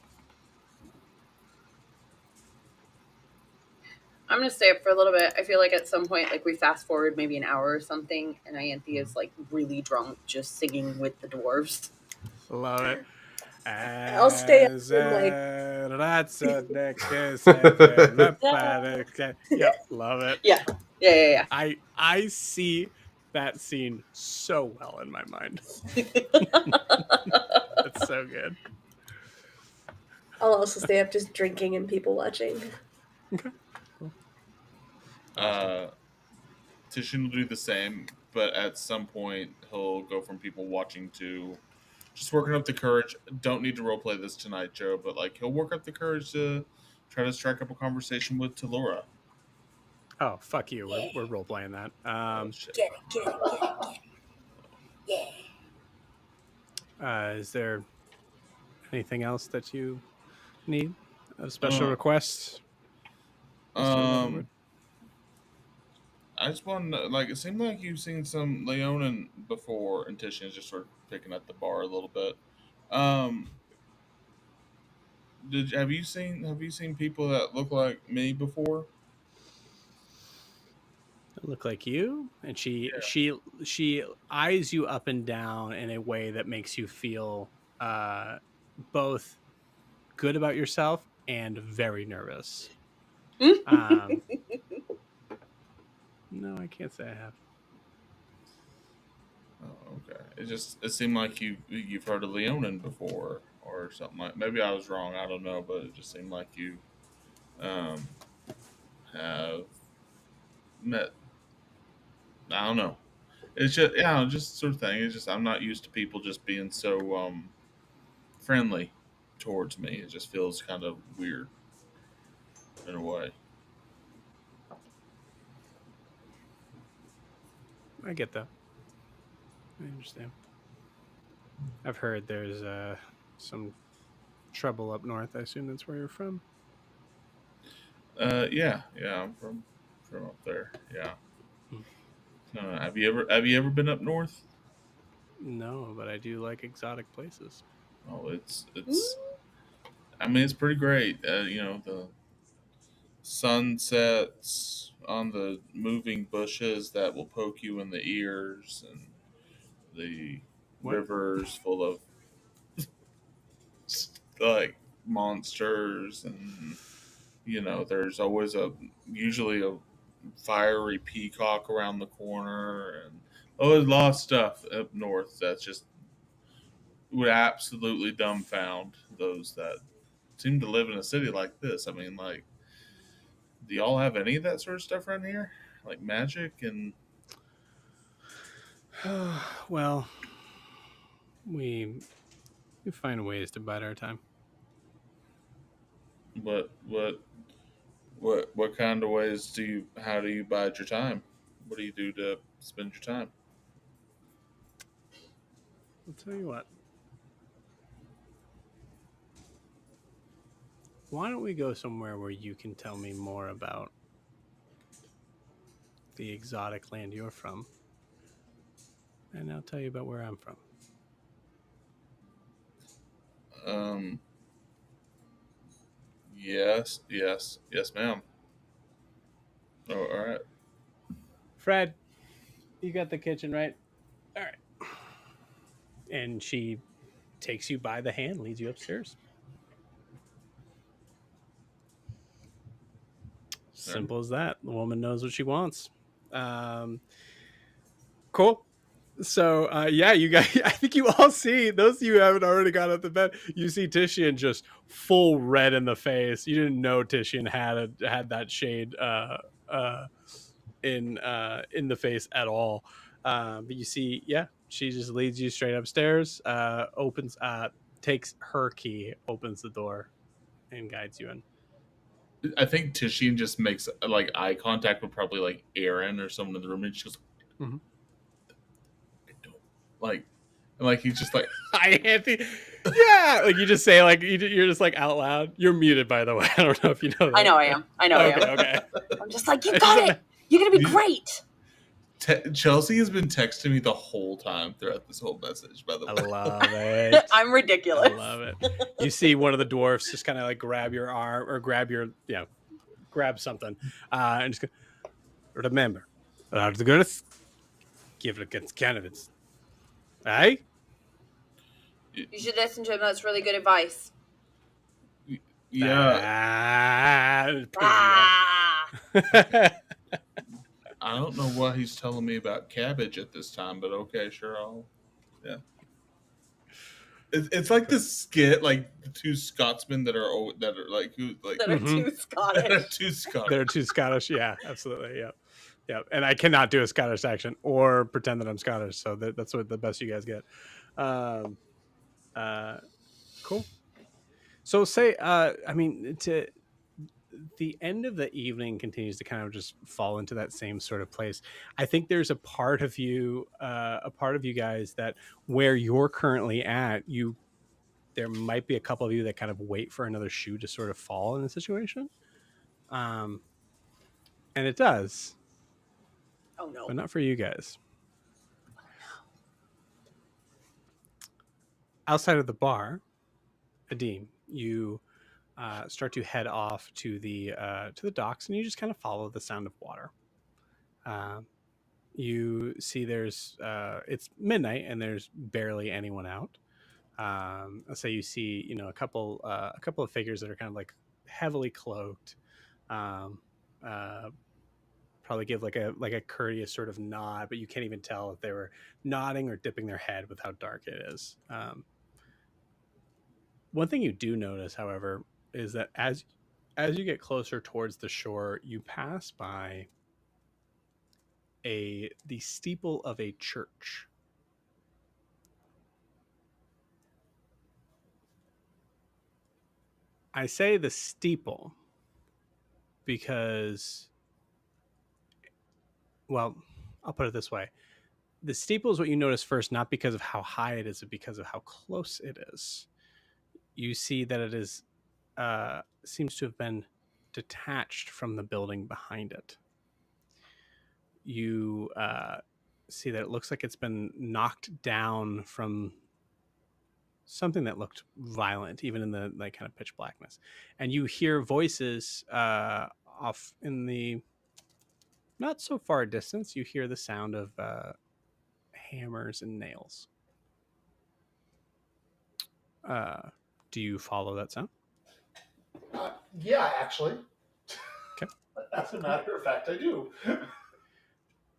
Speaker 8: I'm gonna stay up for a little bit. I feel like at some point, like we fast forward maybe an hour or something, and Ianthe is like really drunk, just singing with the dwarves.
Speaker 1: Love it.
Speaker 4: I'll stay up
Speaker 1: and that's a Yep, love it.
Speaker 8: Yeah.
Speaker 1: I see that scene so well in my mind. It's so good.
Speaker 4: I'll also stay up just drinking and people watching.
Speaker 1: Okay. Cool.
Speaker 3: Tishin will do the same, but at some point he'll go from people watching to just working up the courage. Don't need to roleplay this tonight, Joe, but like he'll work up the courage to try to strike up a conversation with Talura.
Speaker 1: Oh, fuck you. We're role playing that.
Speaker 3: Shit.
Speaker 4: Get it. Yeah.
Speaker 1: Is there anything else that you need? A special request?
Speaker 3: I just want to like it seemed like you've seen some Leonin before, and Tishin is just sort of picking at the bar a little bit. Have you seen people that look like me before?
Speaker 1: Look like you, and she eyes you up and down in a way that makes you feel both good about yourself and very nervous. No, I can't say I have.
Speaker 3: Oh, okay. It seemed like you've heard of Leonin before or something like. Maybe I was wrong. I don't know, but it just seemed like you have met. I don't know. It's just sort of thing. It's just I'm not used to people just being so friendly towards me. It just feels kind of weird in a way.
Speaker 1: I get that. I understand. I've heard there's some trouble up north. I assume that's where you're from.
Speaker 3: Yeah, I'm from up there. Yeah. Have you ever been up north?
Speaker 1: No, but I do like exotic places.
Speaker 3: Oh, it's. I mean, it's pretty great. sunsets on the moving bushes that will poke you in the ears, and the
Speaker 1: What?
Speaker 3: rivers full of like monsters, and there's always usually a fiery peacock around the corner, and there's a lot of stuff up north that's just would absolutely dumbfound those that seem to live in a city like this. I mean, like, do y'all have any of that sort of stuff around here, like magic and?
Speaker 1: Well, we find ways to bide our time.
Speaker 3: What kind of ways do you? How do you bide your time? What do you do to spend your time?
Speaker 1: I'll tell you what. Why don't we go somewhere where you can tell me more about the exotic land you're from, and I'll tell you about where I'm from.
Speaker 3: Yes, ma'am. Oh, all right.
Speaker 1: Fred, you got the kitchen, right? All right. And she takes you by the hand, leads you upstairs. Simple as that. The woman knows what she wants. Cool. So yeah, you guys, I think you all see, those of you who haven't already got up to bed, you see Titian just full red in the face. You didn't know Titian had that shade in the face at all. But you see, yeah, she just leads you straight upstairs, opens takes her key, opens the door, and guides you in.
Speaker 3: I think Titian just makes like eye contact with probably like Aaron or someone in the room, and she goes,
Speaker 1: Mhm.
Speaker 3: I don't like, and like he's just like,
Speaker 1: Hi, Anthony. Yeah, like you just say, like you're just like out loud. You're muted, by the way. I don't know if you know that.
Speaker 8: I know I am.
Speaker 1: Okay.
Speaker 8: I'm just like, you got it. You're gonna be great.
Speaker 3: Chelsea has been texting me the whole time throughout this whole message, by the way.
Speaker 1: I love it.
Speaker 8: I'm ridiculous.
Speaker 1: I love it. You see one of the dwarfs just kind of like grab your arm or grab your, grab something, and just go, remember, the goodness, give it against candidates. Aye?
Speaker 8: You should listen to him. That's really good advice.
Speaker 3: Yeah.
Speaker 8: Ah.
Speaker 3: I don't know what he's telling me about cabbage at this time, but okay, sure, yeah. It's like this skit, like the two Scotsmen that are like who like
Speaker 8: That are too Scottish.
Speaker 3: that are too Scottish.
Speaker 1: They're too Scottish. Yeah, absolutely. Yeah. And I cannot do a Scottish accent or pretend that I'm Scottish, so that's what the best you guys get. Cool. So say, to the end of the evening continues to kind of just fall into that same sort of place. I think there's a part of you guys that where you're currently at, there might be a couple of you that kind of wait for another shoe to sort of fall in the situation. And it does.
Speaker 8: Oh no.
Speaker 1: But not for you guys. Outside of the bar, Adim, you start to head off to the docks, and you just kind of follow the sound of water. You see there's it's midnight and there's barely anyone out. Let's say you see a couple of figures that are kind of like heavily cloaked. Probably give like a courteous sort of nod, but you can't even tell if they were nodding or dipping their head with how dark it is. One thing you do notice, however, is that as you get closer towards the shore, you pass by the steeple of a church. I say the steeple because, well, I'll put it this way. The steeple is what you notice first, not because of how high it is, but because of how close it is. You see that it is seems to have been detached from the building behind it. You see that it looks like it's been knocked down from something that looked violent, even in the like kind of pitch blackness. And you hear voices off in the not so far distance, you hear the sound of hammers and nails. Do you follow that sound?
Speaker 7: Yeah, actually.
Speaker 1: Okay.
Speaker 7: As a matter of fact, I do.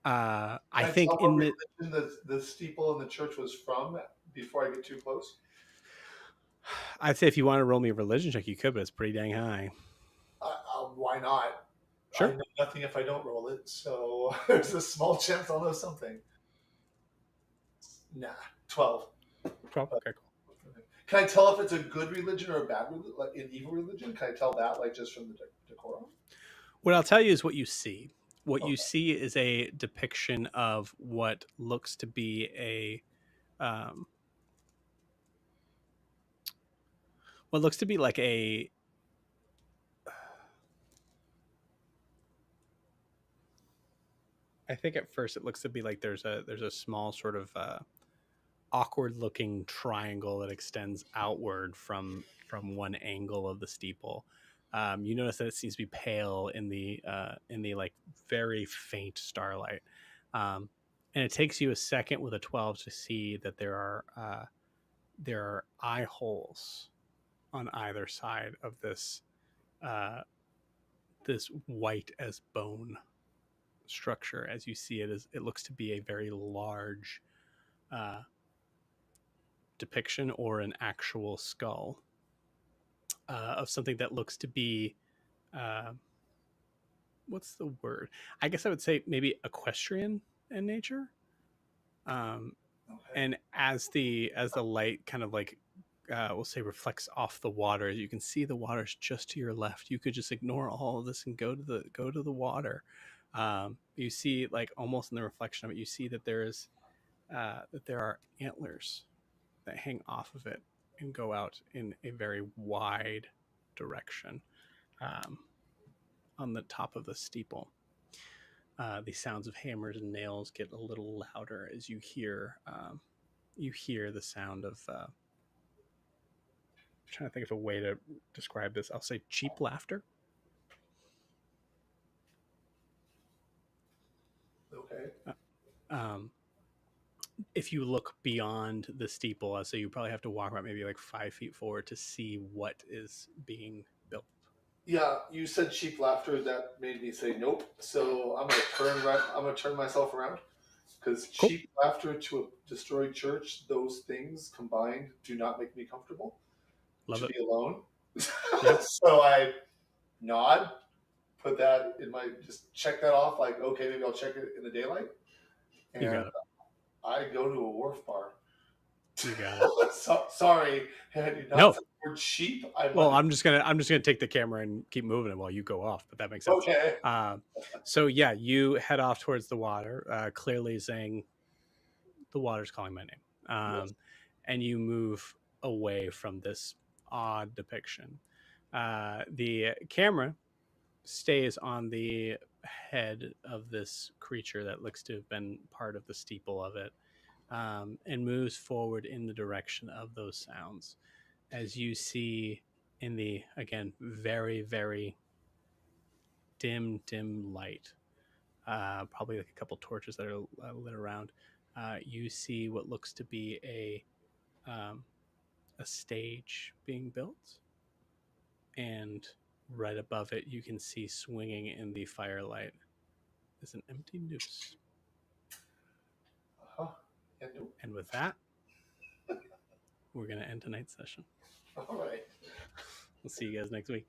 Speaker 1: I
Speaker 7: Can
Speaker 1: think
Speaker 7: tell
Speaker 1: in
Speaker 7: what
Speaker 1: the
Speaker 7: religion the steeple in the church was from before I get too close?
Speaker 1: I'd say if you want to roll me a religion check, you could, but it's pretty dang high.
Speaker 7: Why not? I
Speaker 1: Sure.
Speaker 7: know nothing if I don't roll it, so there's a small chance I'll know something. Nah, 12.
Speaker 1: 12. Okay, cool.
Speaker 7: Can I tell if it's a good religion or a bad religion, like an evil religion? Can I tell that, like, just from the decorum?
Speaker 1: What I'll tell you is what you see. What you
Speaker 7: Okay.
Speaker 1: see is a depiction of what looks to be what looks to be like a I think at first it looks to be like there's a small sort of awkward looking triangle that extends outward from one angle of the steeple. You notice that it seems to be pale in the like very faint starlight, and it takes you a second with a 12 to see that there are eye holes on either side of this this white as bone structure. As you see it, as it looks to be a very large uh, depiction or an actual skull of something that looks to be uh, what's the word? I guess I would say maybe equestrian in nature.
Speaker 7: Okay.
Speaker 1: And as the light kind of like we'll say reflects off the water, you can see the water's just to your left. You could just ignore all of this and go to the water. You see, like almost in the reflection of it, you see that there are antlers that hang off of it and go out in a very wide direction on the top of the steeple. The sounds of hammers and nails get a little louder as you hear the sound of. I'm trying to think of a way to describe this. I'll say cheap laughter.
Speaker 7: Okay.
Speaker 1: Um, if you look beyond the steeple, so you probably have to walk about maybe like 5 feet forward to see what is being built.
Speaker 7: Yeah, you said cheap laughter. That made me say nope. So I'm gonna turn myself around because
Speaker 1: Cool.
Speaker 7: cheap laughter to a destroyed church. Those things combined do not make me comfortable.
Speaker 1: Love
Speaker 7: to
Speaker 1: it.
Speaker 7: be alone.
Speaker 1: Yeah.
Speaker 7: So I nod, put that in my, just check that off. Like, okay, maybe I'll check it in the daylight. And
Speaker 1: You got it.
Speaker 7: I go to a wharf bar.
Speaker 1: You got it.
Speaker 7: Sorry, had you not
Speaker 1: No.
Speaker 7: said the word cheap,
Speaker 1: Well, I'm just gonna take the camera and keep moving it while you go off, but that makes sense.
Speaker 7: Okay.
Speaker 1: So yeah, you head off towards the water, clearly saying, "The water's calling my name,"
Speaker 7: Yes.
Speaker 1: and you move away from this odd depiction. The camera stays on the head of this creature that looks to have been part of the steeple of it, and moves forward in the direction of those sounds. As you see in the, again, very, very dim light, probably like a couple torches that are lit around, you see what looks to be a stage being built, and right above it you can see swinging in the firelight is an empty noose.
Speaker 7: Uh-huh.
Speaker 1: And with that, we're going to end tonight's session.
Speaker 7: All right.
Speaker 1: We'll see you guys next week.